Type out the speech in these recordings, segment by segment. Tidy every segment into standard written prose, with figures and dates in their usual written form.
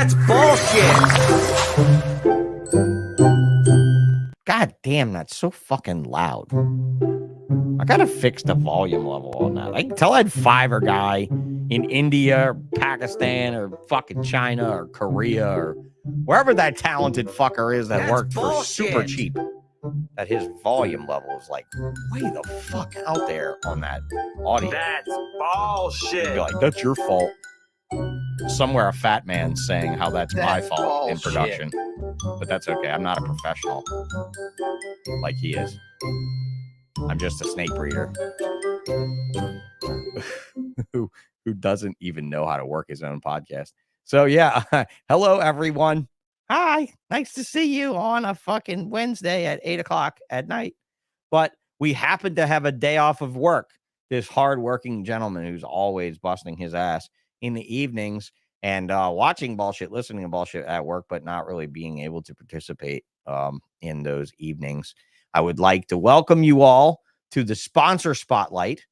That's bullshit. God damn, that's so fucking loud. I gotta fix the volume level on that. I can tell that Fiverr guy in India or Pakistan or fucking China or Korea or wherever that talented fucker is that worked for super cheap, that his volume level is like way the fuck out there on that audio. That's bullshit. You'd be like, that's your fault. Somewhere a fat man's saying how that's my fault in production. But that's okay. I'm not a professional like he is. I'm just a snake breeder who doesn't even know how to work his own podcast. So yeah, hello everyone. Hi, nice to see you on a fucking Wednesday at 8:00 at night. But we happen to have a day off of work. This hardworking gentleman who's always busting his ass in the evenings and watching bullshit, listening to bullshit at work, but not really being able to participate in those evenings. I would like to welcome you all to the sponsor spotlight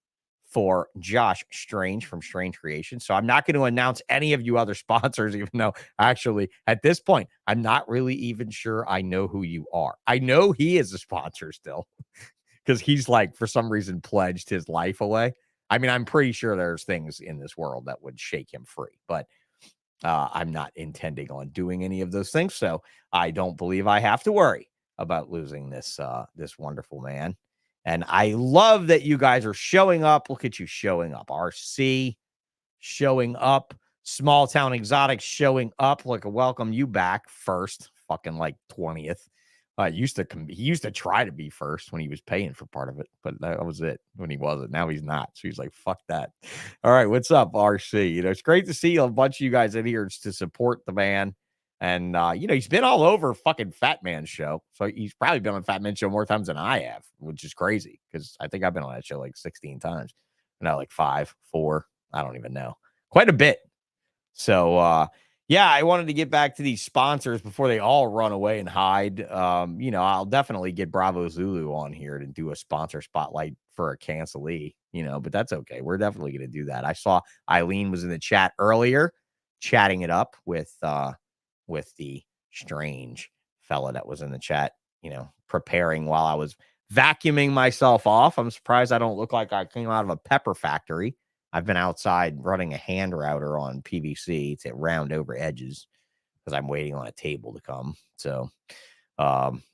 for Josh Strange from Strange Kreations. So I'm not going to announce any of you other sponsors, even though actually at this point, I'm not really even sure I know who you are. I know he is a sponsor still because he's like, for some reason, pledged his life away. I mean, I'm pretty sure there's things in this world that would shake him free, but I'm not intending on doing any of those things. So I don't believe I have to worry about losing this wonderful man. And I love that you guys are showing up. Look at you showing up. RC showing up. Small Town Exotics showing up. Like, welcome you back first. Fucking like 20th. He used to try to be first when he was paying for part of it, but that was it when he wasn't. Now he's not. So he's like, fuck that. All right. What's up, RC? You know, it's great to see a bunch of you guys in here to support the man. And, you know, he's been all over fucking Fat Man's show. So he's probably been on Fat Man's show more times than I have, which is crazy because I think I've been on that show like 16 times. No, like 5, 4. I don't even know. Quite a bit. So, yeah, I wanted to get back to these sponsors before they all run away and hide. You know, I'll definitely get Bravo Zulu on here to do a sponsor spotlight for a cancelee, you know, but that's okay. We're definitely going to do that. I saw Eileen was in the chat earlier, chatting it up with the strange fella that was in the chat, you know, preparing while I was vacuuming myself off. I'm surprised I don't look like I came out of a pepper factory. I've been outside running a hand router on PVC to round over edges because I'm waiting on a table to come. So,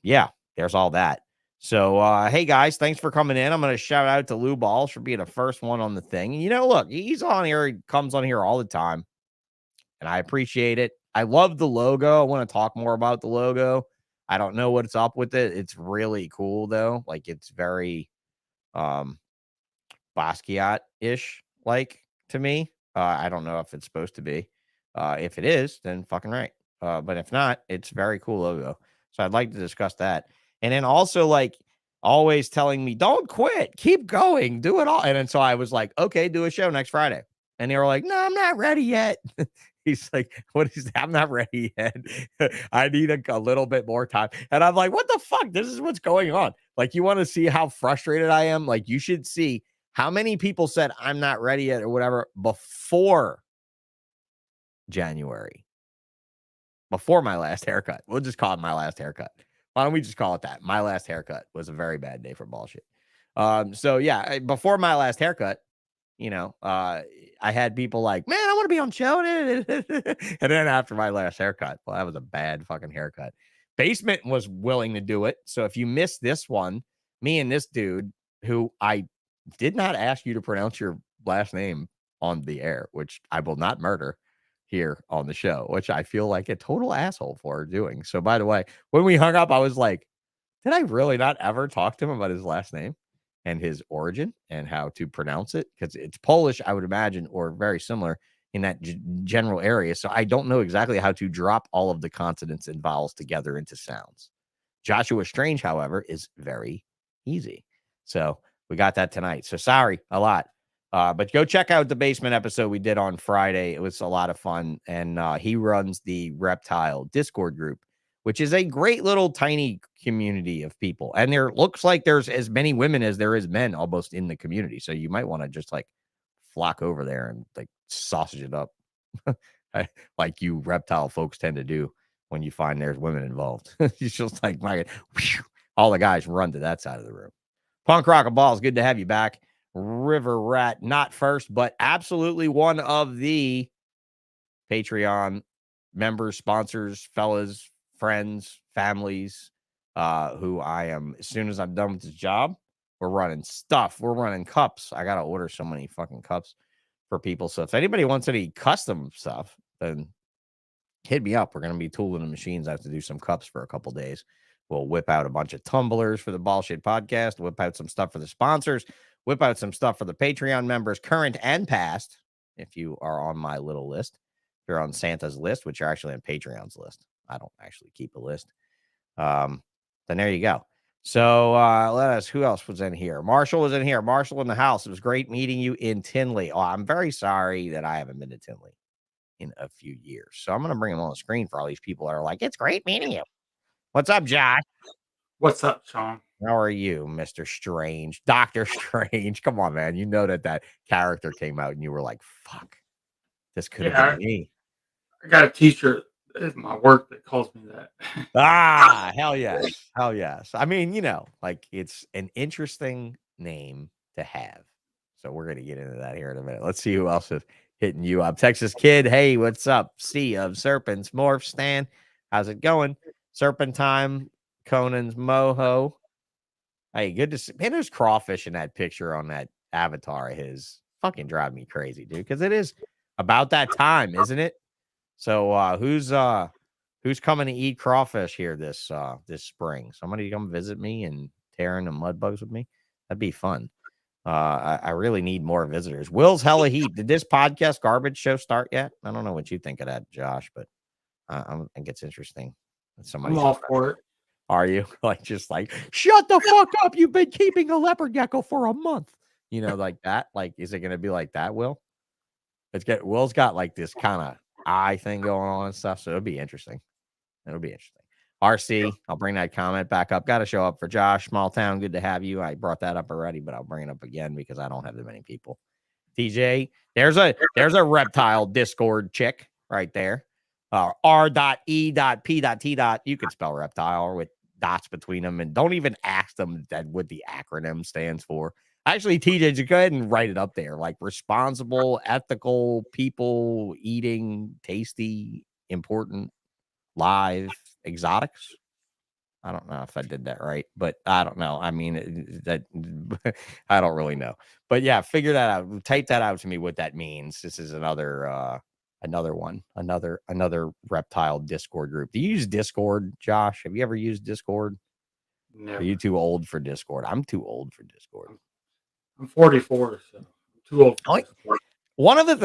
yeah, there's all that. So, hey, guys, thanks for coming in. I'm going to shout out to Lou Ballsh for being the first one on the thing. And, you know, look, he's on here. He comes on here all the time, and I appreciate it. I love the logo. I want to talk more about the logo. I don't know what's up with it. It's really cool, though. Like, it's very Basquiat-ish. Like to me, I don't know if it's supposed to be. If it is, then fucking right. But if not, it's very cool logo. So I'd like to discuss that. And then also like always telling me, don't quit, keep going, do it all. And then so I was like, okay, do a show next Friday. And they were like, no, I'm not ready yet. He's like, what is that? I'm not ready yet. I need a little bit more time. And I'm like, what the fuck? This is what's going on. Like, you want to see how frustrated I am? Like, you should see how many people said I'm not ready yet or whatever before January, before my last haircut. We'll just call it my last haircut. Why don't we just call it that? My last haircut was a very bad day for bullshit. So yeah, before my last haircut, you know, I had people like, man, I want to be on show. And then after my last haircut, well, that was a bad fucking haircut. Basement was willing to do it. So if you missed this one, me and this dude who I did not ask you to pronounce your last name on the air, which I will not murder here on the show, which I feel like a total asshole for doing. So by the way, when we hung up, I was like, did I really not ever talk to him about his last name and his origin and how to pronounce it? Because it's Polish, I would imagine, or very similar in that general area. So I don't know exactly how to drop all of the consonants and vowels together into sounds. Joshua Strange, however, is very easy. So we got that tonight. So sorry a lot. But go check out the basement episode we did on Friday. It was a lot of fun. And he runs the Reptile Discord group, which is a great little tiny community of people. And there looks like there's as many women as there is men almost in the community. So you might want to just like flock over there and like sausage it up. like you reptile folks tend to do when you find there's women involved. It's just like, my God, all the guys run to that side of the room. Punk Rock and Balls, good to have you back. River Rat, not first, but absolutely one of the Patreon members, sponsors, fellas, friends, families, who I am, as soon as I'm done with this job, we're running stuff. We're running cups. I got to order so many fucking cups for people. So if anybody wants any custom stuff, then hit me up. We're going to be tooling the machines. I have to do some cups for a couple days. We'll whip out a bunch of tumblers for the Bullshit podcast, whip out some stuff for the sponsors, whip out some stuff for the Patreon members, current and past, if you are on my little list. If you're on Santa's list, which you're actually on Patreon's list. I don't actually keep a list. Then there you go. So who else was in here? Marshall was in here. Marshall in the house. It was great meeting you in Tinley. Oh, I'm very sorry that I haven't been to Tinley in a few years. So I'm going to bring him on the screen for all these people that are like, it's great meeting you. What's up, Josh? What's up, Sean? How are you, Mr. Strange? Dr. Strange. Come on, man. You know that character came out and you were like, fuck, this could have been me. I got a teacher at my work that calls me that. Ah, hell yes. Hell yes. I mean, like it's an interesting name to have. So we're going to get into that here in a minute. Let's see who else is hitting you up. Texas Kid. Hey, what's up? Sea of Serpents. Morph Stan. How's it going? Serpentine. Conan's Moho. Hey, good to see. Man, there's crawfish in that picture on that avatar of his. Fucking drive me crazy, dude. Because it is about that time, isn't it? So who's coming to eat crawfish here this spring? Somebody come visit me and tear into mud bugs with me. That'd be fun. I really need more visitors. Will's hella heat. Did this podcast garbage show start yet? I don't know what you think of that, Josh, but I think it's interesting. I'm all for it. Are you just like, shut the fuck up? You've been keeping a leopard gecko for a month. Like that. Like, is it going to be like that, Will? Will's got like this kind of eye thing going on and stuff. So it'll be interesting. RC, I'll bring that comment back up. Got to show up for Josh. Small town. Good to have you. I brought that up already, but I'll bring it up again because I don't have that many people. TJ, there's a reptile Discord chick right there. R.E.P.T. You can spell reptile with dots between them, and don't even ask them what the acronym stands for. Actually, TJ, just go ahead and write it up there, like responsible, ethical, people eating, tasty, important, live, exotics. I don't know if I did that right, but I don't know. I mean, I don't really know. But yeah, figure that out. Type that out to me what that means. This is another one, another reptile Discord group. Do you use Discord, Josh? Have you ever used Discord? Never. Are you too old for Discord? I'm too old for Discord. I'm 44, so I'm too old for Discord. One of the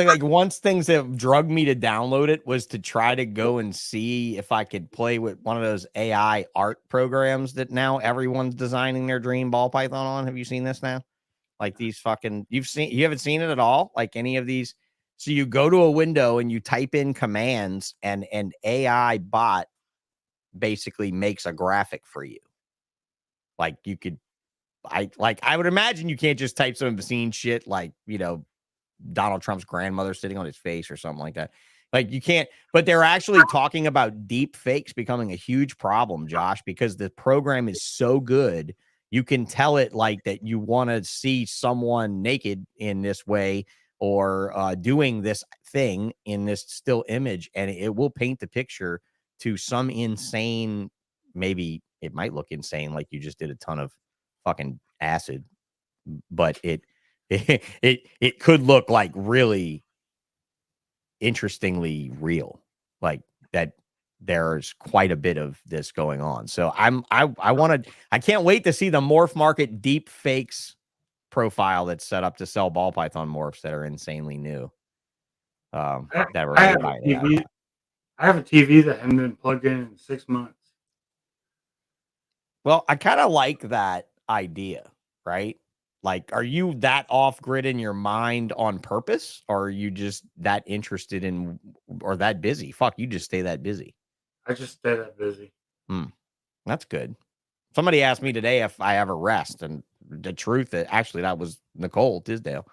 things that drug me to download it was to try to go and see if I could play with one of those AI art programs that now everyone's designing their dream ball python on. Have you seen this now? Like these fucking, you haven't seen it at all? Like any of these? So you go to a window and you type in commands and an AI bot basically makes a graphic for you. Like you could, I would imagine you can't just type some obscene shit like, Donald Trump's grandmother sitting on his face or something like that. Like you can't, but they're actually talking about deep fakes becoming a huge problem, Josh, because the program is so good. You can tell it like that you want to see someone naked in this way or doing this thing in this still image, and it will paint the picture to some insane, maybe it might look insane like you just did a ton of fucking acid, but it could look like really interestingly real, like that there's quite a bit of this going on. So I can't wait to see the MorphMarket deep fakes profile that's set up to sell ball python morphs that are insanely new. I have a TV that hasn't been plugged in 6 months. Well, I kind of like that idea, right? Like, are you that off grid in your mind on purpose, or are you just that interested in or that busy? Fuck, you just stay that busy. I just stay that busy. That's good. Somebody asked me today if I ever rest, and the truth, actually, that was Nicole Tisdale.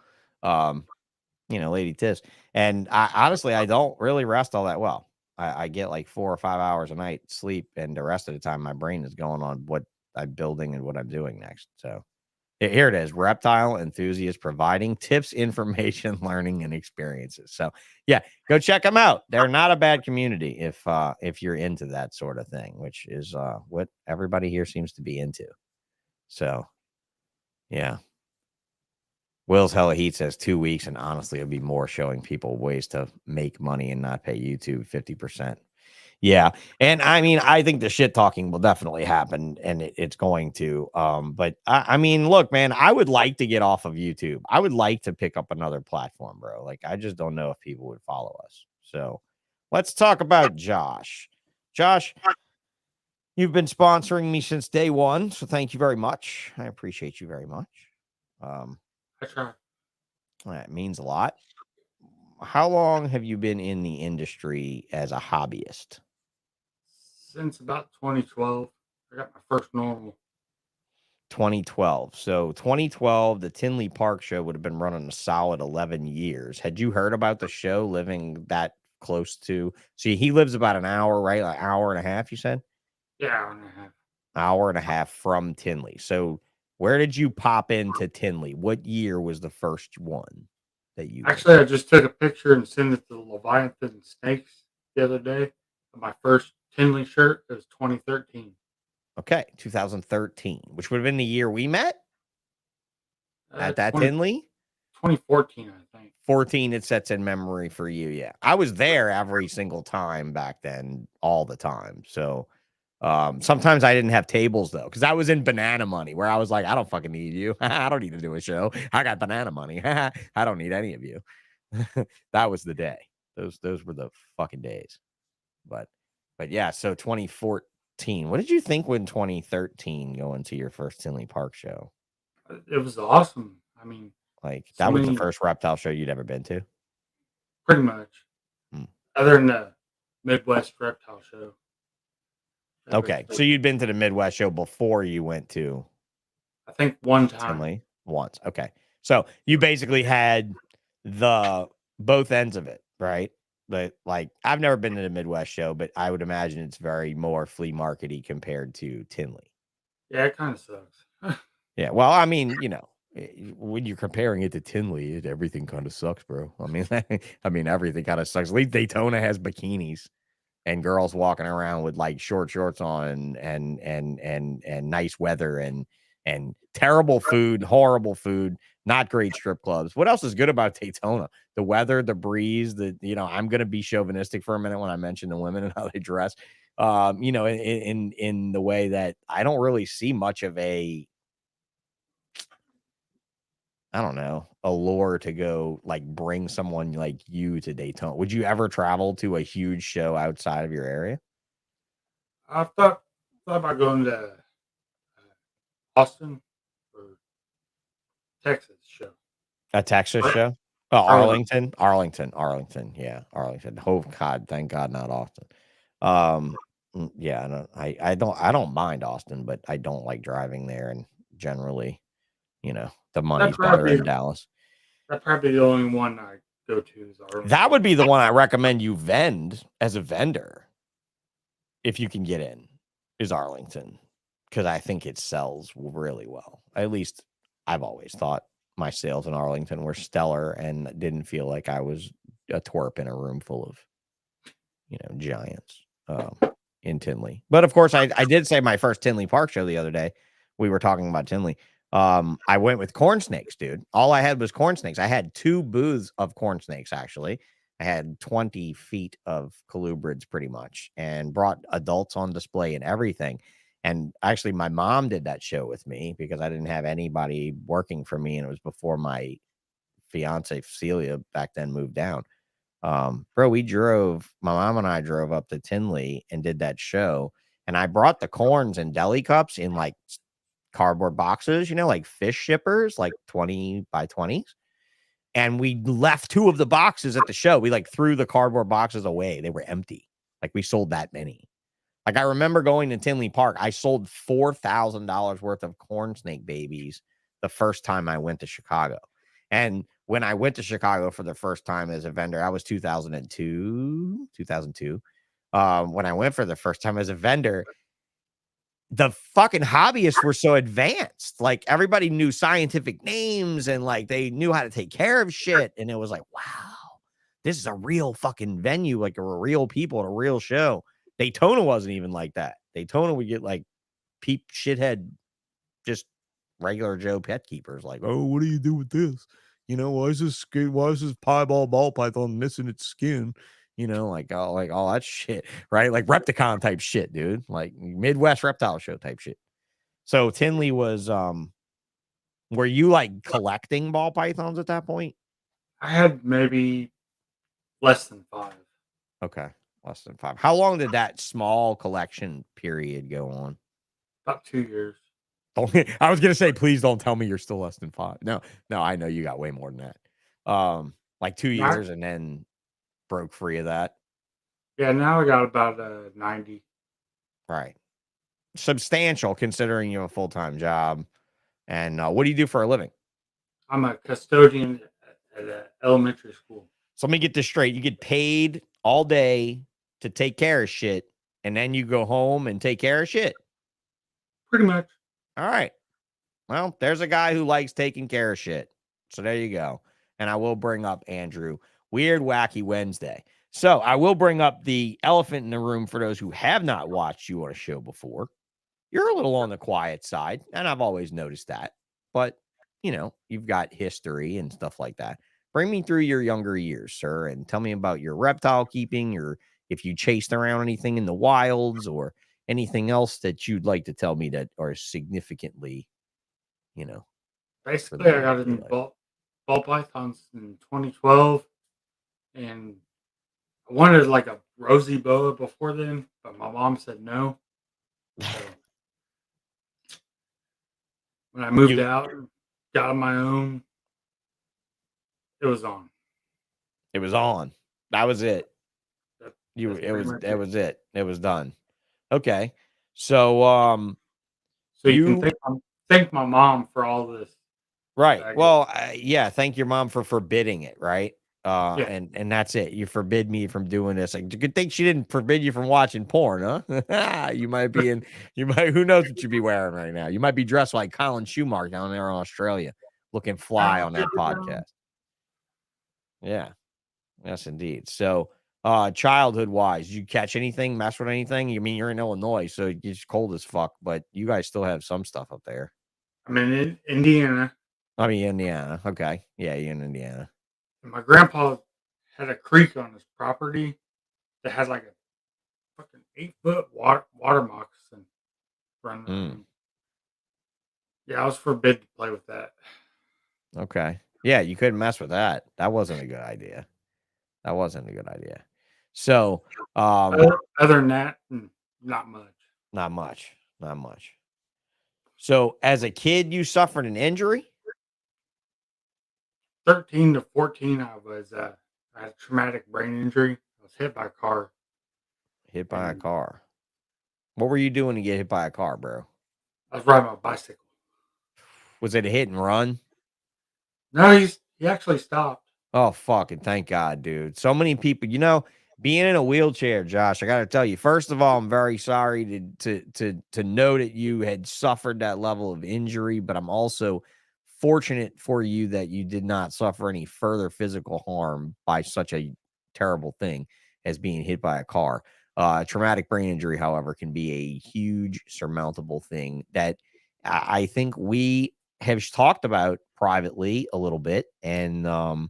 Lady Tiss. And honestly, I don't really rest all that well. I get like 4 or 5 hours a night sleep, and the rest of the time my brain is going on what I'm building and what I'm doing next. So here it is. Reptile enthusiasts providing tips, information, learning, and experiences. So yeah, go check them out. They're not a bad community if you're into that sort of thing, which is what everybody here seems to be into. So yeah. Will's Hella Heat says 2 weeks, and honestly, it'd be more showing people ways to make money and not pay YouTube 50%. Yeah, and I mean, I think the shit talking will definitely happen, and it's going to. But I mean, look, man, I would like to get off of YouTube. I would like to pick up another platform, bro. Like, I just don't know if people would follow us. So, let's talk about Josh. Josh, you've been sponsoring me since day one, so thank you very much. I appreciate you very much. That's right. That means a lot. How long have you been in the industry as a hobbyist? Since about 2012, I got my first normal. 2012. So 2012, the Tinley Park show would have been running a solid 11 years. Had you heard about the show living that close to? See, he lives about an hour, right? Like hour and a half, you said? Yeah, hour and a half. Hour and a half from Tinley. So where did you pop into Tinley? What year was the first one that you Actually, I just took a picture and sent it to the Leviathan Snakes the other day. My first Tinley shirt. It was 2013. Okay, 2013, which would have been the year we met at that 20, Tinley. 2014, I think. 14, it sets in memory for you. Yeah, I was there every single time back then, all the time. So sometimes I didn't have tables though, because I was in banana money, where I was like, I don't fucking need you. I don't need to do a show. I got banana money. I don't need any of you. That was the day. Those were the fucking days. But yeah, so 2014. What did you think when 2013 going to your first Tinley Park show? It was awesome. I mean, Like, that was the first reptile show you'd ever been to? Pretty much. Other than the Midwest reptile show. Okay, so you'd been to the Midwest show before you went to, I think, one time. Tinley once. Okay, so you basically had the both ends of it, right? But like, I've never been to the Midwest show, but I would imagine it's very more flea markety compared to Tinley. Yeah, it kind of sucks. Yeah, well, I mean, when you're comparing it to Tinley, everything kind of sucks, bro. I mean, everything kind of sucks. At least Daytona has bikinis and girls walking around with like short shorts on and nice weather and terrible food, horrible food, not great strip clubs. What else is good about Daytona? The weather, the breeze, I'm going to be chauvinistic for a minute when I mention the women and how they dress. In the way that I don't really see much of a, I don't know, allure to go like bring someone like you to Daytona. Would you ever travel to a huge show outside of your area? I thought about going to Austin or Texas show. A Texas show? Oh, Arlington. Yeah, Arlington. Oh God, thank God, not Austin. Yeah, I don't mind Austin, but I don't like driving there, and generally, the money's better in Dallas. That's probably the only one I go to is Arlington. That would be the one I recommend you vend as a vendor, if you can get in, is Arlington, because I think it sells really well. At least I've always thought my sales in Arlington were stellar and didn't feel like I was a twerp in a room full of, giants in Tinley. But of course, I did say my first Tinley Park show the other day. We were talking about Tinley. I went with corn snakes, dude. All I had was corn snakes. I had 2 booths of corn snakes, actually. I had 20 feet of colubrids pretty much, and brought adults on display and everything. And actually, my mom did that show with me because I didn't have anybody working for me, and it was before my fiance Celia back then moved down. Bro, my mom and I drove up to Tinley and did that show, and I brought the corns and deli cups in like cardboard boxes, like fish shippers, like 20 by 20s. And we left 2 of the boxes at the show. We like threw the cardboard boxes away. They were empty. Like, we sold that many. Like, I remember going to Tinley Park. I sold $4,000 worth of corn snake babies the first time I went to Chicago. And when I went to Chicago for the first time as a vendor, I was 2002. When I went for the first time as a vendor, the fucking hobbyists were so advanced. Like everybody knew scientific names and like they knew how to take care of shit. And it was like, wow, this is a real fucking venue, like a real people at a real show. Daytona wasn't even like that. Daytona would get like peep shithead, just regular Joe pet keepers. Like, oh, what do you do with this? You know, why is this skin? Why is this piebald ball python missing its skin? You know, like all that shit, right? Like Repticon type shit, dude. Like Midwest Reptile Show type shit. So Tinley was were you like collecting ball pythons at that point? I had maybe less than 5. Okay, less than 5. How long did that small collection period go on? About 2 years. I was gonna say, please don't tell me you're still less than 5. No, I know you got way more than that. Like 2 years and then broke free of that. Yeah, now I got about 90. Right. Substantial considering you have a full-time job. And what do you do for a living? I'm a custodian at an elementary school. So let me get this straight. You get paid all day to take care of shit, and then you go home and take care of shit. Pretty much. All right. Well, there's a guy who likes taking care of shit. So there you go. And I will bring up Andrew. Weird, Wacky Wednesday. So I will bring up the elephant in the room for those who have not watched you on a show before. You're a little on the quiet side, and I've always noticed that. But, you know, you've got history and stuff like that. Bring me through your younger years, sir, and tell me about your reptile keeping, or if you chased around anything in the wilds, or anything else that you'd like to tell me that are significantly, you know. Basically, I got in ball pythons in 2012, and I wanted like a rosy boa before then, but my mom said no. So when I moved out, got on my own, it was on. It was on. That was it. It was it. It was done. Okay. So you can thank my mom for all this. Right. Well, yeah, thank your mom for forbidding it, right? Yeah. And that's it. You forbid me from doing this. Like, good thing she didn't forbid you from watching porn, huh? You might be who knows what you'd be wearing right now. You might be dressed like Colin Schumacher down there in Australia, looking fly on that podcast. Yeah. Yes, indeed. So, childhood wise, did you catch anything, mess with anything? I mean, you're in Illinois, so it's cold as fuck, but you guys still have some stuff up there. I'm in Indiana. Indiana. Okay. Yeah, you're in Indiana. And my grandpa had a creek on his property that had like a fucking 8-foot water moccasin running around. Yeah, I was forbid to play with that. Okay. Yeah, you couldn't mess with that. That wasn't a good idea. So, other than that, not much. Not much. So, as a kid, you suffered an injury? 13 to 14, I had a traumatic brain injury. I was hit by a car. What were you doing to get hit by a car, bro? I was riding my bicycle. Was it a hit and run? No, he actually stopped. Oh, fucking thank God, dude. So many people, being in a wheelchair, Josh, I got to tell you, first of all, I'm very sorry to know that you had suffered that level of injury, but I'm also fortunate for you that you did not suffer any further physical harm by such a terrible thing as being hit by a car. Traumatic brain injury, however, can be a huge surmountable thing that I think we have talked about privately a little bit, and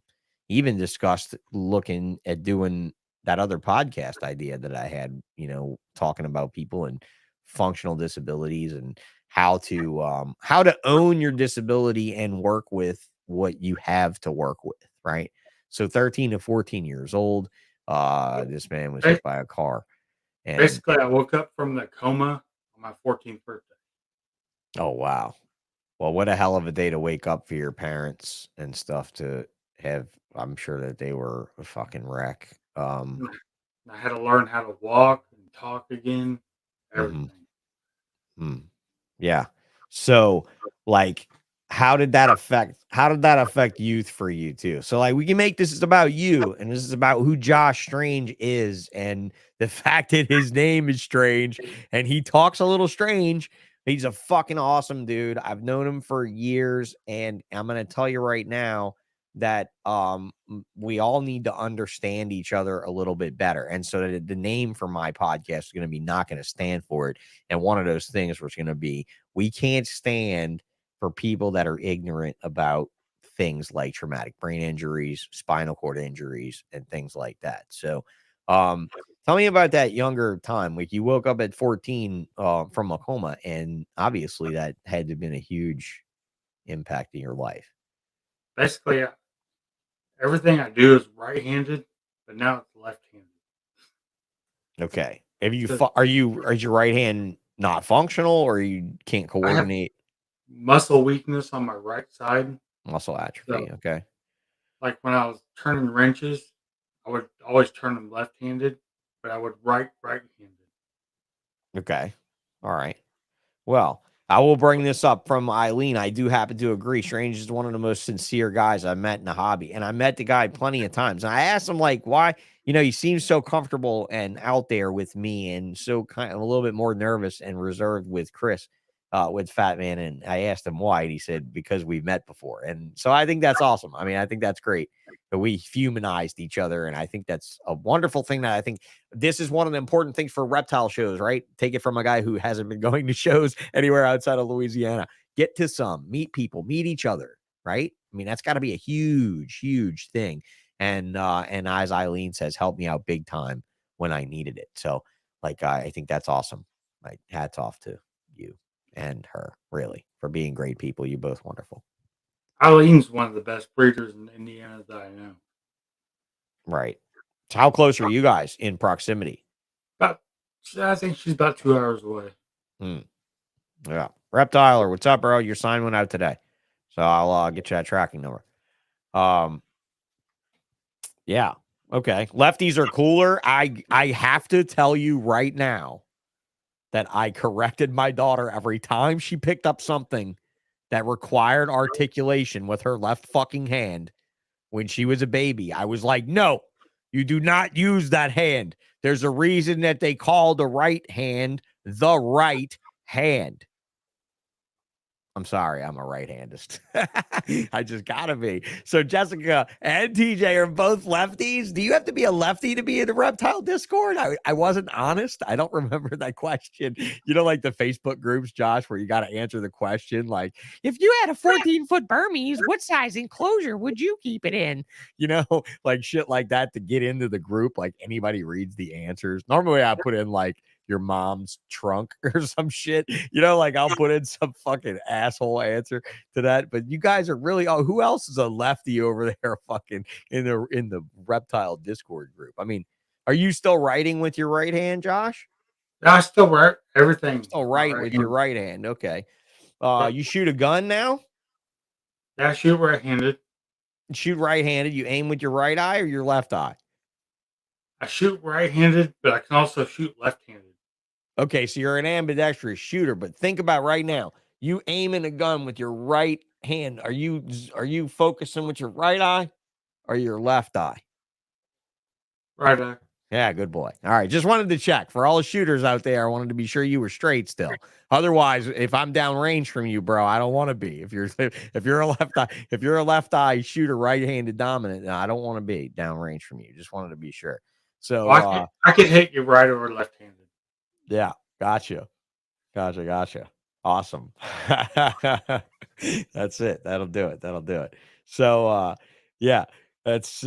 even discussed looking at doing that other podcast idea that I had, talking about people and functional disabilities and how to own your disability and work with what you have to work with. Right. So 13 to 14 years old, this man was hit by a car. And basically, I woke up from the coma on my 14th birthday. Oh, wow. Well, what a hell of a day to wake up for your parents and stuff to have. I'm sure that they were a fucking wreck. I had to learn how to walk and talk again. Everything. Yeah. So, like, how did that affect youth for you too? So like we can make this is about you and this is about who Josh Strange is and the fact that his name is Strange and he talks a little strange. He's a fucking awesome dude. I've known him for years and I'm going to tell you right now that we all need to understand each other a little bit better. And so the name for my podcast is going to be Not Going to Stand For It. And one of those things was going to be we can't stand for people that are ignorant about things like traumatic brain injuries, spinal cord injuries, and things like that. So, tell me about that younger time. Like you woke up at 14 from a coma, and obviously that had to have been a huge impact in your life. Basically, everything I do is right-handed, but now it's left-handed. Okay. Have you So- is your right hand not functional, or you can't coordinate? Muscle weakness on my right side. Muscle atrophy. So- Okay. Like when I was turning wrenches, I would always turn them left-handed, but I would right-handed. Okay. All right. Well, I will bring this up from Eileen. I do happen to agree. Strange is one of the most sincere guys I've met in the hobby. And I met the guy plenty of times. And I asked him, like, why, he seems so comfortable and out there with me and so kind of a little bit more nervous and reserved with Chris, with Fat Man. And I asked him why. And he said, because we've met before. And so I think that's awesome. I mean, I think that's great that we humanized each other. And I think that's a wonderful thing that I think this is one of the important things for reptile shows, right? Take it from a guy who hasn't been going to shows anywhere outside of Louisiana. Get to some, meet people, meet each other, right? I mean, that's got to be a huge, huge thing. And as Eileen says, helped me out big time when I needed it. So, like, I think that's awesome. Like, hats off to you and her, really, for being great people. You're both wonderful. Eileen's one of the best breeders in Indiana that I know. Right. So how close are you guys in proximity? I think she's about 2 hours away. Yeah. Reptile, what's up, bro? Your sign went out today. So I'll get you that tracking number. Yeah. Okay. Lefties are cooler. I have to tell you right now that I corrected my daughter every time she picked up something that required articulation with her left fucking hand when she was a baby. I was like, no, you do not use that hand. There's a reason that they call the right hand the right hand. I'm sorry, I'm a right-handist. I just gotta be. So Jessica and TJ are both lefties. Do you have to be a lefty to be in the reptile Discord? I wasn't honest. I don't remember that question. Like the Facebook groups, Josh, where you got to answer the question, like, if you had a 14-foot Burmese, what size enclosure would you keep it in? Like shit like that to get into the group. Like anybody reads the answers. Normally I put in like your mom's trunk or some shit, like I'll put in some fucking asshole answer to that. But you guys are really, who else is a lefty over there fucking in the reptile Discord group? I mean, are you still writing with your right hand, Josh? Yeah, I still write everything. Still write with your right hand. Okay. You shoot a gun now? Yeah, I shoot right-handed. Shoot right-handed. You aim with your right eye or your left eye? I shoot right-handed, but I can also shoot left-handed. Okay, so you're an ambidextrous shooter, but think about right now. You aiming a gun with your right hand. Are you focusing with your right eye or your left eye? Right eye. Yeah, good boy. All right, just wanted to check. For all the shooters out there, I wanted to be sure you were straight still. Otherwise, if I'm downrange from you, bro, I don't want to be. If you're a left eye shooter, right-handed dominant, I don't want to be downrange from you. Just wanted to be sure. So I can hit you right or left-handed. Yeah, gotcha. Awesome. That's it. That'll do it. So, yeah, that's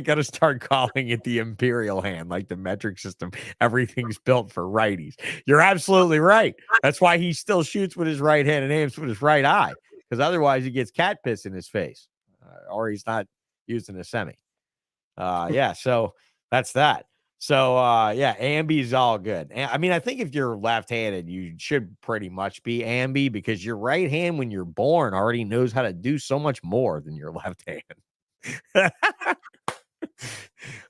gotta start calling it the imperial hand, like the metric system. Everything's built for righties. You're absolutely right. That's why he still shoots with his right hand and aims with his right eye, because otherwise he gets cat piss in his face, or he's not using a semi. Yeah, so that's that. So, yeah, ambi is all good. I mean, I think if you're left-handed, you should pretty much be ambi because your right hand, when you're born, already knows how to do so much more than your left hand.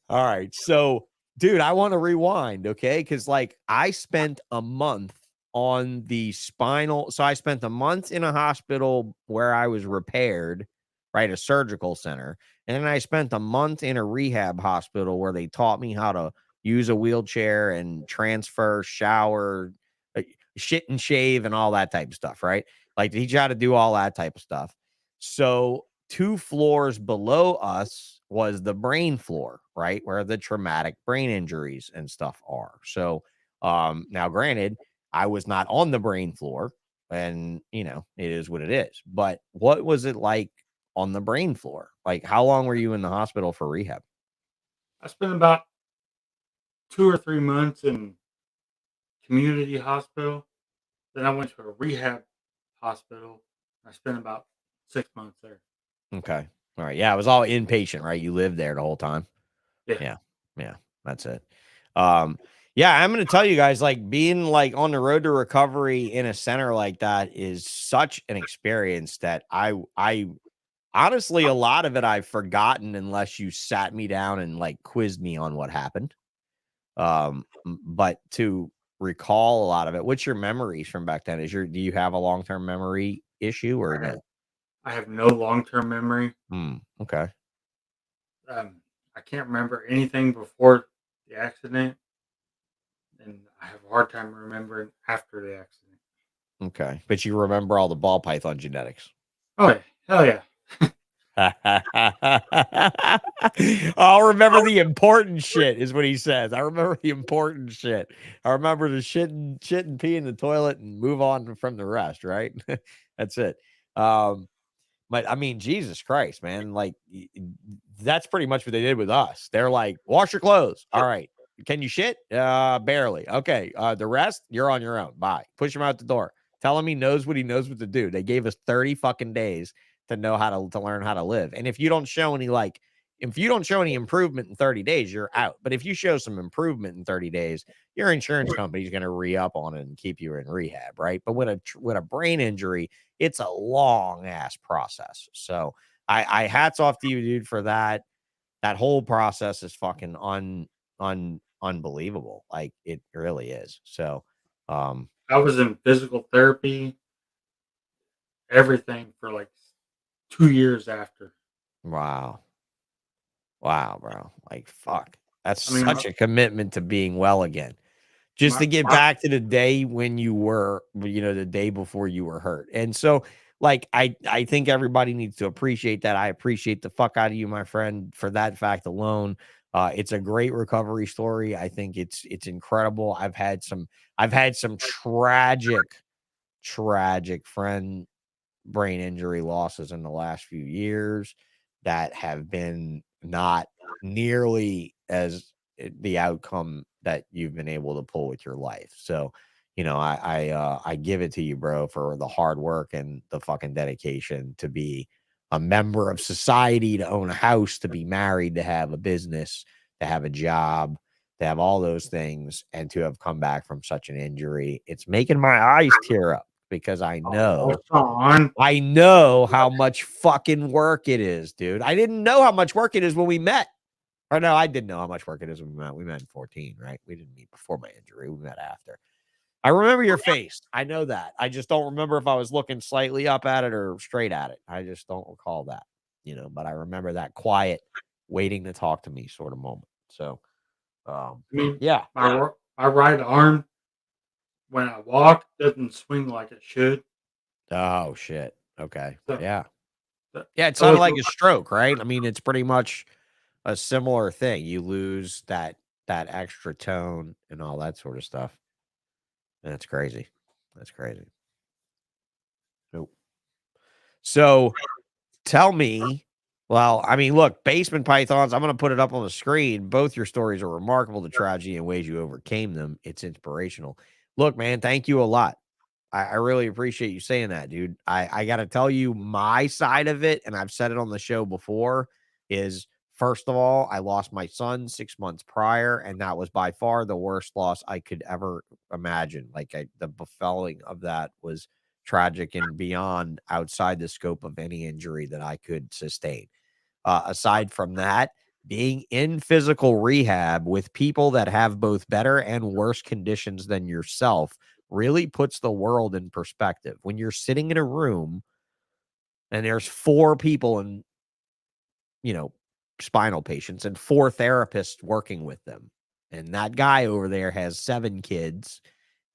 All right. So, dude, I want to rewind, okay? Because, like, I spent a month on the spinal. So I spent a month in a hospital where I was repaired, right? A surgical center. And then I spent a month in a rehab hospital where they taught me how to use a wheelchair and transfer, shower, shit and shave and all that type of stuff, right? Like teach you how to do all that type of stuff. So 2 floors below us was the brain floor, right? Where the traumatic brain injuries and stuff are. So now granted, I was not on the brain floor, and you know, it is what it is. But what was it like on the brain floor? Like, how long were you in the hospital for rehab? I spent about 2 or 3 months in community hospital. Then I went to a rehab hospital. I spent about 6 months there. Okay. All right. Yeah, it was all inpatient, right? You lived there the whole time. Yeah. Yeah. That's it. Yeah, I'm going to tell you guys, like being like on the road to recovery in a center like that is such an experience that I honestly, a lot of it I've forgotten unless you sat me down and like quizzed me on what happened. But to recall a lot of it, what's your memories from back then? Do you have a long-term memory issue or no? I have no long-term memory. Okay. I can't remember anything before the accident, and I have a hard time remembering after the accident. Okay. But you remember all the ball python genetics. Oh yeah, hell yeah. I'll remember the important shit is what he says. I remember the important shit. I remember the shit and pee in the toilet and move on from the rest, right? That's it. But I mean, Jesus Christ, man, like that's pretty much what they did with us. They're like, wash your clothes. All right. Can you shit? Barely. Okay. The rest, you're on your own. Bye. Push him out the door. Tell him he knows what to do. They gave us 30 fucking days to know how to learn how to live. And if you don't show any improvement in 30 days, you're out. But if you show some improvement in 30 days, your insurance company is going to re-up on it and keep you in rehab, right? But with a brain injury, it's a long ass process. So I hats off to you, dude, for that. That whole process is fucking unbelievable. Like it really is. So I was in physical therapy, everything for like 2 years after. wow, bro. Like fuck. That's I mean, such a commitment to being well again. Just to get back to the day when you were, the day before you were hurt. And so, like, I think everybody needs to appreciate that. I appreciate the fuck out of you, my friend, for that fact alone. It's a great recovery story. I think it's incredible. I've had some tragic friend brain injury losses in the last few years that have been not nearly as the outcome that you've been able to pull with your life. So, I give it to you, bro, for the hard work and the fucking dedication to be a member of society, to own a house, to be married, to have a business, to have a job, to have all those things, and to have come back from such an injury. It's making my eyes tear up because I know how much fucking work it is, dude. I didn't know how much work it is when we met. Or no, I didn't know how much work it is when we met. We met in 14, right? We didn't meet before my injury. We met after. I remember your face. I know that. I just don't remember if I was looking slightly up at it or straight at it. I just don't recall that, but I remember that quiet, waiting to talk to me sort of moment. So, I mean, yeah. my right arm, when I walk, doesn't swing like it should. Oh, shit. Okay. So, Yeah. but Yeah. It sounded like a stroke, right? I mean, it's pretty much a similar thing. You lose that extra tone and all that sort of stuff. That's crazy. That's crazy. Nope. So tell me, well, I mean, look, basement pythons, I'm going to put it up on the screen. Both your stories are remarkable, the tragedy and ways you overcame them. It's inspirational. Look, man, thank you a lot. I really appreciate you saying that, dude. I got to tell you my side of it, and I've said it on the show before, is first of all, I lost my son 6 months prior, and that was by far the worst loss I could ever imagine. Like the befalling of that was tragic and beyond outside the scope of any injury that I could sustain. Aside from that, being in physical rehab with people that have both better and worse conditions than yourself really puts the world in perspective. When you're sitting in a room and there's 4 people and, spinal patients and 4 therapists working with them. And that guy over there has 7 kids,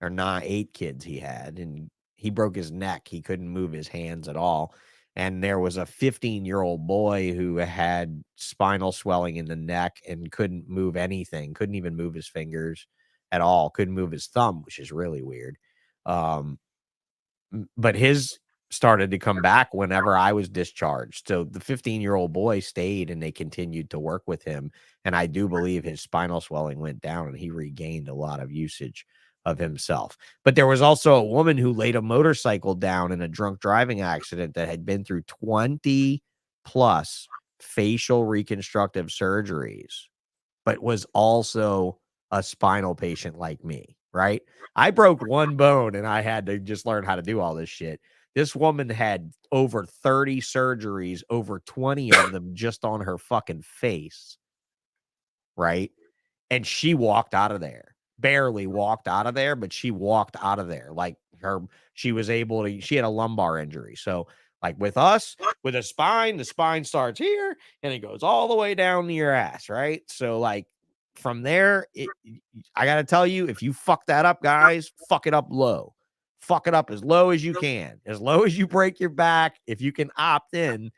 or not 8 kids he had, and he broke his neck. He couldn't move his hands at all. And there was a 15-year-old boy who had spinal swelling in the neck and couldn't move anything, couldn't even move his fingers at all, couldn't move his thumb, which is really weird. But his started to come back whenever I was discharged. So the 15-year-old boy stayed and they continued to work with him. And I do believe his spinal swelling went down and he regained a lot of usage of himself. But there was also a woman who laid a motorcycle down in a drunk driving accident that had been through 20 plus facial reconstructive surgeries, but was also a spinal patient like me, right? I broke 1 bone and I had to just learn how to do all this shit. This woman had over 30 surgeries, over 20 of them just on her fucking face, right? And she walked out of there. Barely walked out of there, but she walked out of there. Like she was able to, she had a lumbar injury. So like with us, with the spine starts here and it goes all the way down to your ass, right? So like from there, I got to tell you, if you fuck that up, guys, fuck it up low. Fuck it up as low as you can, as low as you break your back. If you can opt in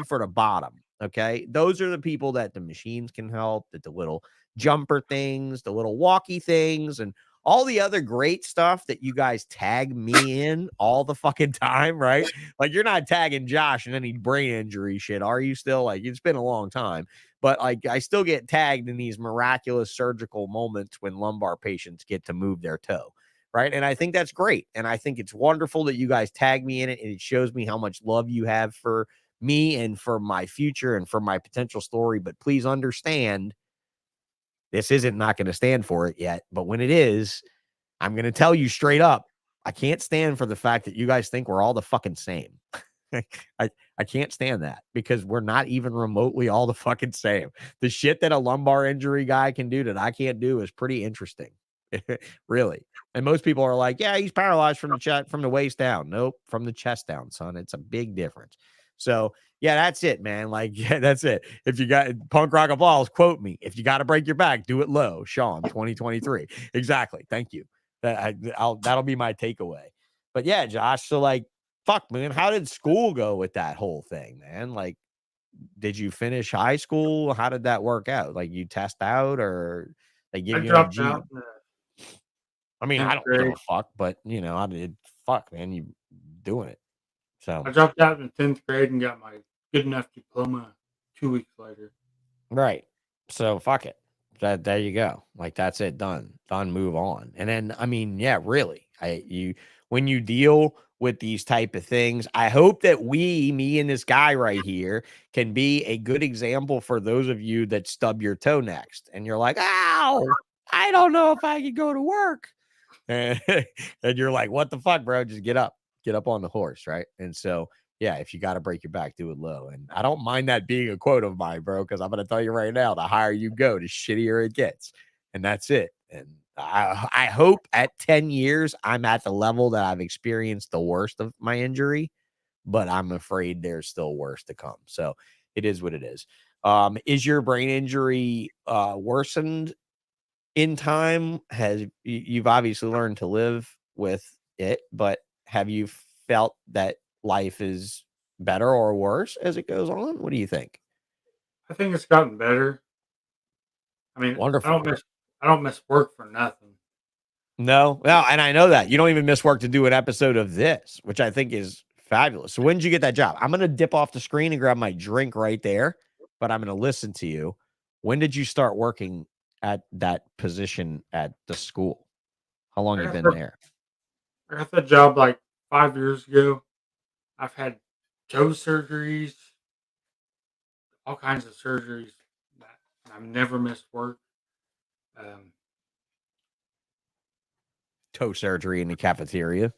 for the bottom. Okay. Those are the people that the machines can help, that the little jumper things, the little walkie things, and all the other great stuff that you guys tag me in all the fucking time, right? Like you're not tagging Josh in any brain injury shit, are you still? Like it's been a long time, but like I still get tagged in these miraculous surgical moments when lumbar patients get to move their toe. Right. And I think that's great. And I think it's wonderful that you guys tag me in it. And it shows me how much love you have for me and for my future and for my potential story. But please understand, this isn't not going to stand for it yet. But when it is, I'm going to tell you straight up, I can't stand for the fact that you guys think we're all the fucking same. I can't stand that because we're not even remotely all the fucking same. The shit that a lumbar injury guy can do that I can't do is pretty interesting. Really. And most people are like, yeah, he's paralyzed from the waist down. Nope, from the chest down, son. It's a big difference. So yeah, that's it, man. Like, yeah, that's it. If you got Punk Rock Applause, quote me. If you got to break your back, do it low. Sean, 2023. Exactly. Thank you. That'll be my takeaway. But yeah, Josh. So like, fuck, man. How did school go with that whole thing, man? Like, did you finish high school? How did that work out? Like, you test out or they give I you dropped a G? out in the I mean, I 10th don't give grade. a fuck, but I did. Fuck, man, you doing it. So I dropped out in the 10th grade and got my good enough diploma 2 weeks later. right. So fuck it. There you go. Like that's it. Done. Move on. And then I mean, yeah, really. When you deal with these type of things, I hope that me and this guy right here can be a good example for those of you that stub your toe next. And you're like, ow, I don't know if I could go to work. And you're like, what the fuck, bro? Just get up on the horse, right? And so, yeah, if you got to break your back, do it low. And I don't mind that being a quote of mine, bro, because I'm going to tell you right now, the higher you go, the shittier it gets. And that's it. And I hope at 10 years, I'm at the level that I've experienced the worst of my injury, but I'm afraid there's still worse to come. So it is what it is. Is your brain injury worsened in time? You've obviously learned to live with it, but have you felt that life is better or worse as it goes on? What do you think? I think it's gotten better. I mean, Wonderful. I don't miss work for nothing. No, and I know that you don't even miss work to do an episode of this, which I think is fabulous. So when did you get that job? I'm going to dip off the screen and grab my drink right there, but I'm going to listen to you. When did you start working at that position at the school? How long you been there? I got that job like 5 years ago. I've had toe surgeries, all kinds of surgeries. I've never missed work. Toe surgery in the cafeteria.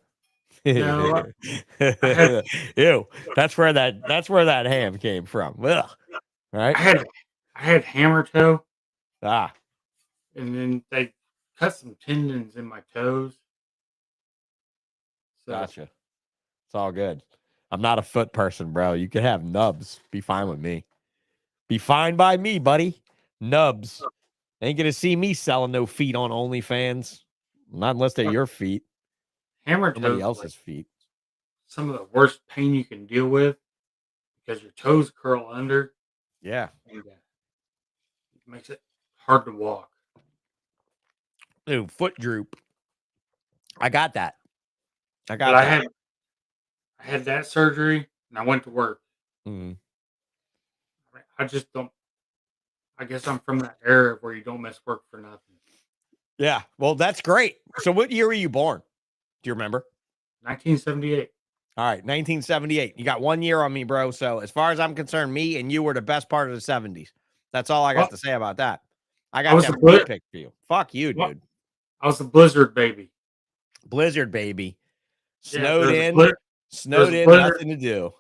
No, I had Ew, that's where that ham came from. Ugh. Right? I had hammer toe, Ah, and then they cut some tendons in my toes. So Gotcha. It's all good. I'm not a foot person, bro. You can have nubs. Be fine with me. Be fine by me, buddy. Nubs. Ain't gonna see me selling no feet on OnlyFans. Not unless they're your feet. hammer Somebody toes, else's like feet. some of the worst pain you can deal with because your toes curl under Yeah. and it makes it hard to walk. Dude, foot droop. I got that. I got But I that. had that surgery and I went to work. Mhm. I just don't. I guess I'm from that era where you don't miss work for nothing. Yeah. Well, that's great. So what year were you born? Do you remember? 1978. All right, 1978. You got 1 year on me, bro. So as far as I'm concerned, me and you were the best part of the 70s. That's all I got Well, to say about that. I I got was them the bli- picked for you. Fuck you, well, dude. I was a blizzard baby. Blizzard, baby. Yeah, Snowed there's a in. bli- Snowed there's a in. blizzard. Nothing to do.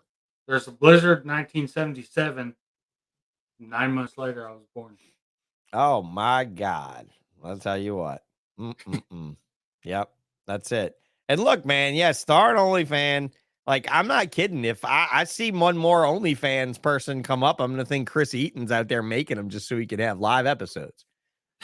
There's a blizzard 1977. 9 months later, I was born. Oh my God. I'll tell you what. Yep. That's it. And look, man, yeah, start OnlyFans. Like, I'm not kidding. If I see one more OnlyFans person come up, I'm gonna think Chris Eaton's out there making them just so he can have live episodes.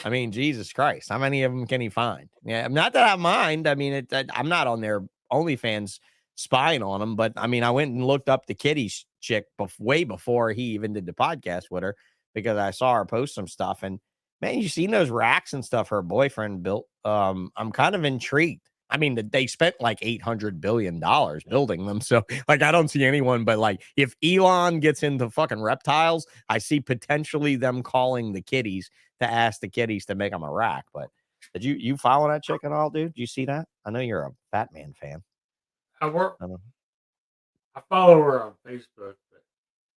I mean, Jesus Christ, how many of them can he find? Yeah, not that I mind. I mean, I'm not on their OnlyFans spying on them, but I mean, I went and looked up the Kitty's chick way before he even did the podcast with her because I saw her post some stuff. And man, you seen those racks and stuff her boyfriend built. I'm kind of intrigued. I mean, they spent like $800 billion building them. So, like, I don't see anyone, but like, if Elon gets into fucking reptiles, I see potentially them calling the kitties to ask the kitties to make them a rack. But did you follow that chick at all, dude? Did you see that? I know you're a Fat Man fan. I work. I don't know. I follow her on Facebook. But,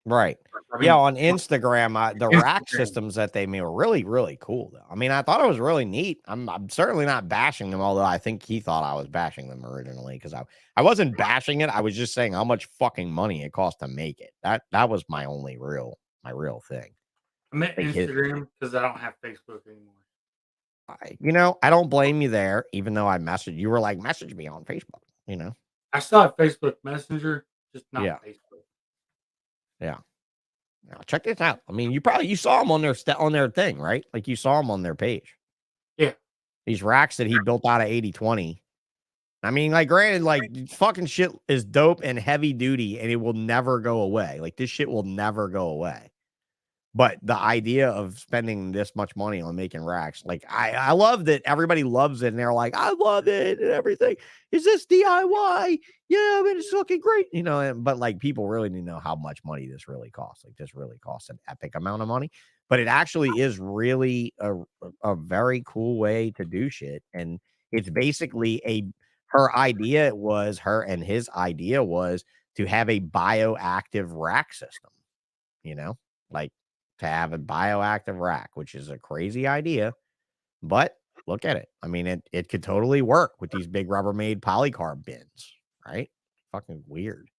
Right. I Yeah, mean, on Instagram, the rack Instagram. systems that they made were really, really cool, though. I mean, I thought it was really neat. I'm certainly not bashing them, although I think he thought I was bashing them originally because I wasn't bashing it. I was just saying how much fucking money it cost to make it. That was my real thing. I meant Like Instagram because I don't have Facebook anymore. I don't blame you there, even though I messaged you were like, message me on Facebook, I still have Facebook Messenger, just not Yeah. Facebook. Yeah. Now, check this out. I mean, you saw them on their thing, right? Like you saw them on their page. Yeah. These racks that he built out of 80/20. I mean, like, granted, like, fucking shit is dope and heavy duty, and it will never go away. Like, this shit will never go away. But the idea of spending this much money on making racks, like, I love that everybody loves it, and they're like, I love it and everything. Is this DIY? Yeah, I mean, it's fucking great, but like, people really need to know how much money this really costs. Like, this really costs an epic amount of money, but it actually is really a very cool way to do shit. And it's basically his idea was to have a bioactive rack system, like, to have a bioactive rack, which is a crazy idea, but look at it. I mean, it could totally work with these big Rubbermaid polycarb bins, right? Fucking weird.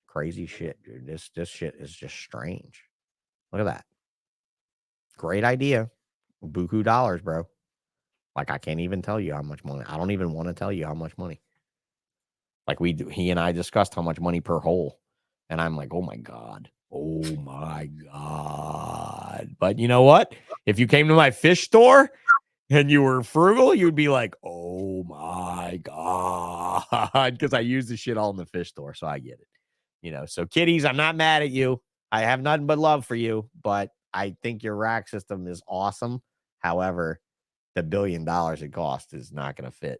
Crazy shit, dude. This shit is just strange. Look at that. Great idea. Buku dollars, bro. Like, I can't even tell you how much money. I don't even want to tell you how much money. Like, he and I discussed how much money per hole. And I'm like, oh my God. Oh my God. But you know what? If you came to my fish store and you were frugal, you'd be like, oh my God. Because I use the shit all in the fish store. So I get it. So kitties, I'm not mad at you. I have nothing but love for you. But I think your rack system is awesome. However, the $1 billion it costs is not going to fit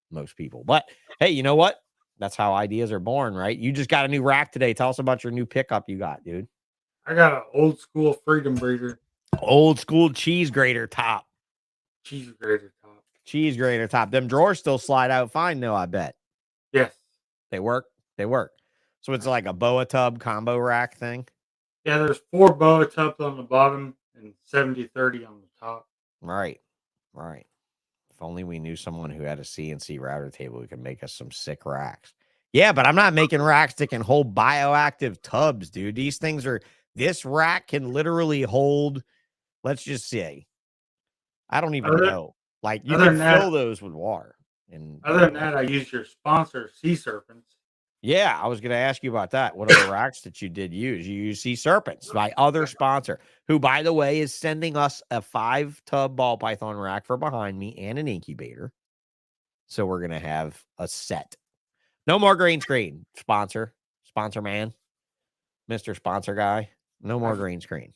most people. But hey, you know what? That's how ideas are born, right? You just got a new rack today. Tell us about your new pickup you got, dude. I got an old school Freedom Breeder. Old school cheese grater top. Cheese grater top. Cheese grater top. Them drawers still slide out fine, though, I bet. Yes. They work. They work. So it's like a boa tub combo rack thing? Yeah, there's 4 boa tubs on the bottom and 70/30 on the top. Right. If only we knew someone who had a CNC router table who could make us some sick racks. Yeah, but I'm not making racks that can hold bioactive tubs, dude. This rack can literally hold, let's just say, I don't even know. Like, you can fill those with water. And Other than that, I use your sponsor, C-SERPENTS. yeah, I was going to ask you about that. What are the racks that you did use? You use C-SERPENTS, my other sponsor, who, by the way, is sending us a 5-tub ball python rack for behind me and an incubator. So we're going to have a set. No more green screen, sponsor man, Mr. Sponsor Guy. No more green screen.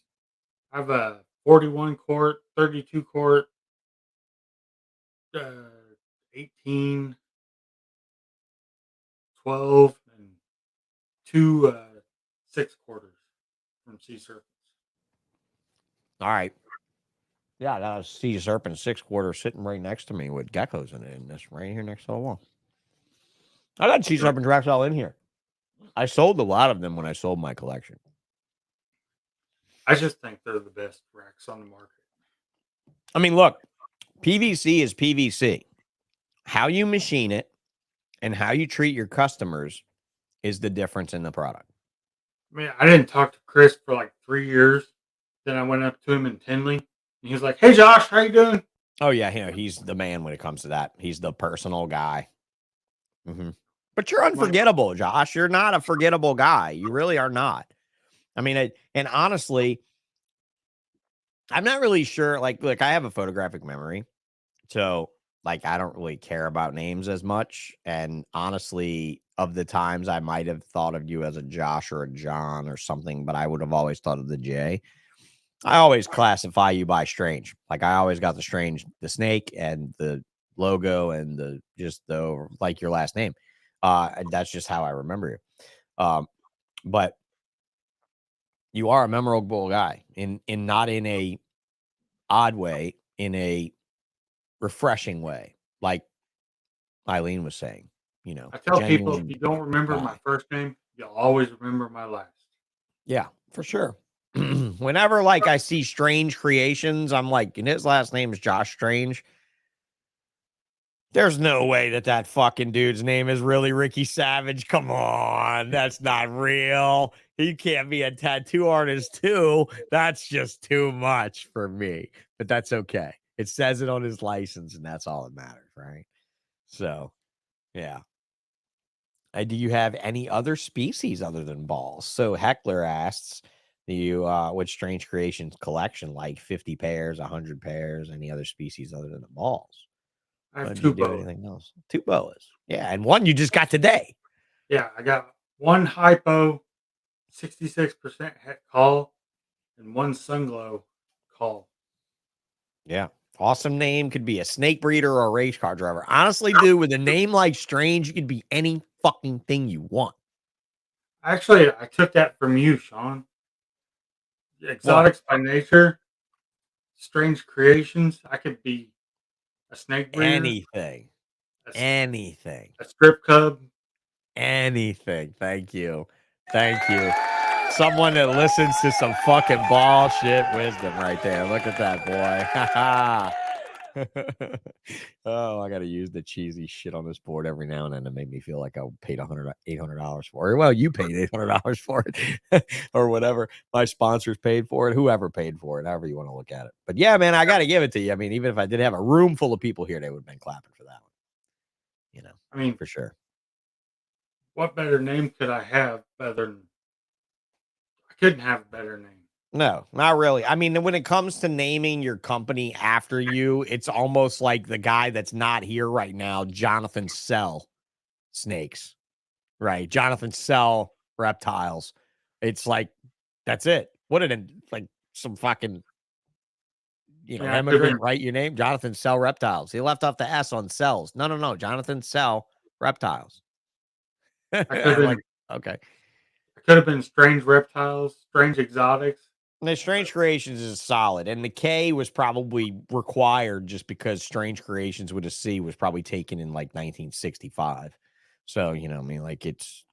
I have a 41 quart, 32 quart, 18, 12, and 2 6-quarters from C-SERPENTS. All right. Yeah, that was C-SERPENT 6-quarter sitting right next to me with geckos in it. And this right here next to the wall. I got C-SERPENT racks all in here. I sold a lot of them when I sold my collection. I just think they're the best racks on the market. I mean, look, PVC is PVC. How you machine it and how you treat your customers is the difference in the product. I mean, I didn't talk to Chris for like 3 years. Then I went up to him in Tinley, and he was like, "Hey, Josh, how you doing?" Oh, yeah, he's the man when it comes to that. He's the personal guy. But you're unforgettable, Josh. You're not a forgettable guy. You really are not. I mean, and honestly, I'm not really sure. Like, look, I have a photographic memory. So, like, I don't really care about names as much. And honestly, of the times I might have thought of you as a Josh or a John or something, but I would have always thought of the J. I always classify you by Strange. Like, I always got the Strange, the snake and the logo and like your last name. That's just how I remember you. But you are a memorable guy in not in a odd way, in a refreshing way, like Eileen was saying. I tell people, genuine if you don't remember guy. my first name, you'll always remember my last. Yeah, for sure. Whenever like I see Strange Kreations, I'm like, and his last name is Josh Strange. There's no way that fucking dude's name is really Ricky Savage. Come on, that's not real. He can't be a tattoo artist too. That's just too much for me. But that's okay. It says it on his license, and that's all that matters, right? So, yeah. Do you have any other species other than balls? So Heckler asks, do you what Strange Kreations collection, like 50 pairs, 100 pairs, any other species other than the balls? I have Do 2 you do boas. anything else? 2 boas. Yeah, and one you just got today. Yeah, I got 1 hypo, 66% het call, and 1 sunglow call. Yeah. Awesome name. Could be a snake breeder or a race car driver. Honestly, dude, with a name like Strange, you could be any fucking thing you want. Actually, I took that from you, Sean. Exotics by nature, Strange Kreations. I could be a snake breeder, Anything. Anything. a strip cub. Anything. Thank you. Thank you. Someone that listens to some fucking bullshit wisdom right there. Look at that, boy. Oh, I got to use the cheesy shit on this board every now and then to make me feel like I paid $800 for it. Well, you paid $800 for it or whatever. My sponsors paid for it, whoever paid for it, however you want to look at it. But yeah, man, I got to give it to you. I mean, even if I did have a room full of people here, they would have been clapping for that one. I mean, for sure. What better name could I have better than... I couldn't have a better name. No, not really. I mean, when it comes to naming your company after you, it's almost like the guy that's not here right now, Jonathan Sell Snakes, right? Jonathan Sell Reptiles. It's like, that's it. What like some fucking, immigrant write your name? Jonathan Sell Reptiles. He left off the S on cells. No. Jonathan Sell Reptiles. Okay. I could have been Strange Reptiles, Strange Exotics. The Strange Kreations is solid, and the K was probably required just because Strange Kreations with a C was probably taken in like 1965. So, I mean, like it's,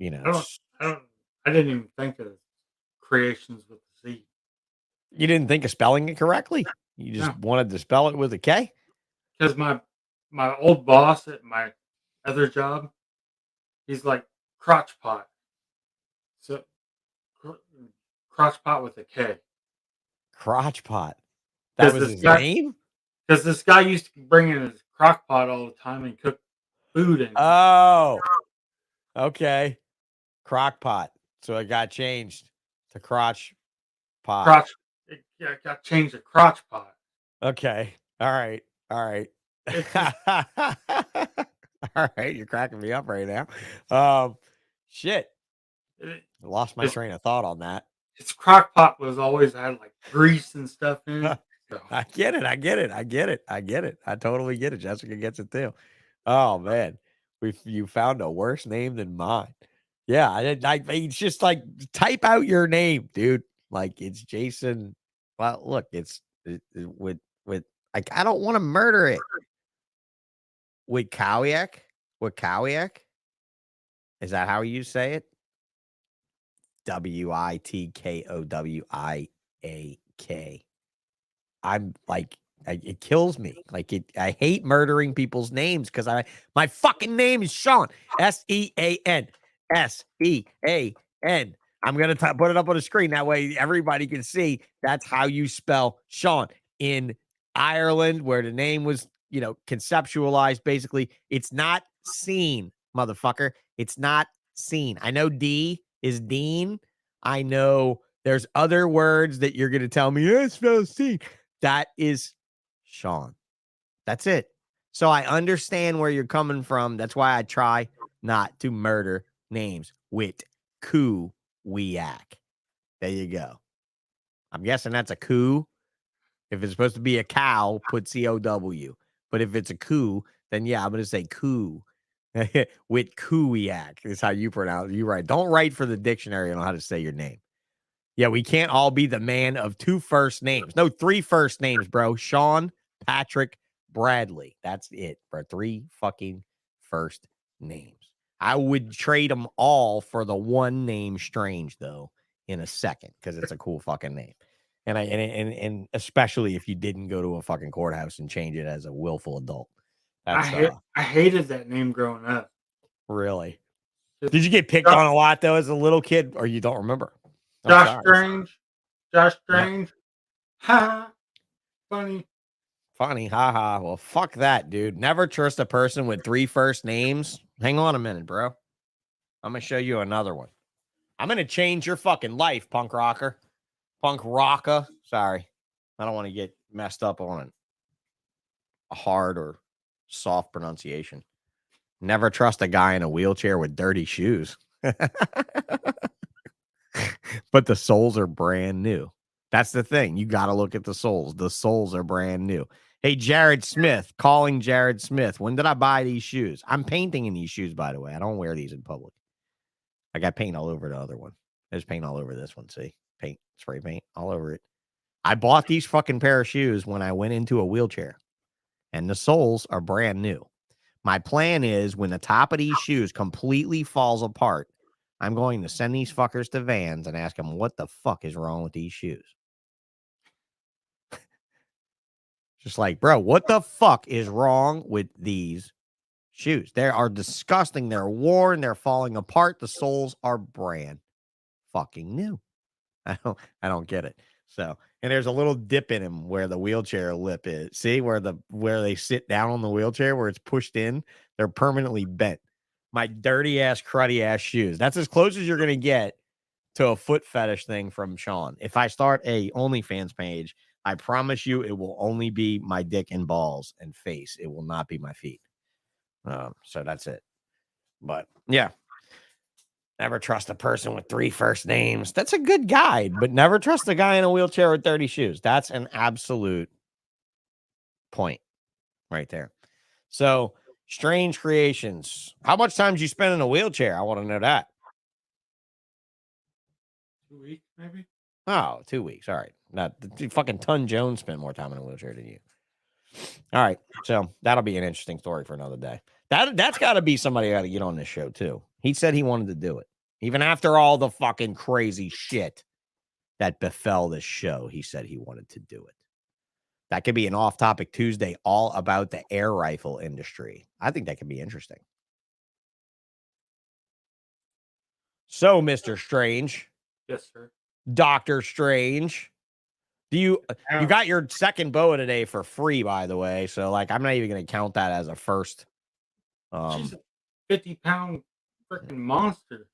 I didn't even think of Kreations with a Z. You didn't think of spelling it correctly? You just wanted to spell it with a K? Because my old boss at my other job, he's like crotch pot. So crotch pot with a K. Crotch pot. That was his name? Because this guy used to bring in his crock pot all the time and cook food in it. Oh, okay. Crock pot. So it got changed to crotch pot. It got changed to crotch pot. Okay. All right. All right. It's just, All right. You're cracking me up right now. Shit. it, I lost my it's, train of thought on that. its crock pot was always had like grease and stuff in it. So. I get it. I get it. I get it. I get it. I totally get it. Jessica gets it too. Oh man, you found a worse name than mine. Yeah, it's just like type out your name, dude. Like it's Jason. Well, look, with like I don't want to murder it. With Kowiak? With Kowiak? Is that how you say it? WITKOWIAK. I'm like, it kills me. Like I hate murdering people's names because my fucking name is Sean. SEAN. SEAN. I'm gonna put it up on the screen. That way everybody can see that's how you spell Sean. In Ireland, where the name was, conceptualized, basically, it's not seen, motherfucker. It's not seen. I know D is Dean. I know there's other words that you're gonna tell me, it spells seen. That is Sean. That's it. So I understand where you're coming from. That's why I try not to murder names with Kuwiak. There you go. I'm guessing that's a coup. If it's supposed to be a cow, put COW. But if it's a coup, then yeah, I'm going to say coup. With Kuwiak is how you pronounce it. You write. Don't write for the dictionary on how to say your name. Yeah, we can't all be the man of two first names. No, 3 first names, bro. Sean, Patrick, Bradley. That's it, bro. 3 fucking first names. I would trade them all for the one name Strange, though, in a second, because it's a cool fucking name. And especially if you didn't go to a fucking courthouse and change it as a willful adult. That's I hated that name growing up. really. Did you get picked on a lot though as a little kid, or you don't remember? Josh Strange. Yep. Ha. Funny. Haha. Well, fuck that, dude. Never trust a person with 3 first names. Hang on a minute, bro. I'm gonna show you another one. I'm gonna change your fucking life, punk rocker. Punk rocker. Sorry. I don't want to get messed up on a hard or soft pronunciation. Never trust a guy in a wheelchair with dirty shoes. But the soles are brand new. That's the thing. You got to look at the soles. The soles are brand new. Hey, Jared Smith, calling Jared Smith. When did I buy these shoes? I'm painting in these shoes, by the way. I don't wear these in public. I got paint all over the other one. There's paint all over this one. See? Paint, spray paint all over it. I bought these fucking pair of shoes when I went into a wheelchair, and the soles are brand new. My plan is when the top of these shoes completely falls apart, I'm going to send these fuckers to Vans and ask them what the fuck is wrong with these shoes. Just like, bro, what the fuck is wrong with these shoes? They are disgusting. They're worn. They're falling apart. The soles are brand fucking new. I don't get it. So, and there's a little dip in him where the wheelchair lip is. See where they sit down on the wheelchair where it's pushed in? They're permanently bent. My dirty ass, cruddy ass shoes. That's as close as you're gonna get to a foot fetish thing from Sean. If I start a OnlyFans page, I promise you it will only be my dick and balls and face. It will not be my feet. So that's it. But yeah. Never trust a person with 3 first names. That's a good guide, but never trust a guy in a wheelchair with dirty shoes. That's an absolute point right there. So, Strange Kreations. How much time did you spend in a wheelchair? I want to know that. 2 weeks, maybe. Oh, 2 weeks. All right. Now, fucking Ton Jones spent more time in a wheelchair than you. All right. So, that'll be an interesting story for another day. That's got to be somebody got to get on this show, too. He said he wanted to do it. Even after all the fucking crazy shit that befell this show, he said he wanted to do it. That could be an off-topic Tuesday all about the air rifle industry. I think that could be interesting. So, Mr. Strange. Yes, sir. Dr. Strange. Do you Yeah. got your second boa today for free, by the way? So like, I'm not even gonna count that as a first. She's a 50-pound freaking monster.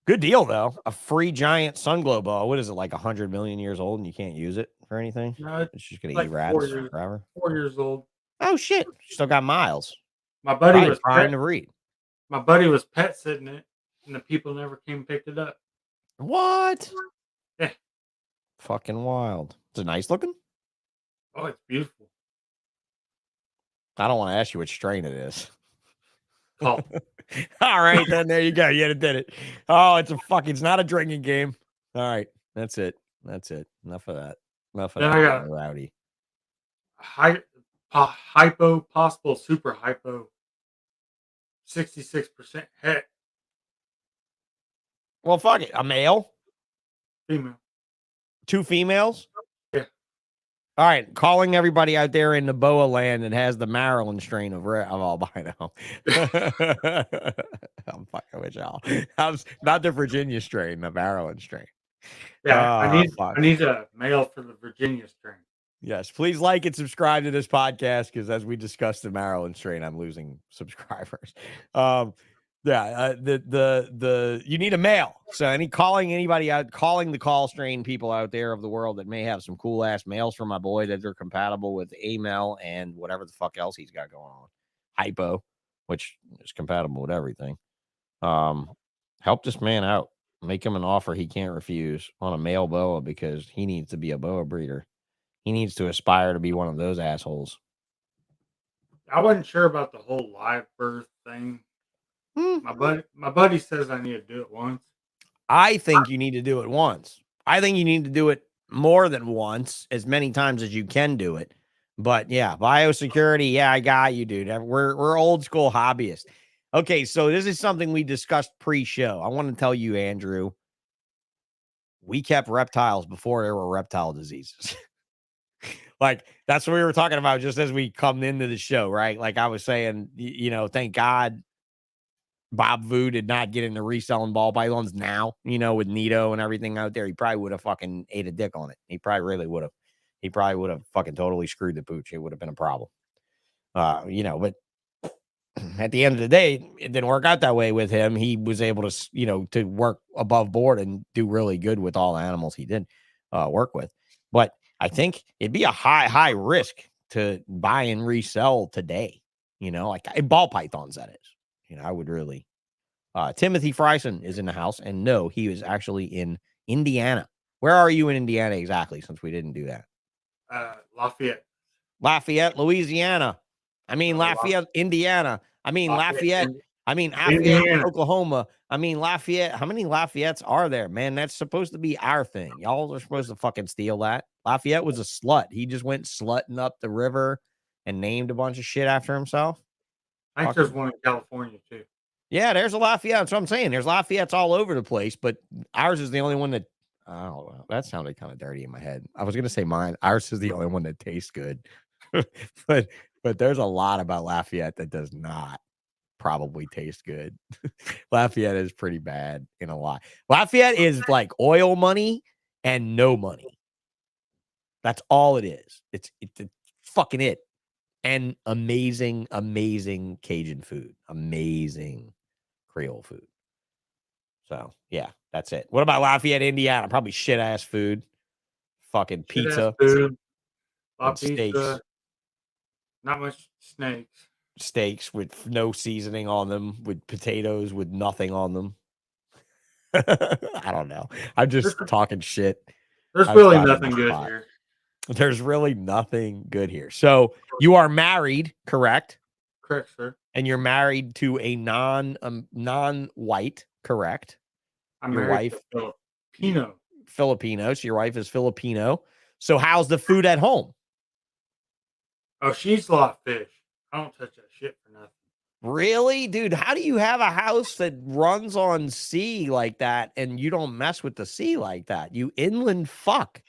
Good deal though. A free giant sunglow boa. What is it, like 100 million years old, and you can't use it for anything? No, It's just gonna like eat rats forever. 4 years old. Oh shit! Still got miles. My buddy Probably was trying to read. My buddy was pet sitting it, and the people never came and picked it up. What? Yeah. Fucking wild. Is it nice looking? Oh, it's beautiful. I don't want to ask you which strain it is. Oh, All right, then there you go. You did it. Oh, it's not a drinking game. All right, that's it. Enough of that. Enough of Then that. I got- Rowdy. hypo, possible super hypo, 66% het, Well, fuck it. A male, female. 2 females. Yeah. All right, calling everybody out there in the boa land that has the Maryland strain of albino. I'm fucking with y'all. Not the Virginia strain, the Maryland strain. Yeah, Fuck. I need a male for the Virginia strain. Yes, please like and subscribe to this podcast because as we discussed the Maryland strain, I'm losing subscribers. You need a male. So anybody out calling the call strain people out there of the world that may have some cool ass males for my boy that are compatible with a male and whatever the fuck else he's got going on. Hypo, which is compatible with everything. Help this man out. Make him an offer he can't refuse on a male boa because he needs to be a boa breeder. He needs to aspire to be one of those assholes. I wasn't sure about the whole live birth thing. My buddy says I need to do it once. I think you need to do it once. I think you need to do it more than once, as many times as you can do it. But yeah, biosecurity. Yeah, I got you, dude. We're old school hobbyists. Okay, so this is something we discussed pre-show. I want to tell you, Andrew, we kept reptiles before there were reptile diseases. Like, that's what we were talking about just as we come into the show, right? Like I was saying, thank God Bob Vu did not get into reselling ball pythons now, with Nito and everything out there. He probably would have fucking ate a dick on it. He probably really would have. He probably would have fucking totally screwed the pooch. It would have been a problem. But at the end of the day, it didn't work out that way with him. He was able to, to work above board and do really good with all the animals he did work with. But I think it'd be a high risk to buy and resell today, like ball pythons, that is. I would really. Timothy Fryson is in the house, and no, he is actually in Indiana. Where are you in Indiana exactly, since we didn't do that? Lafayette, Louisiana. I mean, Lafayette, Indiana. I mean, Lafayette. I mean, Lafayette, Oklahoma. I mean, Lafayette. How many Lafayettes are there, man? That's supposed to be our thing. Y'all are supposed to fucking steal that. Lafayette was a slut. He just went slutting up the river and named a bunch of shit after himself. I think there's one in California, too. Yeah, there's a Lafayette. That's what I'm saying. There's Lafayettes all over the place, but ours is the only one that, I don't know. That sounded kind of dirty in my head. I was going to say mine. Ours is the only one that tastes good. but there's a lot about Lafayette that does not probably taste good. Lafayette is pretty bad in a lot. Lafayette is like oil money and no money. That's all it is. It's fucking it. And amazing Cajun food. Amazing Creole food. So, yeah, that's it. What about Lafayette, Indiana? Probably shit-ass food. Fucking pizza. Food. Steaks. Not much snakes. Steaks with no seasoning on them, with potatoes with nothing on them. I don't know. I'm just talking shit. There's really nothing good here. There's really nothing good here. So you are married, correct? Correct, sir. And you're married to a non-white, correct? Your wife Filipino. Filipino. So your wife is Filipino. So how's the food at home? Oh, she's a lot of fish. I don't touch that shit for nothing. Really? Dude, how do you have a house that runs on sea like that and you don't mess with the sea like that? You inland fuck.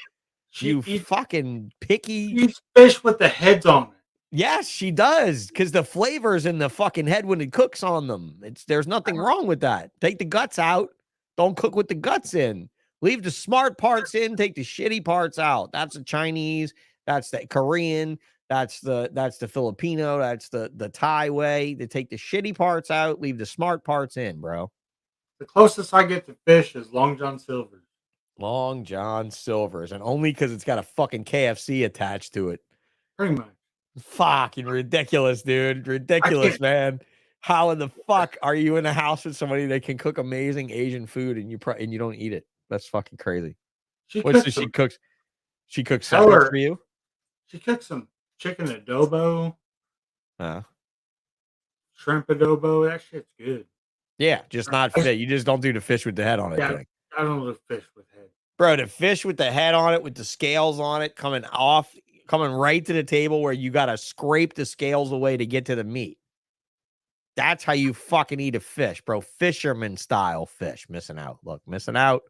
You fucking picky. She eats fish with the heads on it. Yes, she does, because the flavor's in the fucking head when it cooks on them. There's nothing wrong with that. Take the guts out. Don't cook with the guts in. Leave the smart parts in, take the shitty parts out. That's the Chinese, that's the Korean, that's the Filipino, that's the Thai way. They take the shitty parts out, leave the smart parts in, bro. The closest I get to fish is Long John Silver's. Long John Silver's, and only because it's got a fucking KFC attached to it. Pretty much. Fucking ridiculous, dude. Ridiculous, man. How in the fuck are you in a house with somebody that can cook amazing Asian food and you don't eat it? That's fucking crazy. She What's cooks she some, cooks? She cooks Tell separate her- for you? she cooks some chicken adobo, Uh, shrimp adobo. That shit's good. yeah, just not fit. You just don't do the fish with the head on it Yeah, thing. I don't do fish with head. Bro, the fish with the head on it, with the scales on it, coming right to the table where you got to scrape the scales away to get to the meat. That's how you fucking eat a fish, bro. Fisherman style fish. Missing out. Look, missing out.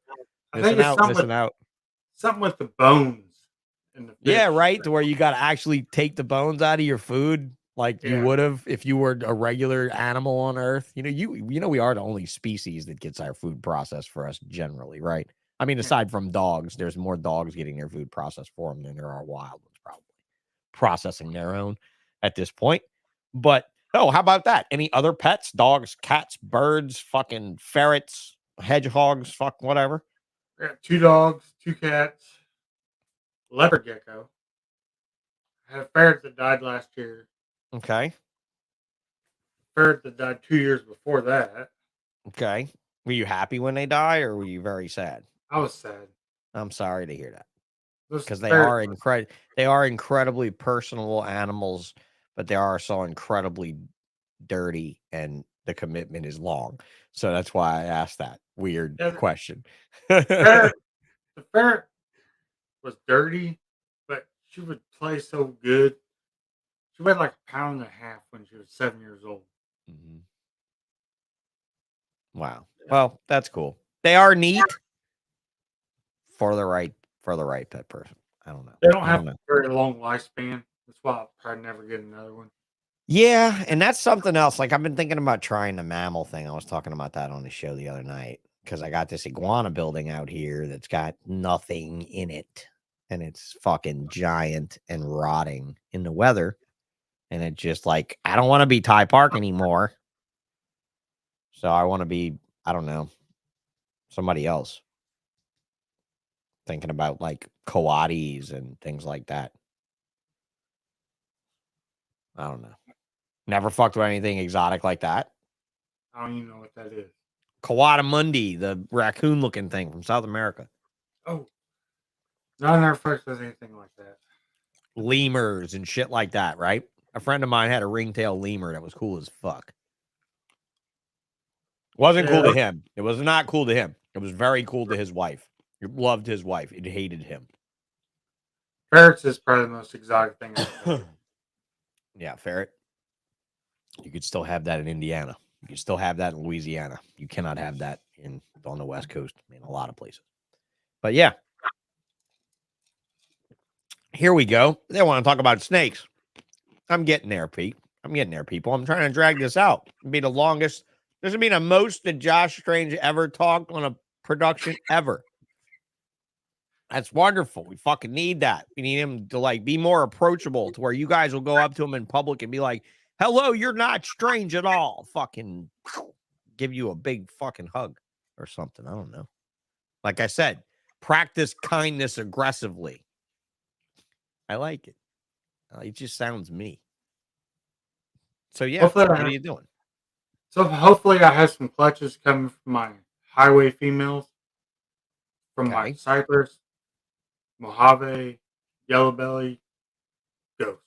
I think Missing it's out. something Missing with, out. something with the bones in the fish. Yeah, right. To where you got to actually take the bones out of your food like you Yeah. would have if you were a regular animal on Earth. You know, we are the only species that gets our food processed for us generally, right? I mean, aside from dogs, there's more dogs getting their food processed for them than there are wild ones probably processing their own at this point. But oh, how about that? Any other pets? Dogs, cats, birds, fucking ferrets, hedgehogs, fuck whatever. I got 2 dogs, 2 cats, leopard gecko. I had a ferret that died last year. Okay. Ferret that died 2 years before that. Okay. Were you happy when they die or were you very sad? I was sad. I'm sorry to hear that. Those Because they ferrets are incredibly personal animals, but they are so incredibly dirty and the commitment is long. So that's why I asked that weird Yeah, question. the ferret was dirty, but she would play so good. She weighed like 1.5 pounds when she was 7 years old. Mhm. Wow. Well, that's cool. They are neat for the right pet person. I don't know. They don't I have don't know. a very long lifespan. That's why I'll probably never get another one. Yeah, and that's something else. Like I've been thinking about trying the mammal thing. I was talking about that on the show the other night because I got this iguana building out here that's got nothing in it, and it's fucking giant and rotting in the weather. And it's just like I don't want to be Thai Park anymore, so I want to be I don't know somebody else. Thinking about like coatis and things like that. I don't know. Never fucked with anything exotic like that. I don't even know what that is. Coatimundi, the raccoon-looking thing from South America. Oh, no, I never fucked with anything like that. Lemurs and shit like that, right? A friend of mine had a ringtail lemur that was cool as fuck. Wasn't cool to him. It was not cool to him. It was very cool to his wife. He loved his wife. It hated him. Ferrets is probably the most exotic thing I've ever. Yeah, ferret. You could still have that in Indiana. You can still have that in Louisiana. You cannot have that on the West Coast in a lot of places. But yeah. Here we go. They want to talk about snakes. I'm getting there, Pete. I'm getting there, people. I'm trying to drag this out. It'll be the longest. This will be the most that Josh Strange ever talked on a production ever. That's wonderful. We fucking need that. We need him to like be more approachable to where you guys will go up to him in public and be like, hello, you're not strange at all. Fucking give you a big fucking hug or something. I don't know. Like I said, practice kindness aggressively. I like it. It just sounds me. So yeah, Hopefully what are you doing? So hopefully I have some clutches coming from my highway females, from my Okay. Cypress, Mojave, Yellow Belly, Ghost.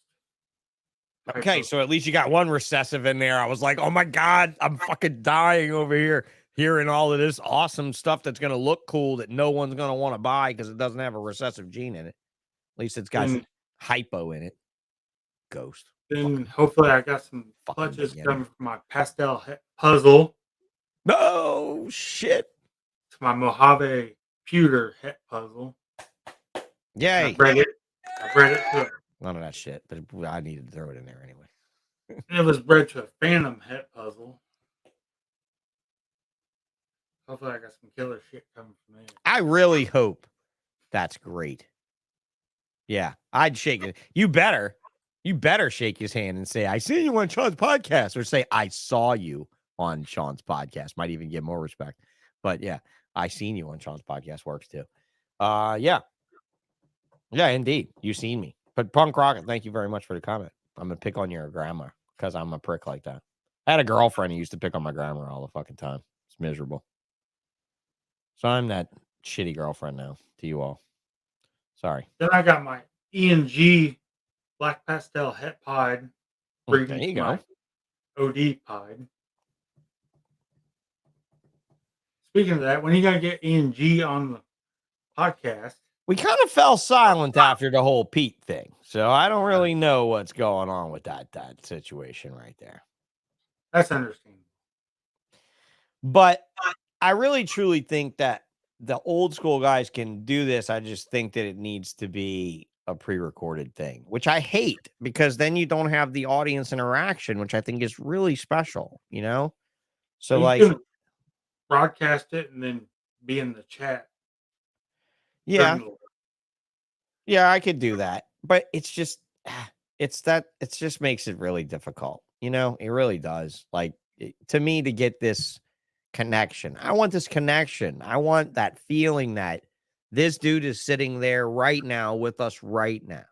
Okay, so at least you got one recessive in there. I was like, oh my God, I'm fucking dying over here hearing all of this awesome stuff that's going to look cool that no one's going to want to buy because it doesn't have a recessive gene in it. At least it's got hypo in it. Ghost. Then hopefully I got some fucking clutches beginner. coming from my pastel puzzle No shit. to my Mojave pewter het puzzle. Yay. I bred it to None of that shit, but I needed to throw it in there anyway. it was bred to a phantom het puzzle. Hopefully, I got some killer shit coming from there. I really hope that's great. Yeah, I'd shake it. You better shake his hand and say, I see you on Sean's podcast, or say, I saw you on Sean's podcast. Might even get more respect. But yeah, I seen you on Sean's podcast works too. Yeah. Yeah, indeed. You seen me. But Punk Rocket, thank you very much for the comment. I'm gonna pick on your grandma because I'm a prick like that. I had a girlfriend who used to pick on my grandma all the fucking time. It's miserable. So I'm that shitty girlfriend now to you all. Sorry. Then I got my ENG Black Pastel Het Pied. There you go. OD Pied. Speaking of that, when are you gonna get ENG on the podcast? We kind of fell silent after the whole Pete thing. So I don't really know what's going on with that situation right there. That's understandable. But I really truly think that the old school guys can do this. I just think that it needs to be a pre-recorded thing, which I hate because then you don't have the audience interaction, which I think is really special, you know? So You like can broadcast it and then be in the chat. yeah. Yeah, I could do that. But it's just it just makes it really difficult. You know, it really does. Like to me, to get this connection, I want this connection. I want that feeling that this dude is sitting there right now with us right now.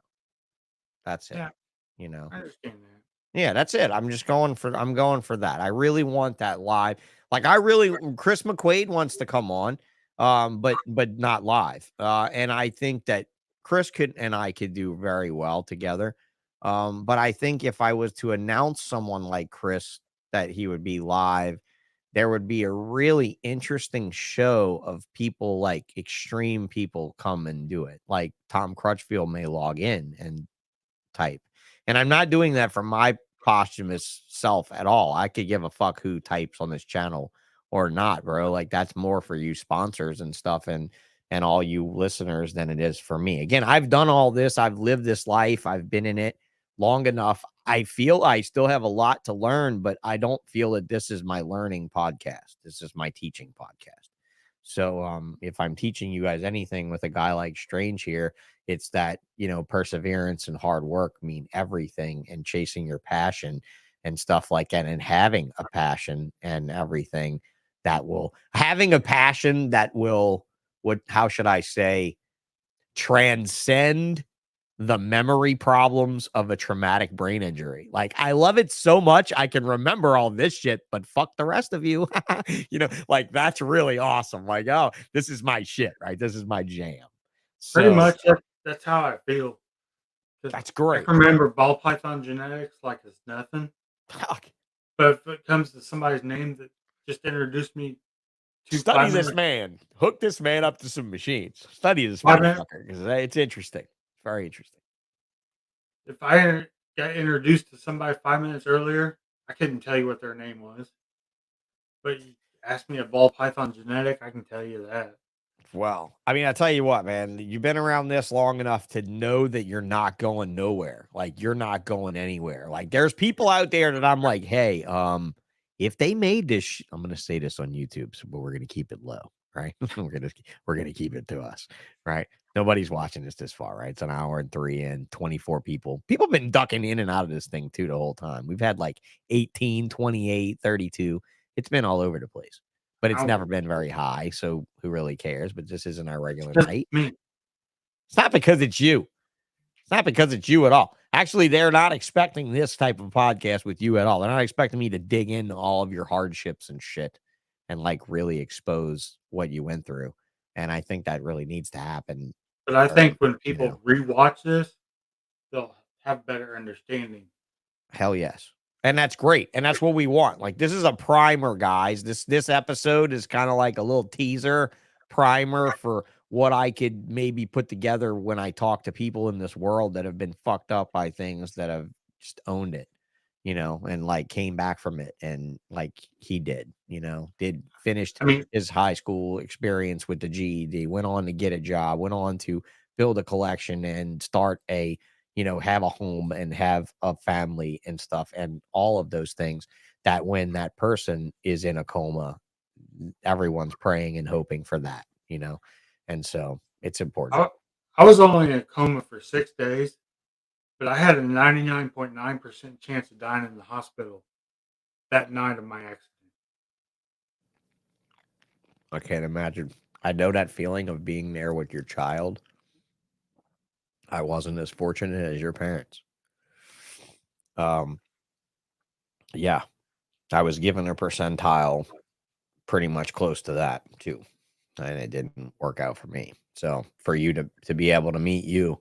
That's it. Yeah, you know, I understand that. yeah, that's it. I'm going for that. I really want that live. Like Chris McQuaid wants to come on, but not live. And I think that Chris and I could do very well together. But I think if I was to announce someone like Chris that he would be live, there would be a really interesting show of people, like extreme people come and do it. Like Tom Crutchfield may log in and type. And I'm not doing that for my posthumous self at all. I could give a fuck who types on this channel or not, bro. Like that's more for you sponsors and stuff and all you listeners than it is for me. Again, I've done all this. I've lived this life. I've been in it long enough. I feel I still have a lot to learn, but I don't feel that this is my learning podcast. This is my teaching podcast. So if I'm teaching you guys anything with a guy like Strange here, it's that, you know, perseverance and hard work mean everything, and chasing your passion and stuff like that, and having a passion and everything having a passion that will, how should I say, transcend the memory problems of a traumatic brain injury. Like, I love it so much. I can remember all this shit, but fuck the rest of you. You know, like that's really awesome. Like, oh, this is my shit, right? This is my jam. Pretty much that's how I feel. That's great. I can remember ball python genetics like it's nothing. But if it comes to somebody's name that just introduced me to study this man, hook this man up to some machines. Study this motherfucker because it's interesting. It's very interesting. If I got introduced to somebody 5 minutes earlier, I couldn't tell you what their name was. But you ask me a ball python genetic, I can tell you that. Well, I mean, I tell you what, man, you've been around this long enough to know that you're not going nowhere. Like, you're not going anywhere. Like, there's people out there that I'm like, hey, if they made this, I'm going to say this on YouTube, but we're going to keep it low, right? we're going to keep it to us, right? Nobody's watching this far, right? It's an hour and 3 and 24 people. People have been ducking in and out of this thing too the whole time. We've had like 18, 28, 32. It's been all over the place. But it's never been very high, so who really cares? But this isn't our regular night. It's not because it's you. It's not because it's you at all. Actually, they're not expecting this type of podcast with you at all. They're not expecting me to dig into all of your hardships and shit and like really expose what you went through. And I think that really needs to happen. But I think when people rewatch this, they'll have better understanding. Hell yes. And that's great. And that's what we want. Like, this is a primer, guys. This episode is kind of like a little teaser primer for what I could maybe put together when I talk to people in this world that have been fucked up by things that have just owned it, you know, and like came back from it. And like he did, you know, finished his high school experience with the GED, went on to get a job, went on to build a collection and start have a home and have a family and stuff, and all of those things that when that person is in a coma, everyone's praying and hoping for that, you know, and so it's important. I was only in a coma for 6 days, but I had a 99.9% chance of dying in the hospital that night of my accident. I can't imagine. I know that feeling of being there with your child. I wasn't as fortunate as your parents. Yeah, I was given a percentile pretty much close to that too, and it didn't work out for me. So for you to be able to meet you,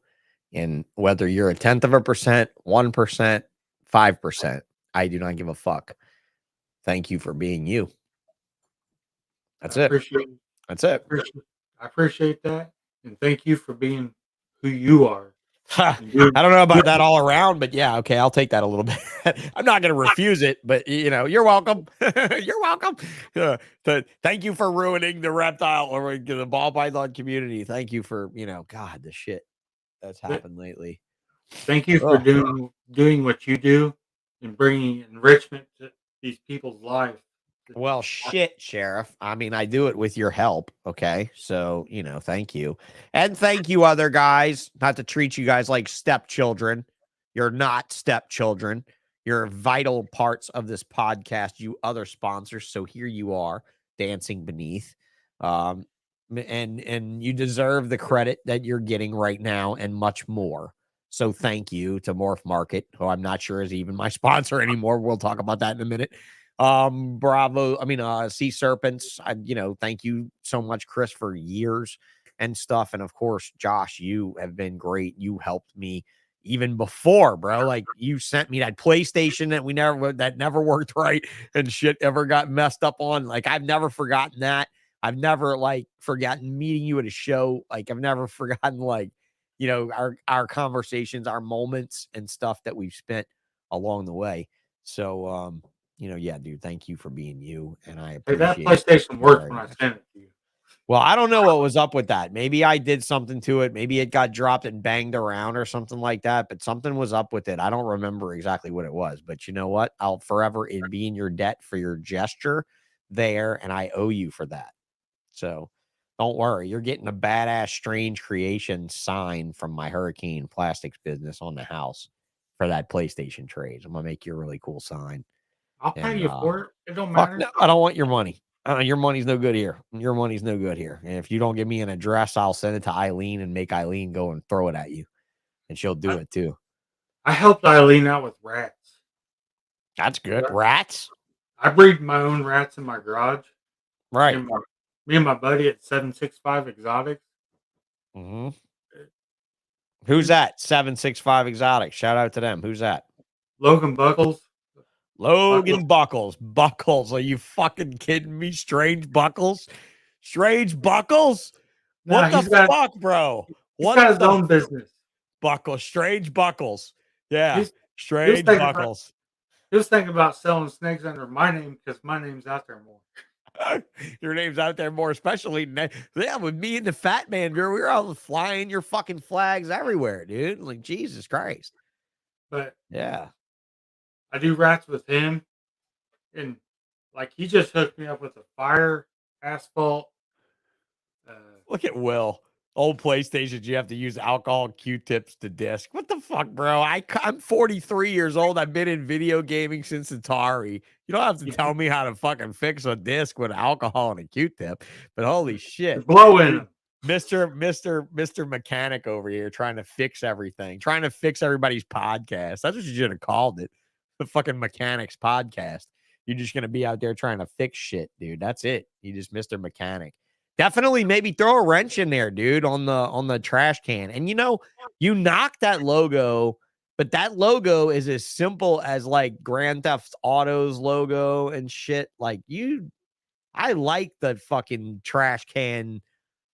and whether you're a 1/10%, 1%, 5%, I do not give a fuck. Thank you for being you. That's it. That's it. I appreciate that, and thank you for being who you are. I don't know about that all around, but yeah, okay, I'll take that a little bit. I'm not going to refuse it, but you know, you're welcome. You're welcome. Thank you for ruining the reptile or the ball python community. Thank you for, you know, God, the shit that's happened lately. Thank you for doing what you do and bringing enrichment to these people's lives. Well, shit, Sheriff. I mean, I do it with your help. Okay. So, you know, thank you. And thank you, other guys. Not to treat you guys like stepchildren. You're not stepchildren. You're vital parts of this podcast, you other sponsors. So here you are, dancing beneath. And you deserve the credit that you're getting right now and much more. So thank you to MorphMarket, who I'm not sure is even my sponsor anymore. We'll talk about that in a minute. C-SERPENTS. You know, thank you so much, Chris, for years and stuff. And of course, Josh, you have been great. You helped me even before, bro. Like, you sent me that PlayStation that never worked right and shit ever got messed up on. Like, I've never forgotten that. I've never forgotten meeting you at a show. Like, I've never forgotten, you know, our conversations, our moments and stuff that we've spent along the way. So, you know, yeah, dude, thank you for being you. And I appreciate that PlayStation worked when I sent it to you. Well, I don't know what was up with that. Maybe I did something to it. Maybe it got dropped and banged around or something like that, but something was up with it. I don't remember exactly what it was, but you know what? I'll forever be in your debt for your gesture there, and I owe you for that. So don't worry. You're getting a badass Strange Kreations sign from my Hurricane Plastics business on the house for that PlayStation trade. I'm going to make you a really cool sign. I'll pay you for it. It don't matter. No, I don't want your money. Your money's no good here. Your money's no good here. And if you don't give me an address, I'll send it to Eileen and make Eileen go and throw it at you. And she'll do it too. I helped Eileen out with rats. That's good. Rats? I breed my own rats in my garage. Right. Me and my buddy at 765 Exotics. Mm-hmm. Who's that? 765 Exotics. Shout out to them. Who's that? Logan Buckles. Logan Buckles. Buckles. Are you fucking kidding me? Strange Buckles? Strange Buckles? What the fuck, bro? He's got his own business. Buckles. Strange Buckles. Yeah. Strange Buckles. He was thinking about selling snakes under my name because my name's out there more. Your name's out there more, especially with me and the Fat Man, we were all flying your fucking flags everywhere, dude. Like, Jesus Christ. But yeah, I do rats with him, and he just hooked me up with a fire asphalt. Look at Will. Old PlayStations, you have to use alcohol Q-tips to disc. What the fuck, bro? I'm 43 years old. I've been in video gaming since Atari. You don't have to tell me how to fucking fix a disc with alcohol and a Q-tip. But holy shit. Blowing Mr. Mechanic over here trying to fix everything. Trying to fix everybody's podcast. That's what you should have called it. The fucking Mechanics podcast. You're just going to be out there trying to fix shit, dude. That's it. You just Mr. Mechanic. Definitely maybe throw a wrench in there, dude, on the trash can. And you know, you knock that logo, but that logo is as simple as Grand Theft Auto's logo and shit. I like the fucking trash can.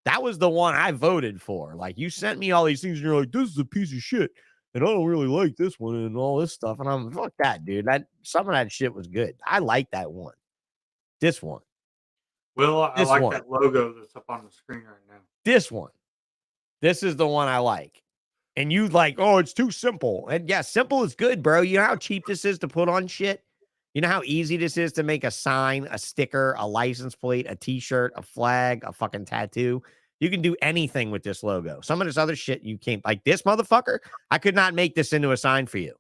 That was the one I voted for. You sent me all these things and you're like, this is a piece of shit. And I don't really like this one and all this stuff. And I'm fuck that, dude. Some of that shit was good. I like that one. This one. Well, I like that logo that's up on the screen right now. This one. This is the one I like. And you oh, it's too simple. And yeah, simple is good, bro. You know how cheap this is to put on shit? You know how easy this is to make a sign, a sticker, a license plate, a t-shirt, a flag, a fucking tattoo? You can do anything with this logo. Some of this other shit you can't, like this motherfucker, I could not make this into a sign for you.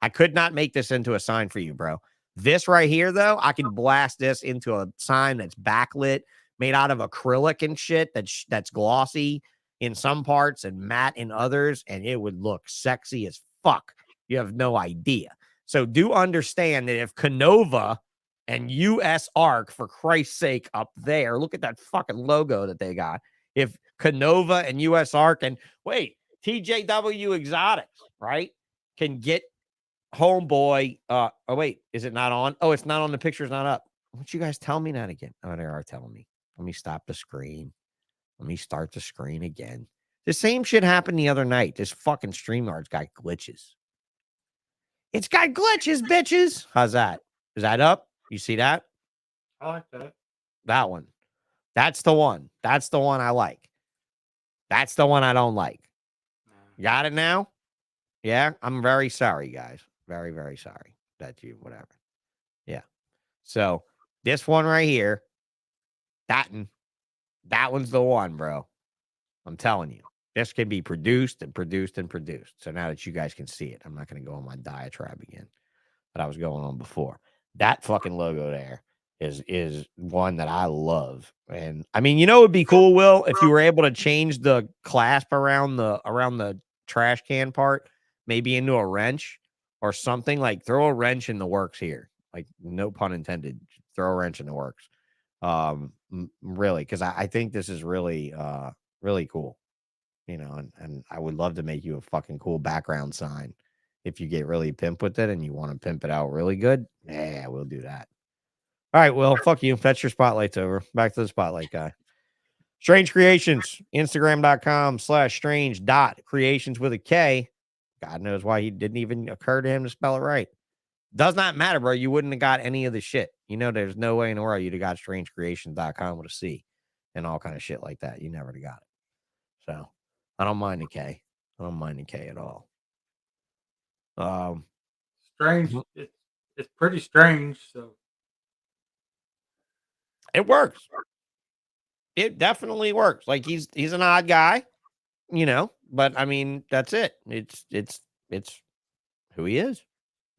I could not make this into a sign for you, bro. This right here, though, I can blast this into a sign that's backlit, made out of acrylic and shit that's glossy in some parts and matte in others, and it would look sexy as fuck. You have no idea. So do understand that if Canova and US Arc, for Christ's sake, up there, look at that fucking logo that they got. If Canova and US Arc and wait, TJW Exotics, right, can get homeboy. Oh, wait, is it not on? Oh, it's not on. The picture's not up. Why don't you guys tell me that again? Oh, they are telling me. Let me stop the screen. Let me start the screen again. The same shit happened the other night. This fucking StreamYard's got glitches. It's got glitches, bitches. How's that? Is that up? You see that? I like that. That one. That's the one. That's the one I like. That's the one I don't like. Got it now? Yeah. I'm very sorry, guys. Very, very sorry that you, whatever. Yeah. So this one right here, that one's the one, bro. I'm telling you. This can be produced and produced and produced. So now that you guys can see it, I'm not going to go on my diatribe again that I was going on before. That fucking logo there is one that I love. And I mean, you know, it'd be cool, Will, if you were able to change the clasp around the trash can part, maybe into a wrench or something. Like throw a wrench in the works here. Like no pun intended. Throw a wrench in the works. Really, because I think this is really really cool. You know, and I would love to make you a fucking cool background sign. If you get really pimp with it and you want to pimp it out really good, yeah, we'll do that. All right, well, fuck you. That's your spotlight's over. Back to the spotlight guy. Strange Kreations, Instagram.com/strange.creations with a K. God knows why he didn't even occur to him to spell it right. Does not matter, bro. You wouldn't have got any of the shit. You know, there's no way in the world you'd have got strangecreations.com with a C and all kind of shit like that. You never would have got it. So I don't mind the K. I don't mind the K at all. Strange. It's pretty strange. So it works. It definitely works. Like he's an odd guy, you know, but I mean, that's it. It's who he is.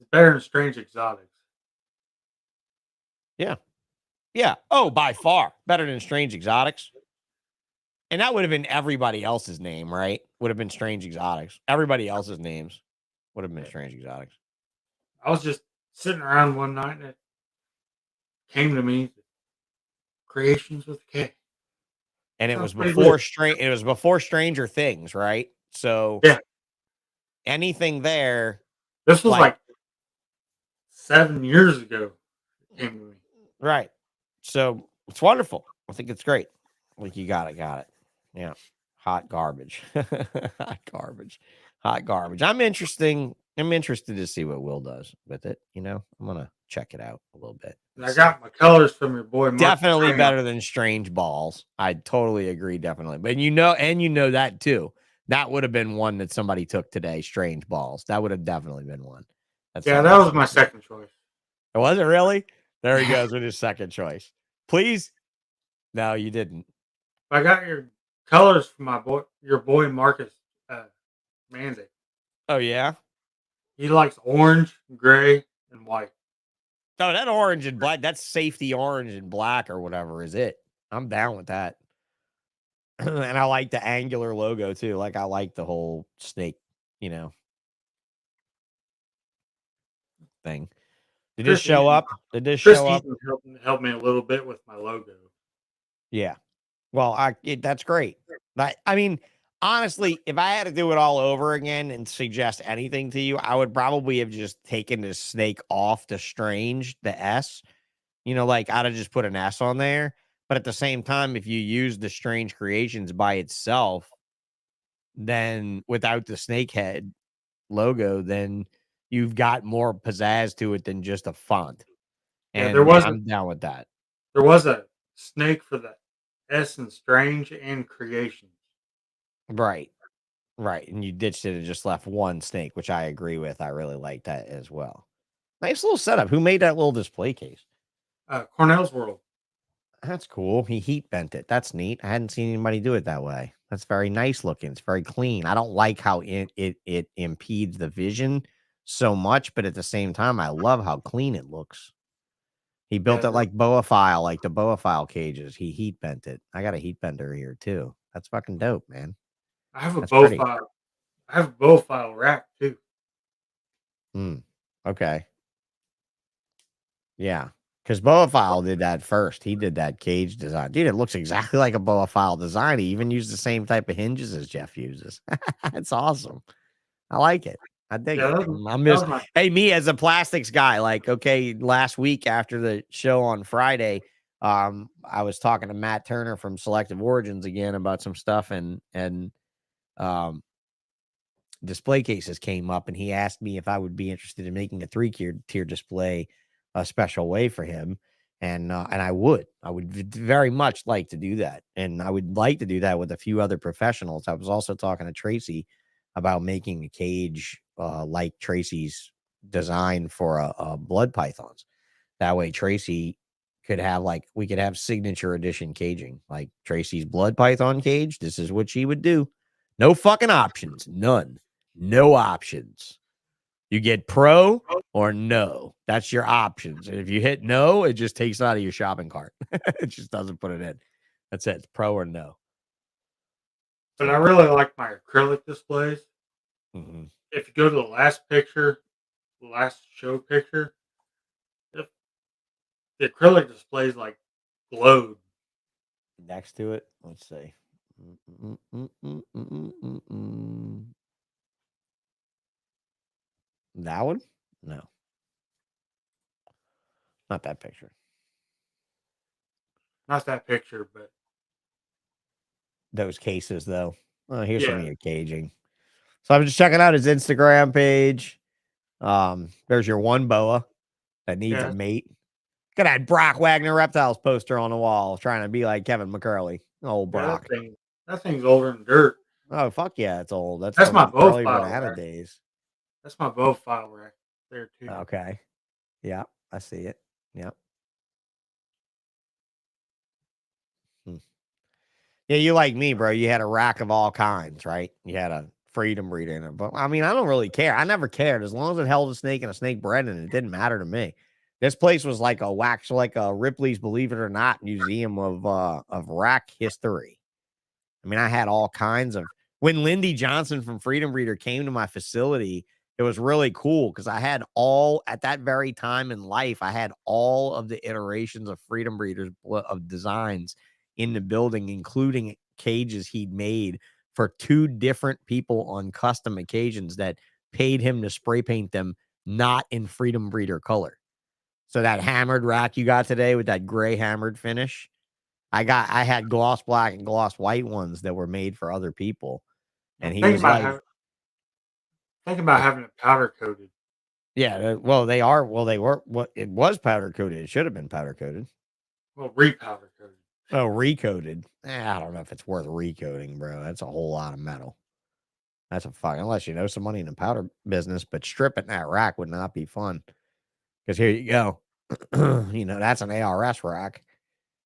it's better than Strange Exotics. Yeah. Yeah. Oh, by far better than Strange Exotics. And that would have been everybody else's name, right? Would have been Strange Exotics. Everybody else's names would have been Strange Exotics. I was just sitting around one night and it came to me, Creations with a K. And it Sounds was pretty before good. it was before Stranger Things, right? So Yeah. anything there. This was like 7 years ago. It came to me. Right. So it's wonderful. I think it's great. Like you got it. Yeah. Hot garbage. Hot garbage. I'm interested to see what Will does with it. You know, I'm gonna check it out a little bit. And I got my colors from your boy. Definitely better than Strange Balls. I totally agree. Definitely. But you know that too. That would have been one that somebody took today. Strange Balls. That would have definitely been one. Yeah, that was my second choice. Was it really? There he goes with his second choice. Please. No, you didn't. I got your colors from your boy Marcus Manzi. Oh yeah. He likes orange, gray, and white. Oh, that orange and black, that's safety orange and black or whatever is it. I'm down with that. And I like the angular logo too. Like I like the whole snake, you know, thing. Did this show up? Did this show up? Help me a little bit with my logo. Yeah. Well, that's great. I mean, honestly, if I had to do it all over again and suggest anything to you, I would probably have just taken the snake off the Strange, the S. You know, like I'd have just put an S on there. But at the same time, if you use the Strange Kreations by itself, then without the snake head logo, then you've got more pizzazz to it than just a font. And I'm down with that. There was a snake for the S in Strange and Kreations. Right. And you ditched it and just left one snake, which I agree with. I really like that as well. Nice little setup. Who made that little display case? Cornell's World. That's cool. He heat bent it. That's neat. I hadn't seen anybody do it that way. That's very nice looking. It's very clean. I don't like how it impedes the vision so much, but at the same time, I love how clean it looks. He built it like boa file, like the boa file cages. He heat bent it. I got a heat bender here too. That's fucking dope, man. I have a That's bow pretty. file. I have a bow file rack too. Okay. Yeah. Because boa file did that first. He did that cage design. Dude, it looks exactly like a boa file design. He even used the same type of hinges as Jeff uses. It's awesome. I like it. I dig it. Hey, me as a plastics guy, like, okay, last week after the show on Friday, I was talking to Matt Turner from Selective Origins again about some stuff, and display cases came up, and he asked me if I would be interested in making a 3-tier display a special way for him. And I would very much like to do that. And I would like to do that with a few other professionals. I was also talking to Tracy about making a cage like Tracy's design for blood pythons. That way Tracy could have, like, we could have signature edition caging, like Tracy's blood python cage. This is what she would do. No fucking options. None. No options. You get pro or no. That's your options. And if you hit no, it just takes it out of your shopping cart. It just doesn't put it in. That's it. It's pro or no. But I really like my acrylic displays. If you go to the last picture, the last show picture, the acrylic displays like glowed. Next to it, let's see. That one? No. Not that picture. Not that picture, but those cases, though. Oh, here's some of your caging. So I'm just checking out his Instagram page. There's your one boa that needs a mate. Look at that Brock Wagner Reptiles poster on the wall, trying to be like Kevin McCurley. Old Brock. That thing's older than dirt. Oh, fuck yeah, it's old. That's my bow early file banana rack. days. That's my bow file rack there too. Okay. Yeah, I see it. Yep. Yeah, you like me, bro. You had a rack of all kinds, right? You had a freedom breeder in it. But I mean, I don't really care. I never cared. As long as it held a snake and a snake bred in it, it didn't matter to me. This place was like a Ripley's Believe It or Not museum of rack history. I mean, I had all kinds of. When Lindy Johnson from Freedom Breeder came to my facility, it was really cool because I had at that very time in life, I had all of the iterations of Freedom Breeders of designs in the building, including cages he'd made for 2 different people on custom occasions that paid him to spray paint them not in Freedom Breeder color. So that hammered rack you got today with that gray hammered finish, I had gloss black and gloss white ones that were made for other people. And he was like, think about having it powder coated. Yeah, well, they are. Well, they were. What it was powder coated. It should have been powder coated. Well, repowder coated. Oh, recoated. I don't know if it's worth recoating, bro. That's a whole lot of metal. That's a fuck. Unless you know somebody in the powder business, but stripping that rack would not be fun. Because here you go. That's an ARS rack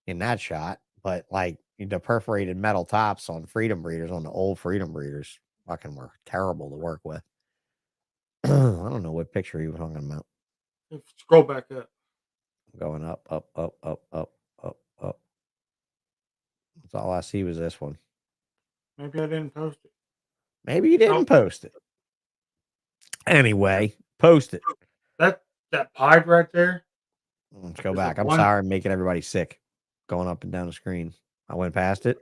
in that shot. But like the perforated metal tops on Freedom Breeders, on the old Freedom Breeders, fucking were terrible to work with. I don't know what picture you were talking about. Scroll back up. Going up. That's all I see was this one. Maybe I didn't post it. Maybe you didn't post it. Anyway, post it. That pied right there. Let's go back. I'm sorry, I'm making everybody sick. Going up and down the screen. I went past it.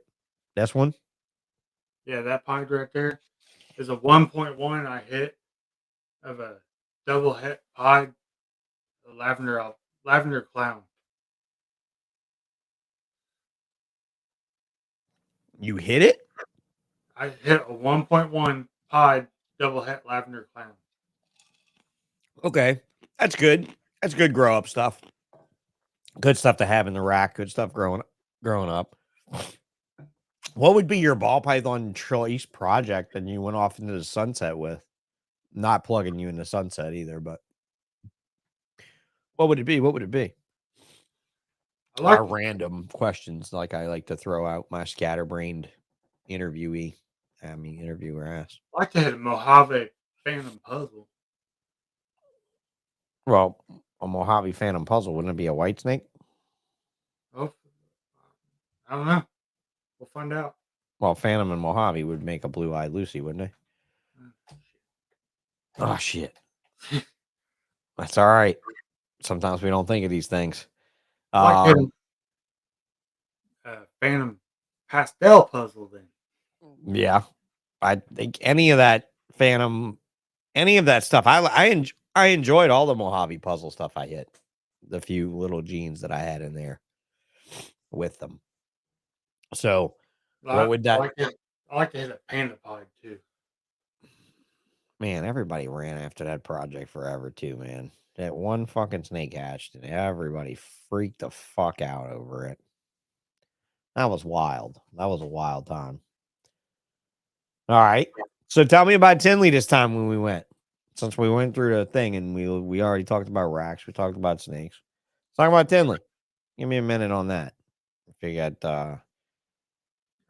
This one? Yeah, that pied right there is a 1.1 I hit of a double head pied lavender clown. You hit it? I hit a 1.1 pied double head lavender clown. Okay. That's good. That's good grow up stuff. Good stuff to have in the rack. Good stuff growing up. What would be your ball python choice project that you went off into the sunset with? Not plugging you in the sunset either, but What would it be? What would it be? I like Our random questions, like I like to throw out my scatterbrained interviewer ass. I like to hit a Mojave Phantom puzzle. Well, a Mojave Phantom puzzle, wouldn't it be a white snake? Oh, I don't know. We'll find out. Well, Phantom and Mojave would make a blue-eyed Lucy, wouldn't they? Oh, shit. That's all right. Sometimes we don't think of these things. I like hitting Phantom pastel puzzle then. Yeah. I think any of that Phantom, any of that stuff. I enjoyed all the Mojave puzzle stuff I hit. The few little genes that I had in there with them. So, what would that? I like to hit a panda pod too. Man, everybody ran after that project forever too, man. That one fucking snake hatched and everybody freaked the fuck out over it. That was wild. That was a wild time. All right. So tell me about Tinley this time when we went. Since we went through the thing and we already talked about racks, we talked about snakes. Let's talk about Tinley. Give me a minute on that. If you got I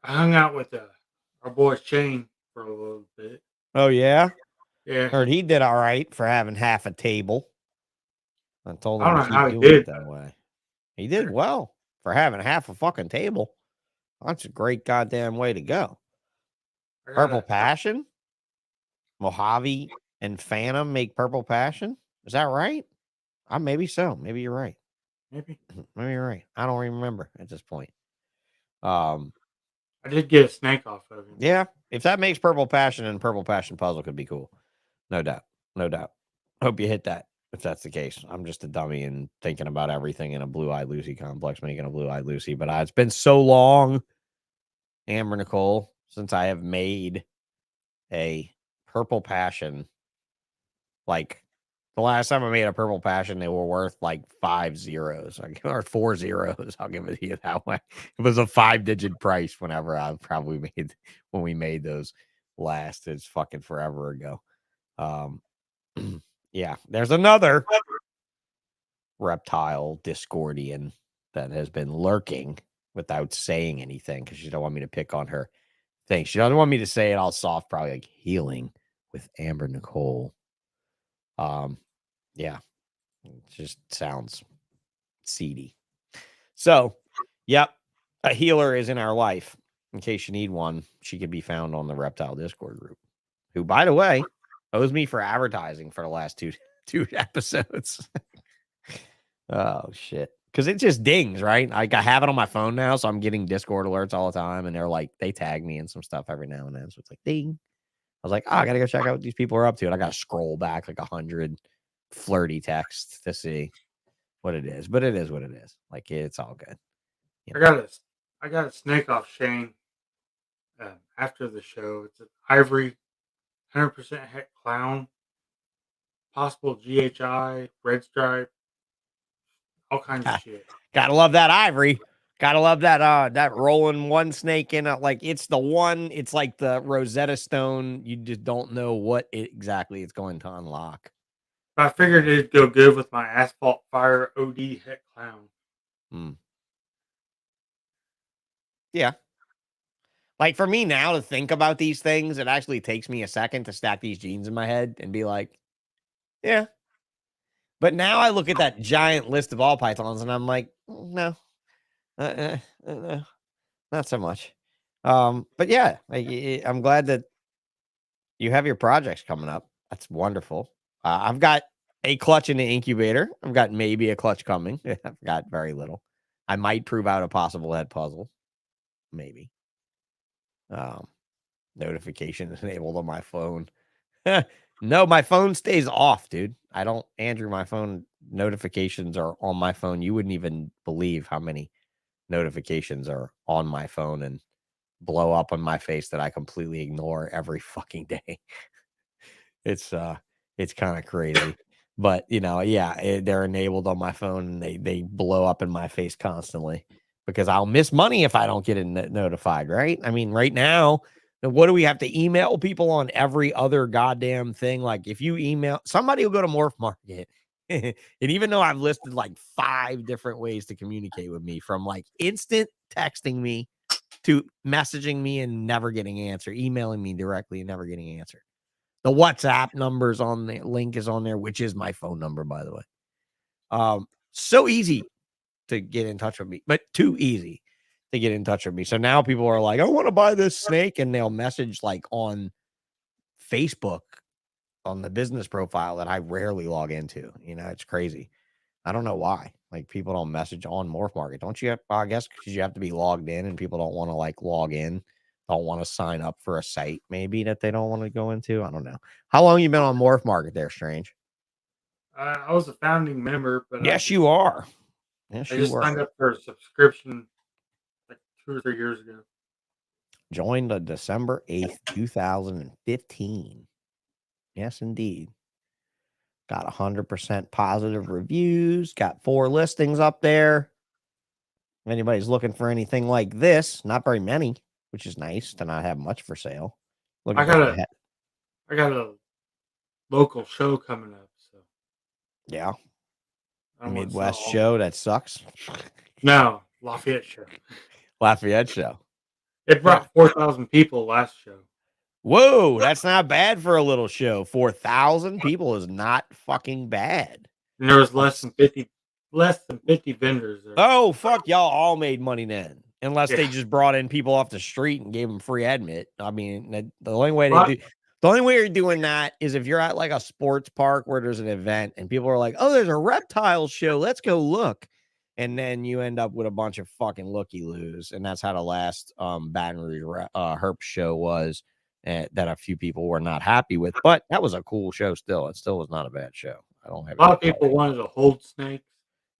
hung out with our boy Shane for a little bit. Oh yeah? Yeah. Heard he did all right for having half a table. I told him I don't to know how keep he doing did it that way. He did well for having half a fucking table. That's a great goddamn way to go. Purple Passion? Mojave and Phantom make Purple Passion? Is that right? Maybe so. Maybe you're right. Maybe you're right. I don't remember at this point. I did get a snake off of him. Yeah. If that makes Purple Passion and Purple Passion puzzle could be cool. No doubt. No doubt. Hope you hit that if that's the case. I'm just a dummy and thinking about everything in a Blue-Eyed Lucy complex, making a Blue-Eyed Lucy. But it's been so long, Amber Nicole, since I have made a Purple Passion. Like the last time I made a Purple Passion, they were worth like 5 zeros or 4 zeros. I'll give it to you that way. It was a 5-digit price whenever I probably made when we made those last. It's fucking forever ago. Yeah, there's another reptile Discordian that has been lurking without saying anything because she don't want me to pick on her thing. She doesn't want me to say it all soft, probably like healing with Amber Nicole. Yeah, it just sounds seedy. So, yep, a healer is in our life. In case you need one, she can be found on the Reptile Discord group, who, by the way, owes me for advertising for the last two episodes. Oh, shit. Because it just dings, right? Like I have it on my phone now, so I'm getting Discord alerts all the time, and they're like, they tag me and some stuff every now and then. So it's like, ding. I was like, I got to go check out what these people are up to. And I got to scroll back like 100 flirty texts to see what it is. But it is what it is. Like, it's all good. You know? I got a snake off Shane after the show. It's an ivory, 100% het clown, possible GHI, red stripe, all kinds of shit. Gotta love that ivory. Gotta love that rolling one snake in like it's the one, it's like the Rosetta Stone. You just don't know what exactly it's going to unlock. I figured it'd go good with my Asphalt Fire OD het clown. Yeah. Like for me now to think about these things, it actually takes me a second to stack these genes in my head and be like, yeah. But now I look at that giant list of all pythons and I'm like, no. Not so much. But yeah, I'm glad that you have your projects coming up. That's wonderful. I've got a clutch in the incubator. I've got maybe a clutch coming. I've got very little. I might prove out a possible head puzzle. Maybe. Notification is enabled on my phone. No, my phone stays off, dude. I don't, Andrew, my phone notifications are on my phone. You wouldn't even believe how many notifications are on my phone and blow up on my face that I completely ignore every fucking day. It's kind of crazy, but you know, yeah, they're enabled on my phone and they blow up in my face constantly because I'll miss money if I don't get it notified. Right? I mean, right now, what do we have to email people on every other goddamn thing? Like if you email somebody will go to MorphMarket And even though I've listed like 5 different ways to communicate with me, from like instant texting me to messaging me and never getting an answer, emailing me directly and never getting an answer. The WhatsApp number's on the link is on there, which is my phone number, by the way. So easy to get in touch with me, but too easy to get in touch with me. So now people are like, I want to buy this snake, and they'll message like on Facebook on the business profile that I rarely log into. You know, it's crazy. I don't know why. Like, people don't message on MorphMarket. Don't you have, I guess because you have to be logged in, and people don't want to like log in, don't want to sign up for a site maybe that they don't want to go into. I don't know. How long you been on MorphMarket there, Strange? I was a founding member, but Yes, you are. Yes, I you just were. signed up for a subscription like 2 or 3 years ago. Joined on December 8th, 2015. Yes, indeed. Got 100% positive reviews. Got 4 listings up there. If anybody's looking for anything like this, not very many, which is nice to not have much for sale. Looking I for got the a head. I got a local show coming up, so Yeah. I don't want to Midwest sell all. show that sucks. No, Lafayette show. Lafayette show. It brought 4,000 people last show. Whoa, that's not bad for a little show. 4,000 people is not fucking bad. And there was less than 50 vendors there. Oh, fuck, y'all all made money then. Unless they Yeah. just brought in people off the street and gave them free admit. I mean, the only way But- to do the only way you're doing that is if you're at like a sports park where there's an event and people are like, "Oh, there's a reptile show. Let's go look." And then you end up with a bunch of fucking looky-loos. And that's how the last Baton Rouge Herp show was, that a few people were not happy with. But that was a cool show still. It still was not a bad show. I don't have A lot of any people wanted to hold snakes.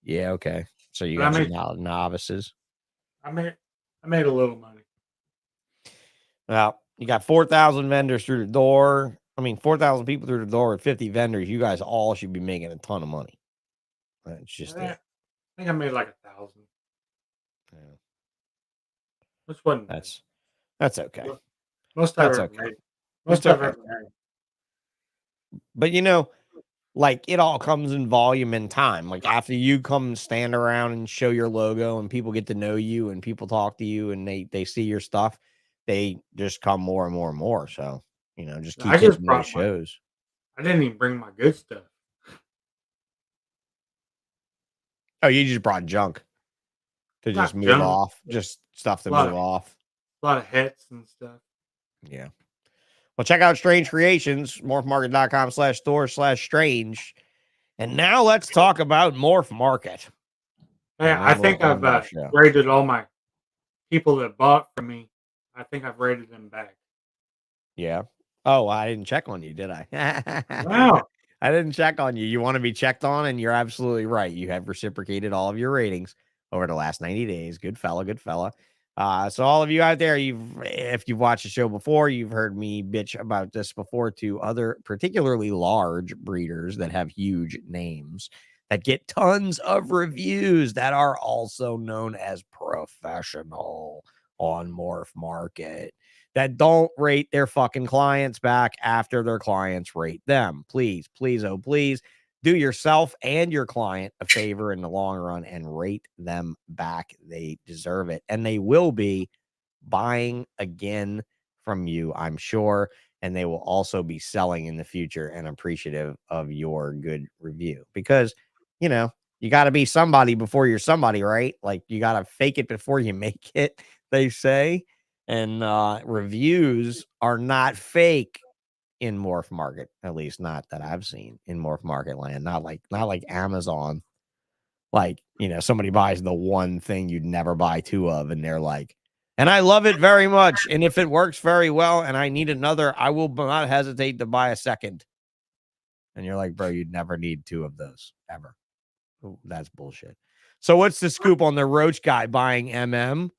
Yeah, okay. So you But I got made- some novices. I made a little money. Well, you got 4,000 vendors through the door. I mean, 4,000 people through the door with 50 vendors. You guys all should be making a ton of money. It's just I think I made like 1,000. yeah, Which wasn't bad. that's okay. Most I've that's ever okay. made. Most It's I've okay. ever made. But you know, like, it all comes in volume and time. Like, after you come and stand around and show your logo and people get to know you and people talk to you and they see your stuff, they just come more and more and more. So, you know, just keep I just hitting brought those shows. I didn't even bring my good stuff. Oh, you just brought junk to Not just move junk. off, just stuff to Lot move of- off. A lot of hats and stuff. Yeah. Well, check out Strange Kreations, morphmarket.com/store/strange. And now let's talk about MorphMarket. Hey, And I then think we'll I've end our show. rated all my people that bought from me. I think I've rated them back. Yeah. Oh, I didn't check on you, did I? Wow. I didn't check on you. You want to be checked on, and you're absolutely right. You have reciprocated all of your ratings over the last 90 days. Good fella, good fella. So all of you out there, if you've watched the show before, you've heard me bitch about this before to other particularly large breeders that have huge names that get tons of reviews that are also known as professional on MorphMarket, that don't rate their fucking clients back after their clients rate them. Please, please, oh please, do yourself and your client a favor in the long run and rate them back. They deserve it. And they will be buying again from you, I'm sure. And they will also be selling in the future and appreciative of your good review. Because, you know, you got to be somebody before you're somebody, right? Like, you got to fake it before you make it, they say. And reviews are not fake in MorphMarket, at least not that I've seen in MorphMarket land. Not like Amazon. Like, you know, somebody buys the one thing you'd never buy 2 of, and they're like, and I love it very much. And if it works very well and I need another, I will not hesitate to buy a second. And you're like, bro, you'd never need 2 of those ever. Ooh, that's bullshit. So what's the scoop on the Roach guy buying MM?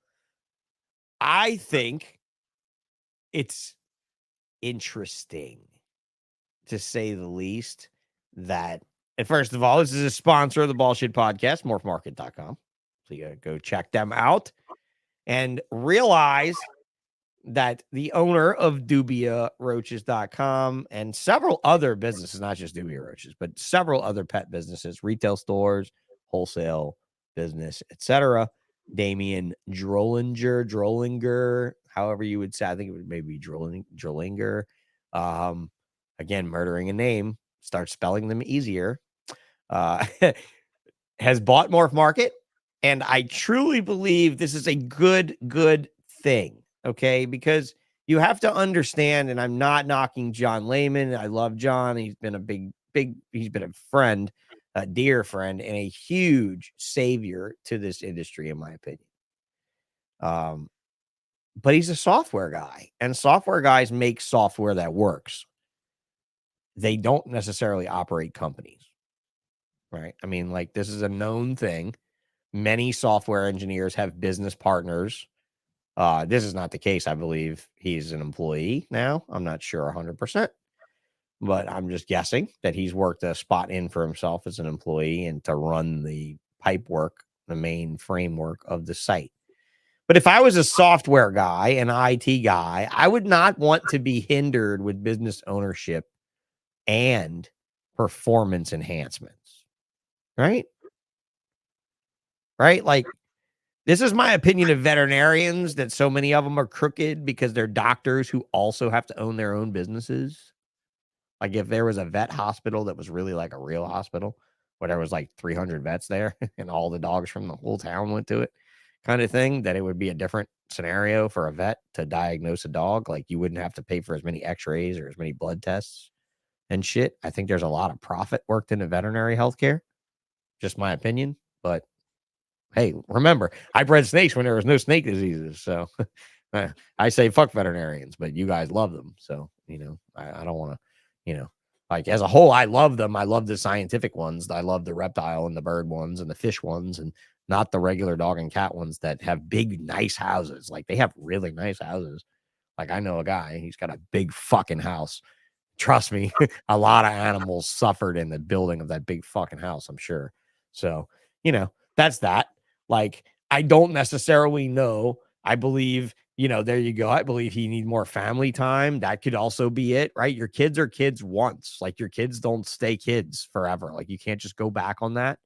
I think it's interesting, to say the least, that, and first of all, this is a sponsor of the Bullshit Podcast, morphmarket.com. So you gotta go check them out and realize that the owner of DubiaRoaches.com and several other businesses, not just Dubia Roaches, but several other pet businesses, retail stores, wholesale business, etc. Damian Drollinger, however you would say, I think it would maybe Drollinger. Again, murdering a name, start spelling them easier. Has bought MorphMarket, and I truly believe this is a good thing. Okay, because you have to understand, and I'm not knocking John Lehman. I love John. He's been a he's been a friend, a dear friend, and a huge savior to this industry, in my opinion. But he's a software guy, and software guys make software that works. They don't necessarily operate companies, right? I mean, like, this is a known thing. Many software engineers have business partners. This is not the case. I believe he's an employee now. I'm not sure 100%, but I'm just guessing that he's worked a spot in for himself as an employee and to run the pipe work, the main framework of the site. But if I was a software guy, an IT guy, I would not want to be hindered with business ownership and performance enhancements, right? Right? Like, this is my opinion of veterinarians, that so many of them are crooked because they're doctors who also have to own their own businesses. Like, if there was a vet hospital that was really like a real hospital, where there was like 300 vets there and all the dogs from the whole town went to it, kind of thing, that it would be a different scenario for a vet to diagnose a dog. Like, you wouldn't have to pay for as many x-rays or as many blood tests and shit. I think there's a lot of profit worked into veterinary healthcare. Just my opinion. But hey, remember, I bred snakes when there was no snake diseases. So I say fuck veterinarians, but you guys love them. So, I don't want to, like, as a whole, I love them. I love the scientific ones. I love the reptile and the bird ones and the fish ones, and not the regular dog and cat ones that have big, nice houses. Like, they have really nice houses. Like, I know a guy, he's got a big fucking house. Trust me, a lot of animals suffered in the building of that big fucking house, I'm sure. So, that's that. Like, I don't necessarily know. I believe, there you go. I believe he need more family time. That could also be it, right? Your kids are kids once. Like, your kids don't stay kids forever. Like, you can't just go back on that.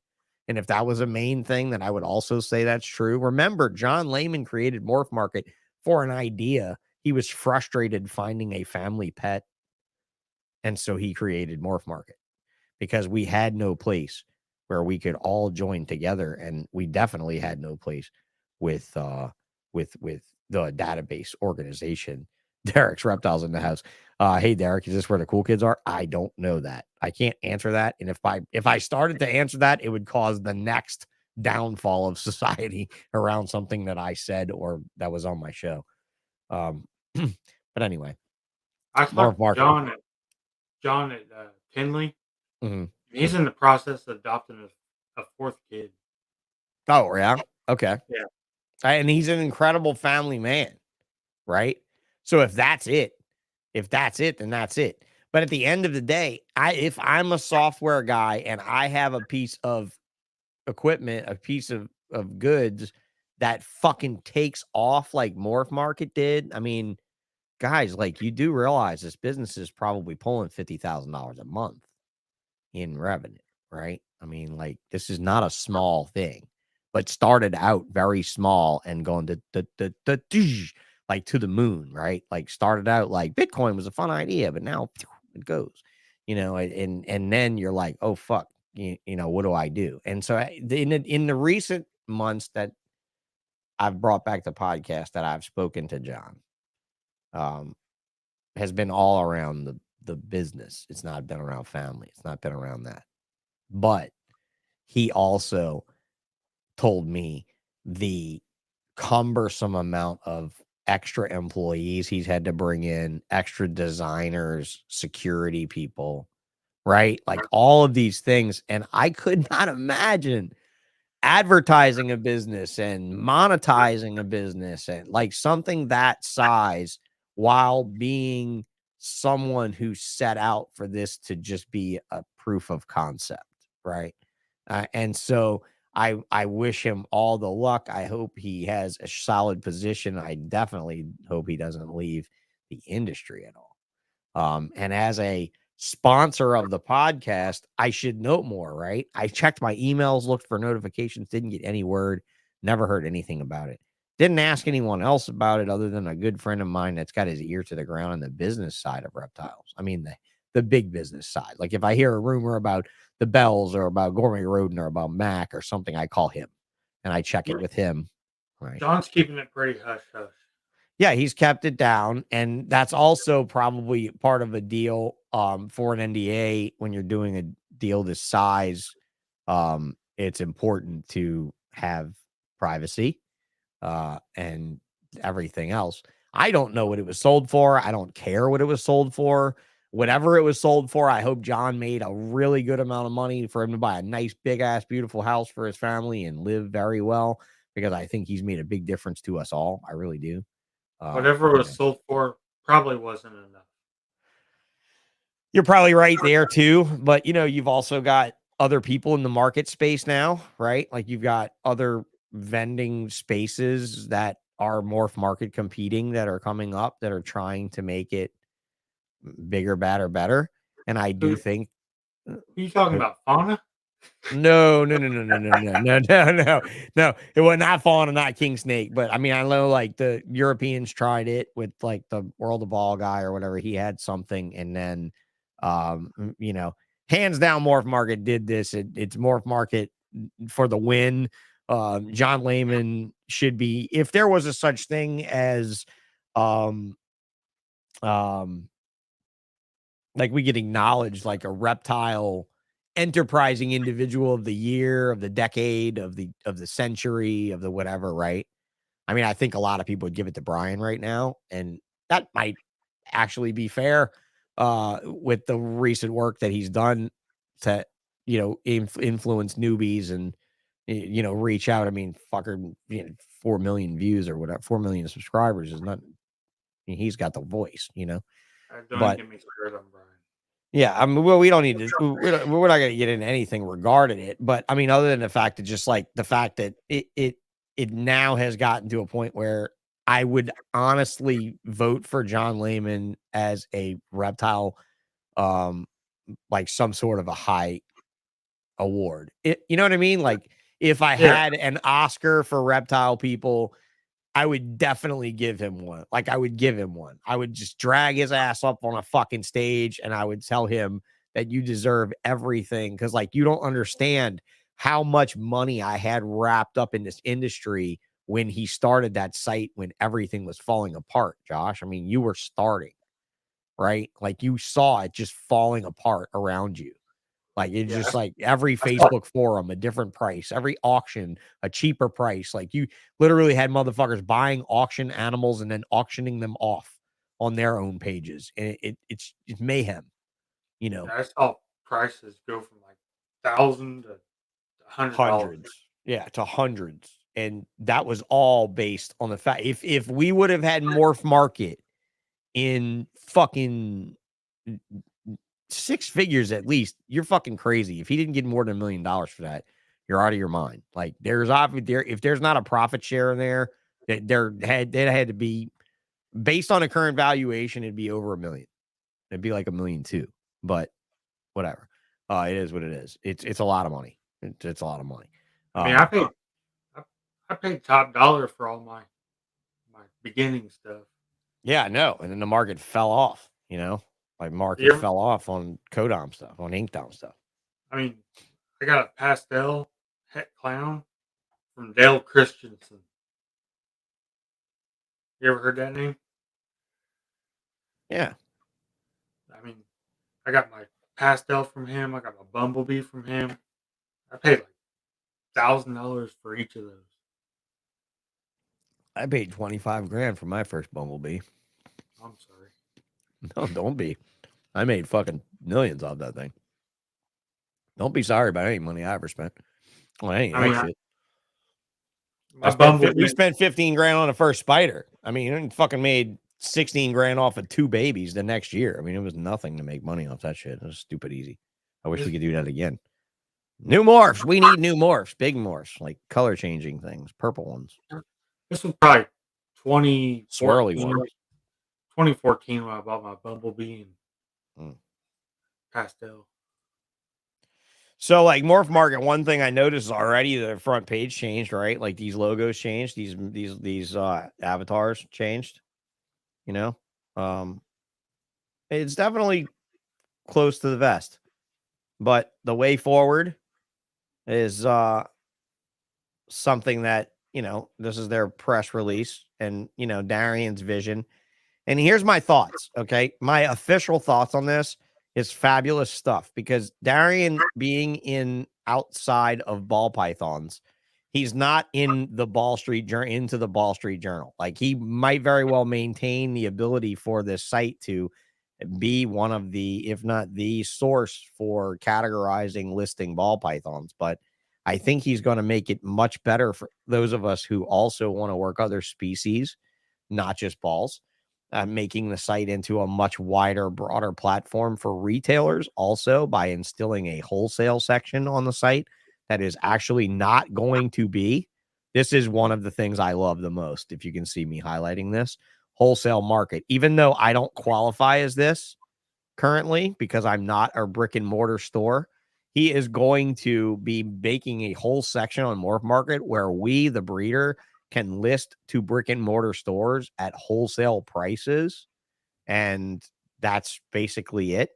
And if that was a main thing, then I would also say that's true. Remember, John Lehman created MorphMarket for an idea. He was frustrated finding a family pet. And so he created MorphMarket because we had no place where we could all join together, and we definitely had no place with the database organization. Derek's Reptiles in the house. Hey Derek, is this where the cool kids are? I don't know that. I can't answer that. And if I started to answer that, it would cause the next downfall of society around something that I said or that was on my show. But anyway, I talked to John at Tinley. Mm-hmm. He's in the process of adopting a fourth kid. Oh, yeah. Okay. Yeah. And he's an incredible family man, right? So if that's it, then that's it. But at the end of the day, if I'm a software guy and I have a piece of equipment, a piece of goods that fucking takes off like MorphMarket did, I mean, guys, like, you do realize this business is probably pulling $50,000 a month in revenue, right? I mean, like, this is not a small thing, but started out very small and going like to the moon, right? Like, started out like Bitcoin was a fun idea, but now it goes, and then you're like, oh fuck, what do I do? And so in the recent months that I've brought back the podcast, that I've spoken to John, has been all around the business. It's not been around family. It's not been around that. But he also told me the cumbersome amount of extra employees he's had to bring in, extra designers, security people, right? Like, all of these things. And I could not imagine advertising a business and monetizing a business and like something that size while being someone who set out for this to just be a proof of concept, right? And so I wish him all the luck. I hope he has a solid position. I definitely hope he doesn't leave the industry at all. And as a sponsor of the podcast, I should note more, right? I checked my emails, looked for notifications, didn't get any word, never heard anything about it. Didn't ask anyone else about it other than a good friend of mine that's got his ear to the ground on the business side of reptiles. I mean, the big business side. Like if I hear a rumor about the Ballsh or about Gourmet Rodent or about Mac or something, I call him and I check it with him. Right. John's keeping it pretty hush hush. Yeah, he's kept it down, and that's also probably part of a deal for an NDA. When you're doing a deal this size, it's important to have privacy and everything else. I don't know what it was sold for. I don't care what it was sold for. Whatever it was sold for, I hope John made a really good amount of money for him to buy a nice, big-ass, beautiful house for his family and live very well, because I think he's made a big difference to us all. I really do. Whatever it was sold for probably wasn't enough. You're probably right there too, but you've also got other people in the market space now, right? Like you've got other vending spaces that are MorphMarket competing that are coming up that are trying to make it bigger, better. And I do think. Are you talking about Fauna? No. It was not Fauna, not King Snake. But I mean, I know like the Europeans tried it with like the World of Ball guy or whatever. He had something, and then hands down, MorphMarket did this. It's MorphMarket for the win. John Layman should be, if there was a such thing as like we get acknowledged like a reptile enterprising individual of the year, of the decade, of the century, of the whatever, right? I mean, I think a lot of people would give it to Brian right now, and that might actually be fair with the recent work that he's done to influence newbies and reach out. I mean, fucker, 4 million views or whatever, 4 million subscribers is not. I mean, he's got the voice, Don't get me started on Brian. Yeah, I mean, well, we don't need to. We're not going to get into anything regarding it, but I mean, other than the fact that just like the fact that it now has gotten to a point where I would honestly vote for John Layman as a reptile, like some sort of a high award. You know what I mean? Like if I had an Oscar for reptile people, I would definitely give him one. Like I would give him one. I would just drag his ass up on a fucking stage and I would tell him that you deserve everything. Cause like, you don't understand how much money I had wrapped up in this industry when he started that site, when everything was falling apart, Josh. I mean, you were starting, right? Like you saw it just falling apart around you. Like it's just like every Facebook forum, a different price, every auction, a cheaper price. Like you literally had motherfuckers buying auction animals and then auctioning them off on their own pages. And it's mayhem, I saw prices go from like $1,000 to $100. Hundreds. Yeah, to hundreds. And that was all based on the fact if we would have had MorphMarket in fucking 6 figures at least, you're fucking crazy. If he didn't get more than $1 million for that, you're out of your mind. Like there's obviously if there's not a profit share in there, that there had to be based on a current valuation, it'd be over $1 million. It'd be like $1.2 million, but whatever. It is what it is. It's a lot of money. It's a lot of money. I mean, I paid top dollar for all my beginning stuff. Yeah, I know. And then the market fell off, like market fell off on Codom stuff, on Inkdom stuff. I mean, I got a pastel het clown from Dale Christensen. You ever heard that name? Yeah. I mean, I got my pastel from him. I got my bumblebee from him. I paid like $1,000 for each of those. I paid $25,000 for my first bumblebee. I'm sorry. No, don't be. I made fucking millions off that thing. Don't be sorry about any money I ever spent. Well, I ain't shit. We spent $15,000 on the first spider. I mean, it fucking made $16,000 off of 2 babies the next year. I mean, it was nothing to make money off that shit. It was stupid easy. I wish we could do that again. New morphs. We need new morphs, big morphs, like color changing things, purple ones. This was probably Swirly 2014. ones. 2014 when I bought my Bumblebee and Mm. pastel. So like MorphMarket, one thing I noticed is already the front page changed, right? Like these logos changed, these avatars changed, you know. It's definitely close to the vest. But the way forward is something that, you know, this is their press release and, you know, Darian's vision. And here's my thoughts, okay? My official thoughts on this is fabulous stuff because Darian being in outside of ball pythons, he's not in the Ball Street Journal, into the Ball Street Journal. Like he might very well maintain the ability for this site to be one of the, if not the source for categorizing, listing ball pythons. But I think he's going to make it much better for those of us who also want to work other species, not just balls. Making the site into a much wider, broader platform for retailers also by instilling a wholesale section on the site that is actually not going to be. This is one of the things I love the most. If you can see me highlighting this wholesale market, even though I don't qualify as this currently because I'm not a brick and mortar store, he is going to be making a whole section on MorphMarket where we, the breeder, can list to brick and mortar stores at wholesale prices. And that's basically it.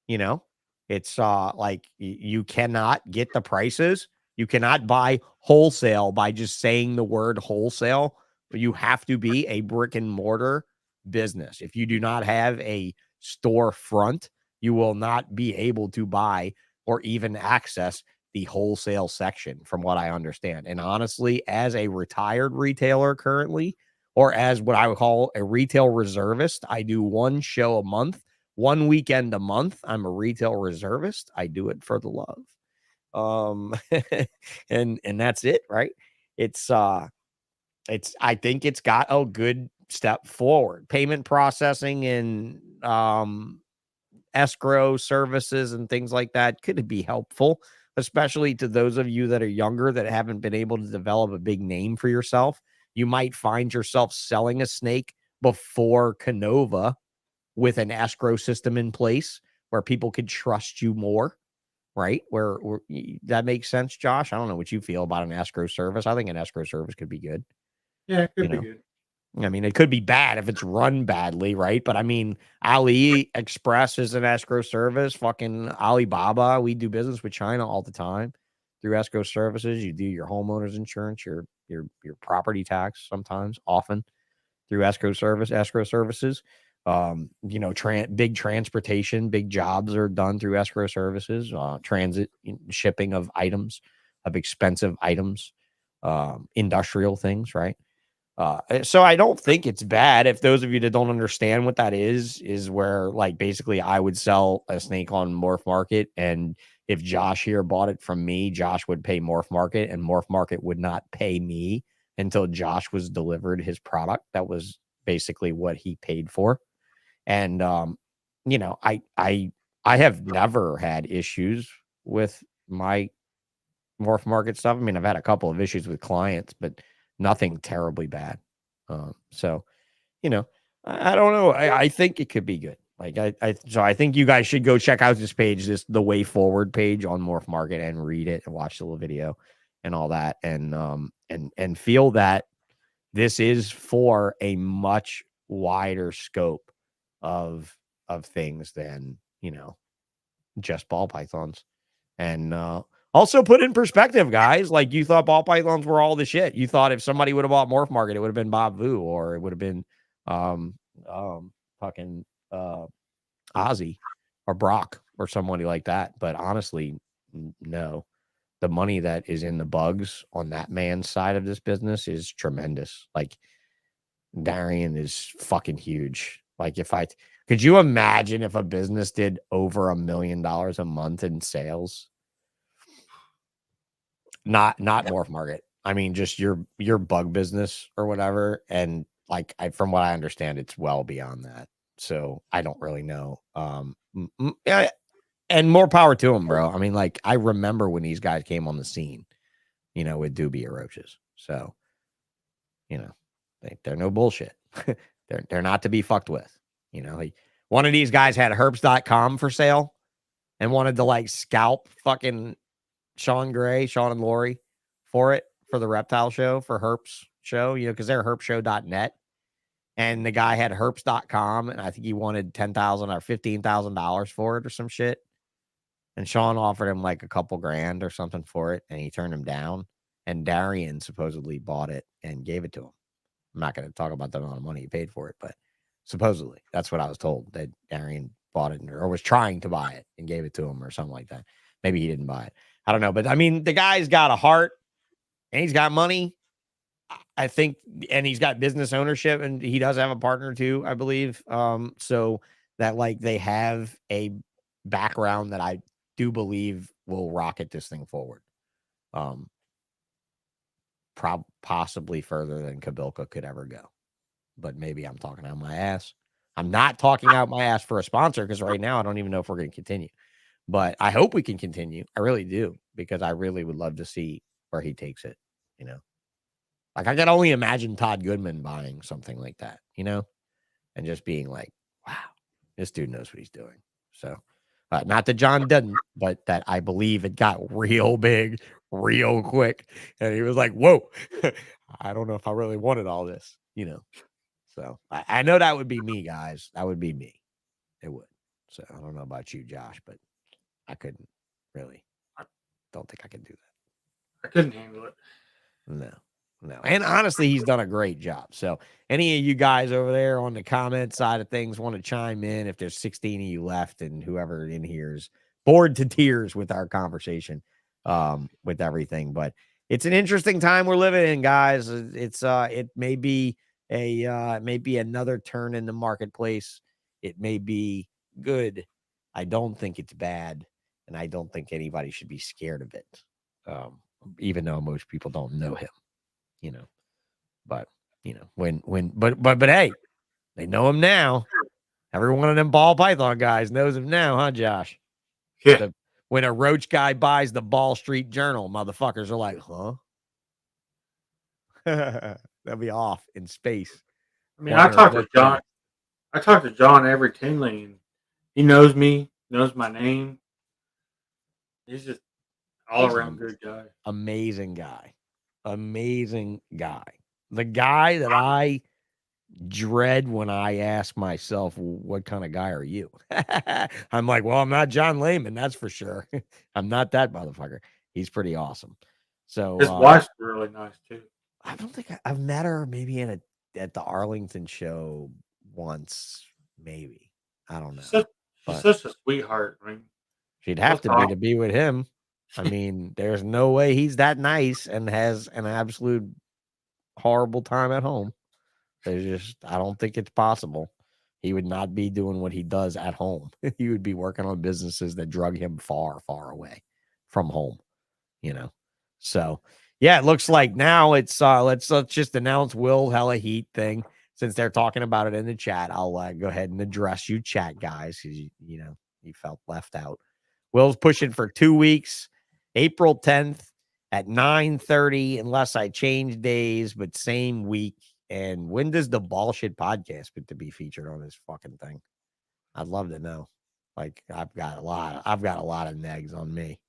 You know, it's like you cannot get the prices. You cannot buy wholesale by just saying the word wholesale. You have to be a brick and mortar business. If you do not have a storefront, you will not be able to buy or even access the wholesale section, from what I understand. And honestly, as a retired retailer currently, or as what I would call a retail reservist, I do one show a month, one weekend a month. I'm a retail reservist. I do it for the love. And that's it, right? It's I think it's got a good step forward. Payment processing and escrow services and things like that could be helpful, especially to those of you that are younger that haven't been able to develop a big name for yourself. You might find yourself selling a snake before Canova with an escrow system in place where people could trust you more, right? Where that makes sense, Josh. I don't know what you feel about an escrow service. I think an escrow service could be good. Yeah, it could You be know, good. I mean, it could be bad if it's run badly, right? But I mean, AliExpress is an escrow service. Fucking Alibaba, we do business with China all the time through escrow services. You do your homeowner's insurance, your property tax, sometimes, often through escrow services. You know, big transportation, big jobs are done through escrow services. Transit, shipping of items, of expensive items, industrial things, right? So I don't think it's bad. If those of you that don't understand what that is where like basically I would sell a snake on MorphMarket, and if Josh here bought it from me, Josh would pay MorphMarket, and MorphMarket would not pay me until Josh was delivered his product. That was basically what he paid for. And you know, I have never had issues with my MorphMarket stuff. I mean, I've had a couple of issues with clients, but nothing terribly bad. So, you know, I don't know. I think it could be good. Like so I think you guys should go check out this page, the way forward page on MorphMarket, and read it and watch the little video and all that. And feel that this is for a much wider scope of things than, you know, just ball pythons. And also put in perspective, guys, like you thought ball pythons were all the shit. You thought if somebody would have bought MorphMarket, it would have been Bob Vu, or it would have been fucking Ozzy or Brock or somebody like that. But honestly, no. The money that is in the bugs on that man's side of this business is tremendous. Like Darian is fucking huge. Like could you imagine if a business did over $1 million a month in sales? Not MorphMarket. I mean, just your bug business or whatever. And like from what I understand, it's well beyond that. So I don't really know. and more power to them, bro. I mean, like, I remember when these guys came on the scene, you know, with dubia roaches. So, you know, they're no bullshit. they're not to be fucked with. You know, one of these guys had herps.com for sale and wanted to like scalp fucking Sean and Lori for it, for the reptile show, for herps show, you know, because they're herpshow.net. And the guy had herps.com, and I think he wanted $10,000 or $15,000 for it or some shit. And Sean offered him like a couple grand or something for it, and he turned him down. And Darian supposedly bought it and gave it to him. I'm not going to talk about the amount of money he paid for it, but supposedly that's what I was told, that Darian bought it or was trying to buy it and gave it to him or something like that. Maybe he didn't buy it. I don't know. But I mean, the guy's got a heart and he's got money, I think, and he's got business ownership, and he does have a partner too, I believe. So that like they have a background that I do believe will rocket this thing forward. Possibly further than Kabilka could ever go. But maybe I'm talking out my ass. I'm not talking out my ass for a sponsor, because right now I don't even know if we're going to continue. But I hope we can continue. I really do, because I really would love to see where he takes it, you know. Like, I can only imagine Todd Goodman buying something like that, you know, and just being like, wow, this dude knows what he's doing. So, not that John doesn't, but that I believe it got real big, real quick. And he was like, whoa, I don't know if I really wanted all this, you know. So, I know that would be me, guys. That would be me. It would. So, I don't know about you, Josh, but I couldn't really. I don't think I could do that. I couldn't handle it. No. And honestly, he's done a great job. So any of you guys over there on the comment side of things want to chime in, if there's 16 of you left and whoever in here is bored to tears with our conversation, with everything. But it's an interesting time we're living in, guys. It may be another turn in the marketplace. It may be good. I don't think it's bad, and I don't think anybody should be scared of it. Even though most people don't know him. You know, but you know, but hey, they know him now. Every one of them ball python guys knows him now, huh, Josh? Yeah. When a roach guy buys the Ball Street Journal, motherfuckers are like, huh? They'll be off in space. I mean, I talk to John every Tinley, and he knows me, knows my name. He's just all around good guy. Amazing guy. The guy that I dread when I ask myself, what kind of guy are you? I'm like, well, I'm not John Lehman, that's for sure. I'm not that motherfucker. He's pretty awesome. So his wife's really nice too. I don't think I've met her, maybe at the Arlington show once, maybe. I don't know. She's such a sweetheart. I mean, she'd have to be with him. I mean, there's no way he's that nice and has an absolute horrible time at home. I don't think it's possible. He would not be doing what he does at home. He would be working on businesses that drug him far, far away from home, you know? So yeah, it looks like now it's, let's just announce Will Hella Heat thing. Since they're talking about it in the chat, I'll go ahead and address you chat guys. Cause you know, you felt left out. Will's pushing for 2 weeks, April 10th at 9:30, unless I change days, but same week. And when does the Bullshit podcast get to be featured on this fucking thing? I'd love to know. Like, I've got a lot of negs on me.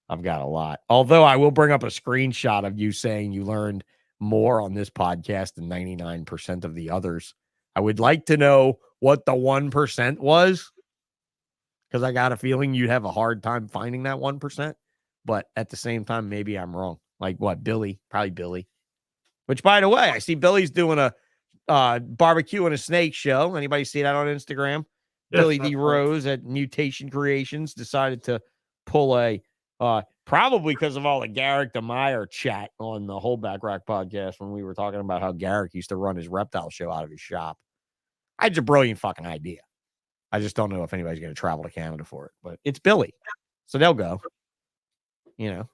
I've got a lot. Although I will bring up a screenshot of you saying you learned more on this podcast than 99% of the others. I would like to know what the 1% was, because I got a feeling you'd have a hard time finding that 1%. But at the same time, maybe I'm wrong. Like what? Billy? Probably Billy. Which, by the way, I see Billy's doing a barbecue and a snake show. Anybody see that on Instagram? Yes, Billy D. Rose at Mutation Creations decided to pull a, probably because of all the Garrick DeMeyer chat on the Holdback Rack podcast when we were talking about how Garrick used to run his reptile show out of his shop. I had a brilliant fucking idea. I just don't know if anybody's going to travel to Canada for it, but it's Billy. So they'll go, you know.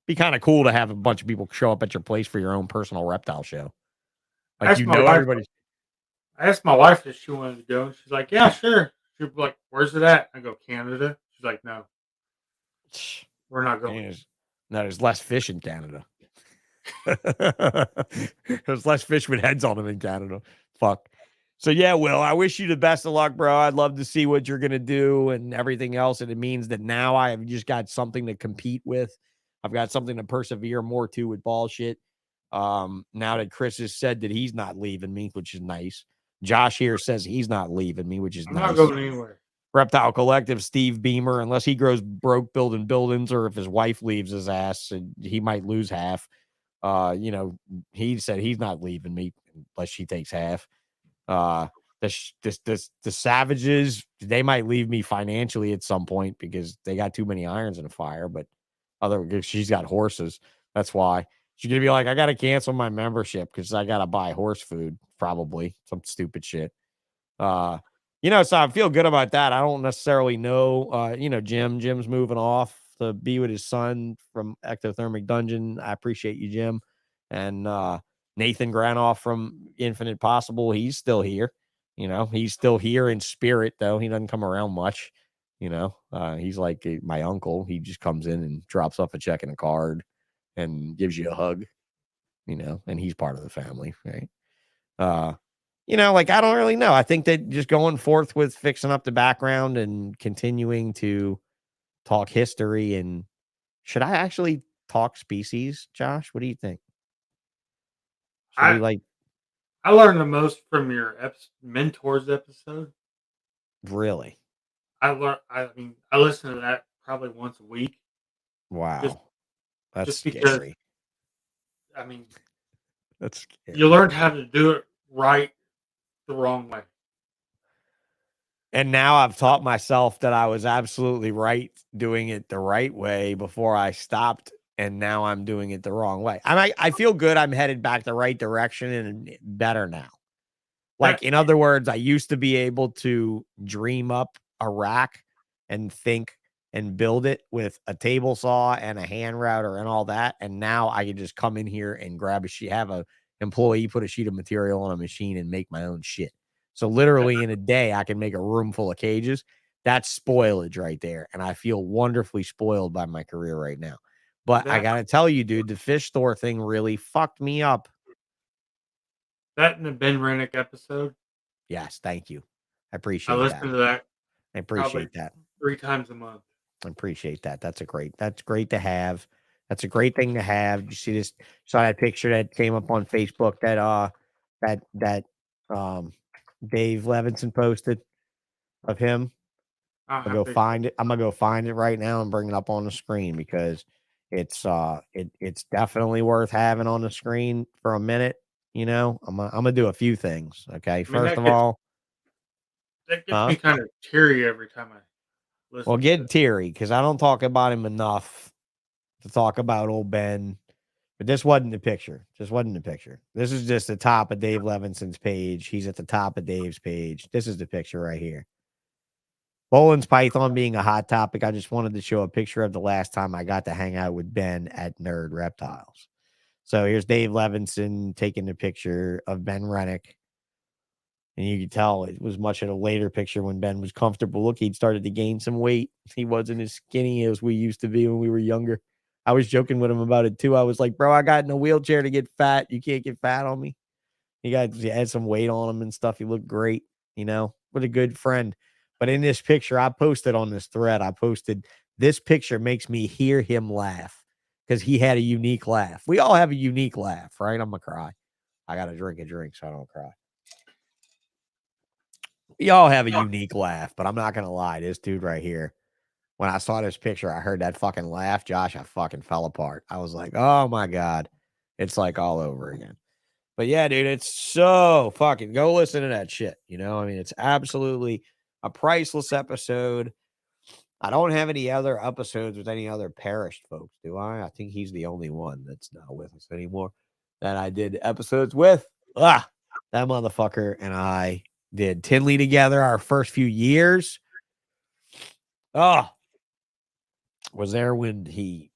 Be kind of cool to have a bunch of people show up at your place for your own personal reptile show. Like, everybody. I asked my wife if she wanted to go. She's like, yeah, sure. She's like, where's it at? I go, Canada. She's like, no, we're not going. No, there's less fish in Canada. There's less fish with heads on them in Canada. Fuck. So yeah, Will, I wish you the best of luck, bro. I'd love to see what you're gonna do and everything else. And it means that now I have just got something to compete with. I've got something to persevere more to with Ballsh. Now that Chris has said that he's not leaving me, which is nice. Josh here says he's not leaving me, which is I'm nice. not going anywhere. Reptile Collective, Steve Beamer, unless he grows broke building buildings, or if his wife leaves his ass, and he might lose half. He said he's not leaving me unless she takes half. The Savages, they might leave me financially at some point because they got too many irons in the fire, but she's got horses. That's why she's gonna be like, I gotta cancel my membership because I gotta buy horse food, probably some stupid shit. So I feel good about that. I don't necessarily know. Jim's moving off to be with his son from Ectothermic Dungeon. I appreciate you, Jim. And Nathan Granoff from Infinite Possible, he's still here. He's still here in spirit, though. He doesn't come around much. He's like my uncle. He just comes in and drops off a check and a card and gives you a hug, and he's part of the family, right? I don't really know. I think that just going forth with fixing up the background and continuing to talk history. And should I actually talk species, Josh? What do you think? I learned the most from your mentors episode. Really? I listen to that probably once a week. Wow. That's scary. Because, that's scary. You learned how to do it right the wrong way. And now I've taught myself that I was absolutely right doing it the right way before I stopped, and now I'm doing it the wrong way. I feel good. I'm headed back the right direction and better now. In other words, I used to be able to dream up a rack and think and build it with a table saw and a hand router and all that. And now I can just come in here and grab have a employee put a sheet of material on a machine and make my own shit. So literally in a day, I can make a room full of cages. That's spoilage right there. And I feel wonderfully spoiled by my career right now. But I got to tell you, dude, the fish store thing really fucked me up. That in the Ben Rennick episode. Yes, thank you. I appreciate that. I listen to that. I appreciate that. 3 times a month. I appreciate that. That's great to have. That's a great thing to have. You see this? Saw that picture that came up on Facebook that Dave Levinson posted of him. I'm gonna go find it. I'm gonna go find it right now and bring it up on the screen because it's definitely worth having on the screen for a minute. I'm gonna do a few things. Okay. First of all, that gets me kind of teary every time I listen. Well, get teary because I don't talk about him enough to talk about old Ben. But this wasn't the picture. This wasn't the picture. This is just the top of Dave Levinson's page. He's at the top of Dave's page. This is the picture right here. Bolin's Python being a hot topic. I just wanted to show a picture of the last time I got to hang out with Ben at Nerd Reptiles. So here's Dave Levinson taking the picture of Ben Rennick. And you can tell it was much of a later picture when Ben was comfortable. Look, he'd started to gain some weight. He wasn't as skinny as we used to be when we were younger. I was joking with him about it too. I was like, bro, I got in a wheelchair to get fat. You can't get fat on me. He had some weight on him and stuff. He looked great, what a good friend. But in this picture, I posted on this thread, this picture makes me hear him laugh because he had a unique laugh. We all have a unique laugh, right? I'm going to cry. I got to drink a drink so I don't cry. We all have a unique laugh, but I'm not going to lie. This dude right here, when I saw this picture, I heard that fucking laugh, Josh, I fucking fell apart. I was like, oh my God. It's like all over again. But yeah, dude, it's so fucking go listen to that shit. It's absolutely a priceless episode. I don't have any other episodes with any other perished folks, do I? I think he's the only one that's not with us anymore that I did episodes with. That motherfucker and I did Tinley together our first few years. Was there when he,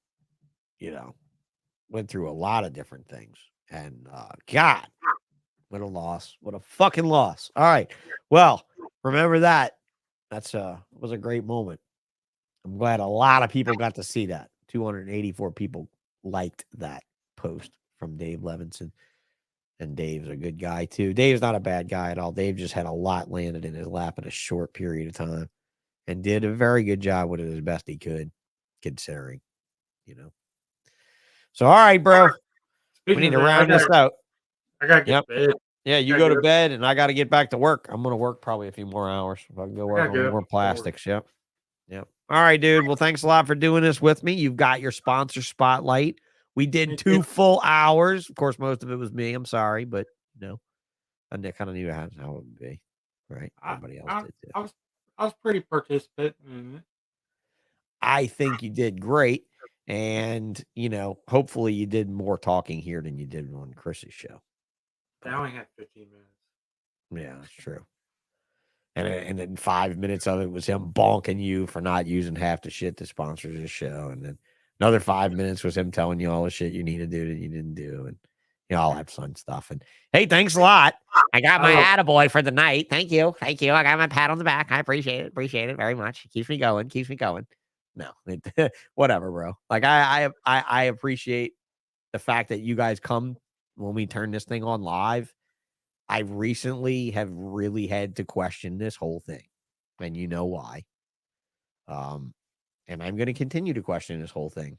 went through a lot of different things. And God, what a loss. What a fucking loss. All right. Well, remember that. Was a great moment. I'm glad a lot of people got to see that. 284 people liked that post from Dave Levinson. And Dave's a good guy, too. Dave's not a bad guy at all. Dave just had a lot landed in his lap in a short period of time and did a very good job with it as best he could, considering, you know. So, all right, bro. We need to round this out. I got to get to bed. Yeah, you go to bed, and I got to get back to work. I'm going to work probably a few more hours. If I can go work on more plastics. Yep. All right, dude. Well, thanks a lot for doing this with me. You've got your sponsor spotlight. We did 2 full hours. Of course, most of it was me. I'm sorry, but no, I kind of knew how it would be. Right? Everybody else did too. I was pretty participant in it. I think you did great. And, you know, hopefully you did more talking here than you did on Chris's show. I only had 15 minutes. Yeah, that's true. And then 5 minutes of it was him bonking you for not using half the shit that sponsors his show. And then another 5 minutes was him telling you all the shit you need to do that you didn't do. And, you know, all that fun stuff. And, hey, thanks a lot. I got my attaboy for the night. Thank you. I got my pat on the back. I appreciate it very much. It keeps me going. No, whatever, bro. Like, I appreciate the fact that you guys come when we turn this thing on live. I recently have really had to question this whole thing, and you know why. And I'm going to continue to question this whole thing,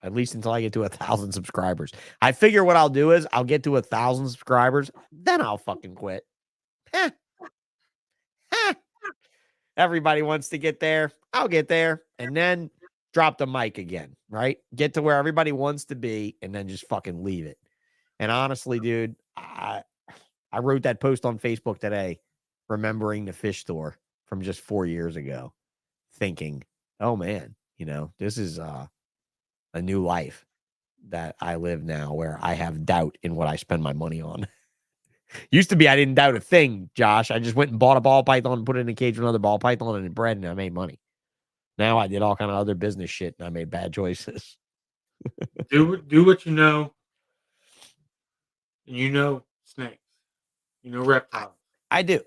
at least until I get to 1,000 subscribers. I figure what I'll do is I'll get to 1,000 subscribers, then I'll fucking quit. Everybody wants to get there. I'll get there, and then drop the mic again, right? Get to where everybody wants to be, and then just fucking leave it. And honestly, dude, I wrote that post on Facebook today, remembering the fish store from just 4 years ago, thinking, oh man, you know, this is a new life that I live now where I have doubt in what I spend my money on. Used to be I didn't doubt a thing, Josh. I just went and bought a ball python and put it in a cage with another ball python and bred, and I made money. Now I did all kind of other business shit, and I made bad choices. do what you know. And you know snakes. You know reptiles. I do.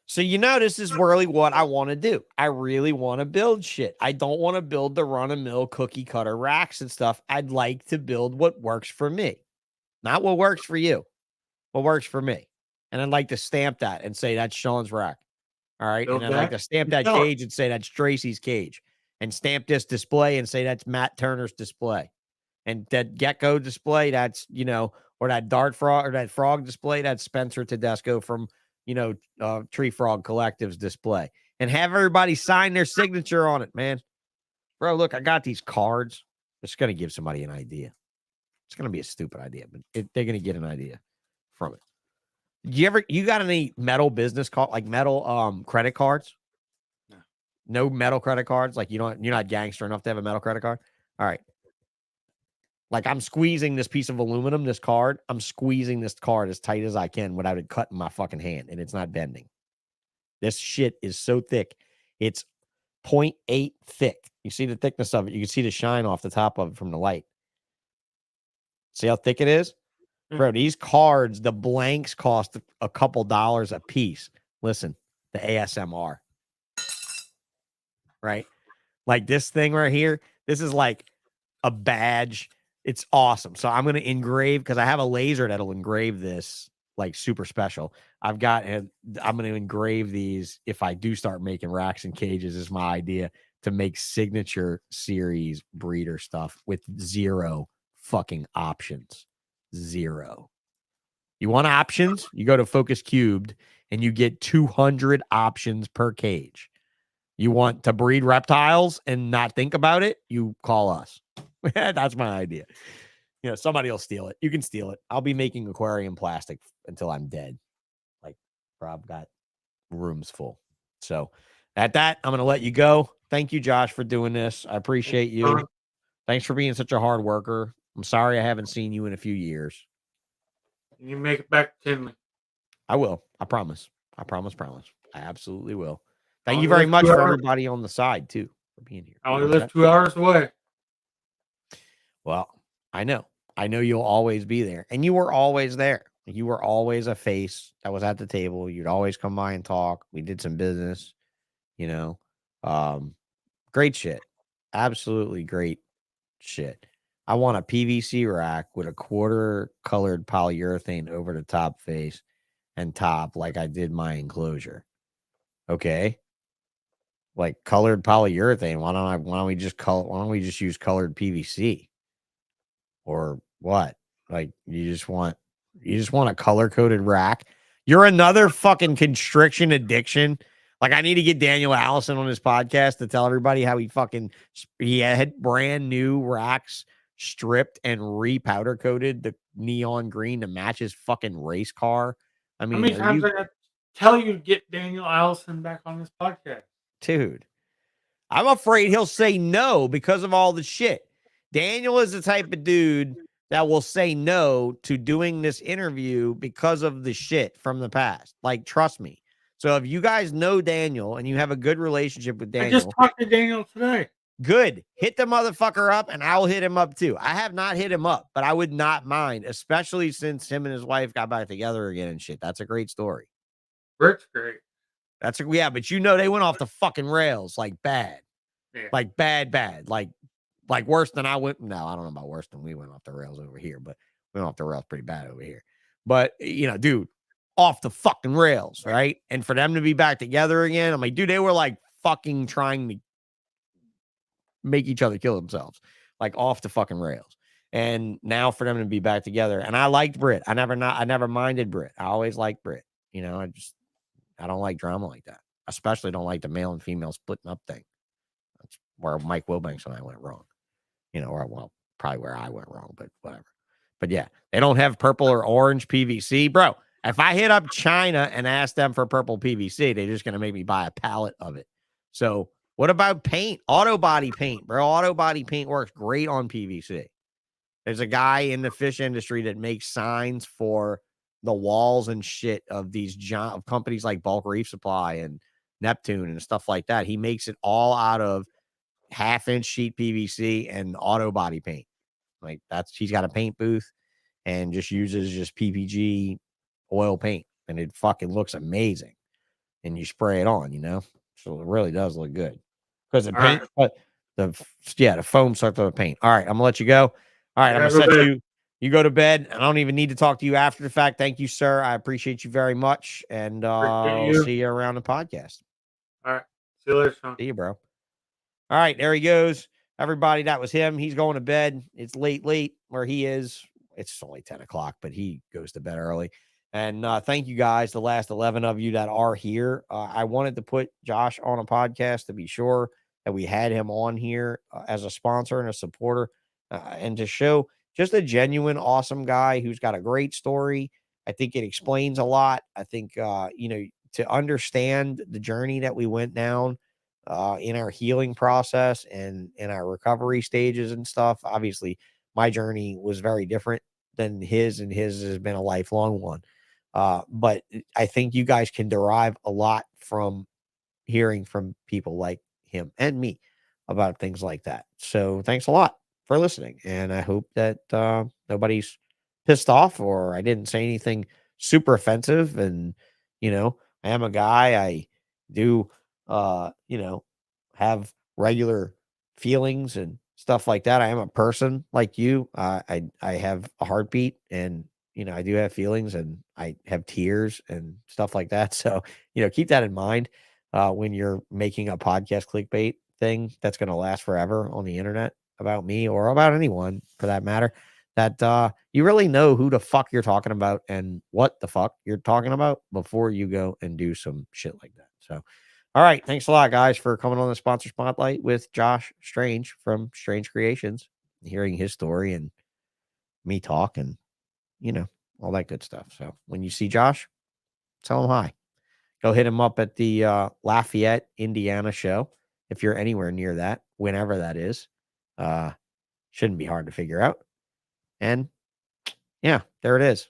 So, you know, this is really what I want to do. I really want to build shit. I don't want to build the run-of-mill cookie cutter racks and stuff. I'd like to build what works for me, not what works for you, what works for me. And I'd like to stamp that and say that's Sean's rack. All right. And I'd like to stamp that cage and say that's Tracy's cage, and stamp this display and say that's Matt Turner's display. And that gecko display, that's, you know, or that dart frog or that frog display, that's Spencer Tedesco from, you know, Tree Frog Collective's display. And have everybody sign their signature on it, man. Bro, look, I got these cards. It's going to give somebody an idea. It's going to be a stupid idea, but they're going to get an idea from it. You got any metal business card, like metal credit cards? No metal credit cards? Like you're not gangster enough to have a metal credit card? All right. Like I'm squeezing this piece of aluminum, this card. I'm squeezing this card as tight as I can without it cutting my fucking hand, and it's not bending. This shit is so thick. It's 0.8 thick. You see the thickness of it. You can see the shine off the top of it from the light. See how thick it is? Bro, these cards, the blanks cost a couple dollars a piece. Listen, the ASMR. Right? Like this thing right here, this is like a badge. It's awesome. So I'm going to engrave, because I have a laser that'll engrave this like super special. I'm going to engrave these if I do start making racks and cages, is my idea, to make signature series breeder stuff with 0 fucking options. 0. You want options? You go to Focus Cubed and you get 200 options per cage. You want to breed reptiles and not think about it? You call us. That's my idea. You know, somebody will steal it. You can steal it. I'll be making aquarium plastic until I'm dead. Like, Rob got rooms full. So at that, I'm going to let you go. Thank you, Josh, for doing this. I appreciate you. Thanks for being such a hard worker. I'm sorry I haven't seen you in a few years. You make it back to Tinley. I will. I promise. I promise. I absolutely will. Thank you very much for everybody on the side, too, for being here. I only live 2 hours away. Well, I know. I know you'll always be there. And you were always there. You were always a face that was at the table. You'd always come by and talk. We did some business, you know. Great shit. Absolutely great shit. I want a PVC rack with a quarter colored polyurethane over the top face and top like I did my enclosure. Okay. Like colored polyurethane. Why don't we just use colored PVC? Or what? Like you just want a color coded rack. You're another fucking constriction addiction. Like I need to get Daniel Allison on his podcast to tell everybody how he had brand new racks stripped and re-powder coated the neon green to match his fucking race car. I How mean, many times I got to tell you to get Daniel Allison back on this podcast? dude, I'm afraid he'll say no because of all the shit. Daniel is the type of dude that will say no to doing this interview because of the shit from the past. Like, trust me. So if you guys know Daniel and you have a good relationship with I just Daniel, talked to Daniel today. good. Hit the motherfucker up and I'll hit him up too. I have not hit him up, but I would not mind, especially since him and his wife got back together again and shit. That's a great story. Rick's great. Yeah, but you know they went off the fucking rails like bad. Yeah. Like bad. Like worse than I went. No, I don't know about worse than we went off the rails over here, but we went off the rails pretty bad over here. But you know, dude, off the fucking rails, right? And for them to be back together again, I'm like, dude, they were like fucking trying to make each other kill themselves, like off the fucking rails. And now for them to be back together, and I liked Brit. I never minded Brit. I always liked Brit. You know, I don't like drama like that. Especially don't like the male and female splitting up thing. That's where Mike Wilbanks and I went wrong. You know, or well, probably where I went wrong, but whatever. But yeah, they don't have purple or orange PVC. Bro, if I hit up China and ask them for purple PVC, they're just going to make me buy a pallet of it. So what about paint? Auto body paint, bro. Auto body paint works great on PVC. There's a guy in the fish industry that makes signs for the walls and shit of these giant companies like Bulk Reef Supply and Neptune and stuff like that. He makes it all out of half-inch sheet PVC and auto body paint. Like he's got a paint booth and just uses just PPG oil paint, and it fucking looks amazing. And you spray it on, you know, so it really does look good because the paint, but the foam starts with the paint. All right, I'm gonna let you go. All right, I'm gonna set you. You go to bed. I don't even need to talk to you after the fact. Thank you, sir. I appreciate you very much, and I'll see you around the podcast. All right, see you later, Sean. See you, bro. All right, there he goes. Everybody, that was him. He's going to bed. It's late where he is. It's only 10 o'clock, but he goes to bed early. And thank you guys, the last 11 of you that are here. I wanted to put Josh on a podcast to be sure that we had him on here as a sponsor and a supporter and to show just a genuine, awesome guy who's got a great story. I think it explains a lot. I think, to understand the journey that we went down in our healing process and in our recovery stages and stuff. Obviously, my journey was very different than his, and his has been a lifelong one. But I think you guys can derive a lot from hearing from people like him and me about things like that. So thanks a lot for listening. And I hope that nobody's pissed off or I didn't say anything super offensive. And, you know, I am a guy. I do, have regular feelings and stuff like that. I am a person like you. I have a heartbeat and, I do have feelings and I have tears and stuff like that. So, keep that in mind when you're making a podcast clickbait thing that's going to last forever on the internet about me or about anyone for that matter, that you really know who the fuck you're talking about and what the fuck you're talking about before you go and do some shit like that. So, all right. Thanks a lot, guys, for coming on the sponsor spotlight with Josh Strange from Strange Kreations, hearing his story and me talk and, all that good stuff. So when you see Josh, tell him hi. Go hit him up at the Lafayette, Indiana show. If you're anywhere near that, whenever that is, shouldn't be hard to figure out. And yeah, there it is.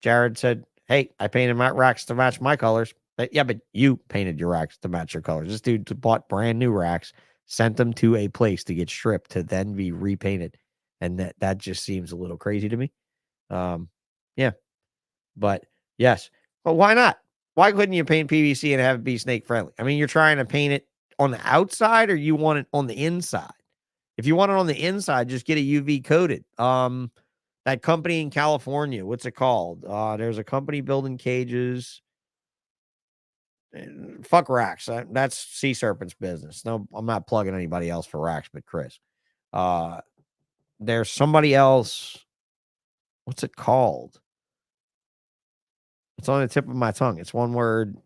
Jared said, hey, I painted my racks to match my colors. But you painted your racks to match your colors. This dude bought brand new racks, sent them to a place to get stripped to then be repainted. And that just seems a little crazy to me. Yeah. But yes. But why not? Why couldn't you paint PVC and have it be snake friendly? I mean, you're trying to paint it on the outside or you want it on the inside? If you want it on the inside, just get a UV coated. That company in California, what's it called? There's a company building cages. Fuck Racks. That's C-SERPENTS business. No, I'm not plugging anybody else for Racks but Chris. There's somebody else. What's it called? It's on the tip of my tongue. It's one word.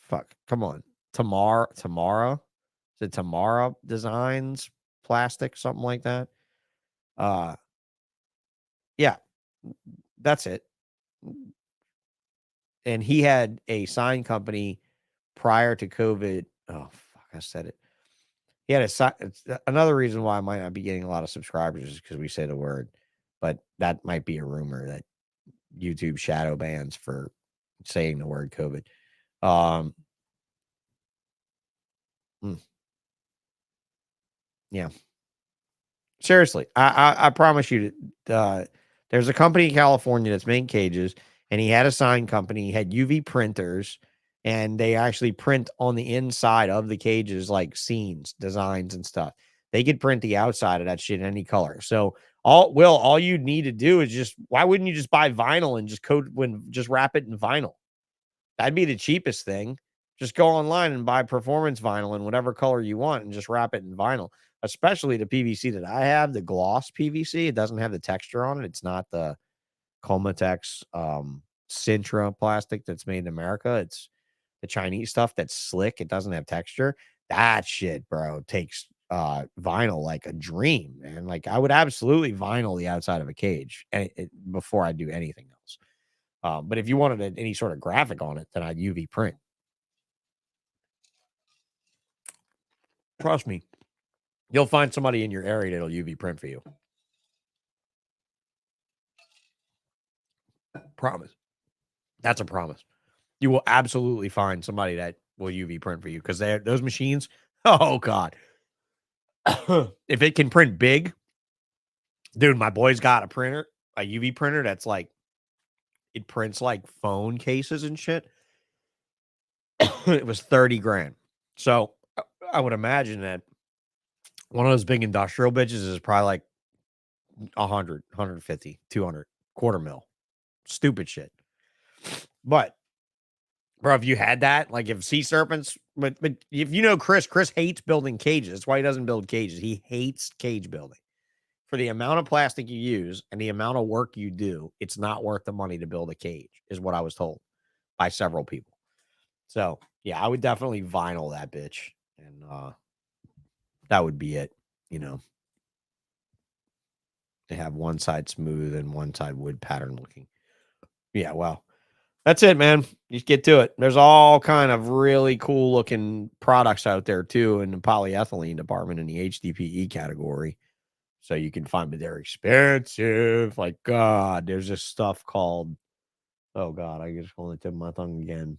Fuck. Come on. Tamara. Is it Tamara Designs Plastic? Something like that. Yeah. That's it. And he had a sign company prior to COVID. Oh, fuck. I said it. He had another reason why I might not be getting a lot of subscribers is because we say the word, but that might be a rumor that YouTube shadow bans for saying the word COVID. Yeah. Seriously, I promise you, there's a company in California that's making cages, and he had a sign company. He had UV printers, and they actually print on the inside of the cages like scenes, designs, and stuff. They could print the outside of that shit in any color. So all you need to do is why wouldn't you just buy vinyl and just wrap it in vinyl? That'd be the cheapest thing. Just go online and buy performance vinyl in whatever color you want and just wrap it in vinyl. Especially the PVC that I have, the gloss PVC. It doesn't have the texture on it. It's not the Comatex Sintra plastic that's made in America. It's the Chinese stuff that's slick. It doesn't have texture. That shit, bro, takes vinyl like a dream, man. Like I would absolutely vinyl the outside of a cage before I do anything else. But if you wanted any sort of graphic on it, then I'd UV print. Trust me, you'll find somebody in your area that'll UV print for you. Promise. That's a promise. You will absolutely find somebody that will UV print for you because those machines, oh God. If it can print big, dude, my boy's got a printer, a UV printer that's like, it prints like phone cases and shit. It was 30 grand. So I would imagine that one of those big industrial bitches is probably like 100, 150, 200, quarter mil. Stupid shit. But, bro, if you had that, like if C-SERPENTS, but if you know Chris hates building cages. That's why he doesn't build cages. He hates cage building. For the amount of plastic you use and the amount of work you do, it's not worth the money to build a cage, is what I was told by several people. So, yeah, I would definitely vinyl that bitch. And that would be it, you know. They have one side smooth and one side wood pattern looking. Yeah, well, that's it, man. Just get to it. There's all kind of really cool looking products out there too in the polyethylene department in the HDPE category. So you can find, but they're expensive. Like, God, there's this stuff called, oh God, I just only tip my tongue again.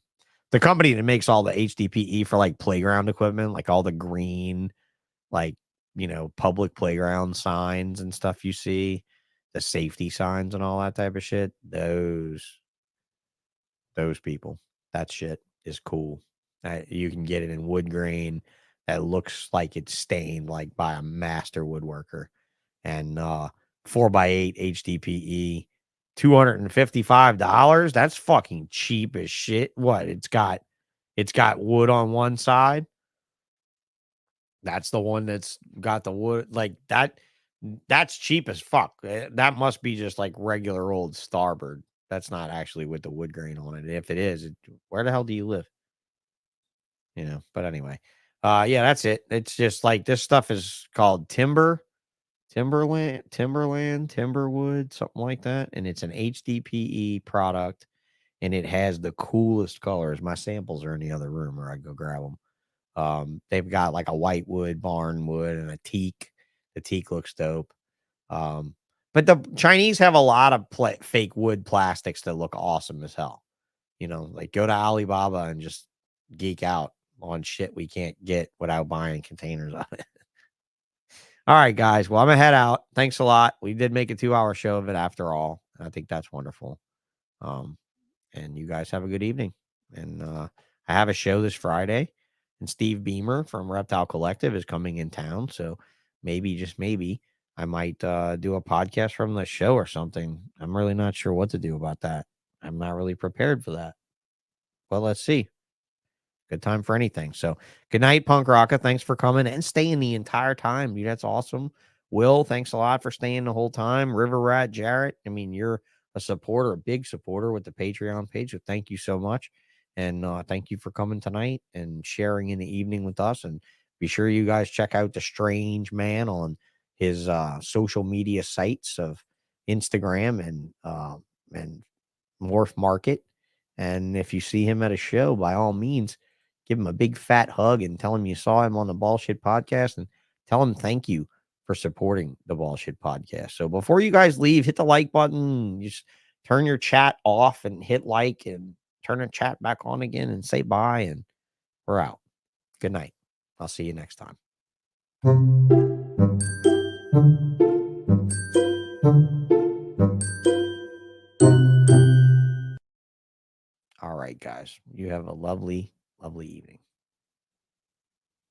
The company that makes all the HDPE for like playground equipment, like all the green, like, you know, public playground signs and stuff you see, the safety signs and all that type of shit. Those people, that shit is cool. You can get it in wood grain that looks like it's stained like by a master woodworker. And 4x8 HDPE, $255. That's fucking cheap as shit. What? It's got wood on one side. That's the one that's got the wood like that. That's cheap as fuck. That must be just like regular old Starboard. That's not actually with the wood grain on it. If it is, where the hell do you live? You know, but anyway. Yeah, that's it. It's just like this stuff is called Timberwood, something like that. And it's an HDPE product, and it has the coolest colors. My samples are in the other room, or I go grab them. They've got like a white wood, barn wood, and a teak. The teak looks dope. But the Chinese have a lot of fake wood plastics that look awesome as hell. You know, like go to Alibaba and just geek out on shit we can't get without buying containers of it. All right, guys. Well, I'm gonna head out. Thanks a lot. We did make a 2-hour show of it after all. I think that's wonderful. And you guys have a good evening. And I have a show this Friday. And Steve Beamer from Reptile Collective is coming in town. So maybe, just maybe, I might do a podcast from the show or something. I'm really not sure what to do about that. I'm not really prepared for that. But let's see. Good time for anything. So good night, Punk Rocka. Thanks for coming and staying the entire time, dude. That's awesome. Will, thanks a lot for staying the whole time. River Rat, Jarrett. I mean, you're a supporter, a big supporter with the Patreon page. So thank you so much. And thank you for coming tonight and sharing in the evening with us. And be sure you guys check out the Strange Man on his social media sites of Instagram and MorphMarket. And if you see him at a show, by all means, give him a big fat hug and tell him you saw him on the Bullshit podcast and tell him thank you for supporting the Bullshit podcast. So before you guys leave, hit the like button, just turn your chat off and hit like and turn the chat back on again and say bye. And we're out. Good night. I'll see you next time. All right, guys. You have a lovely, lovely evening.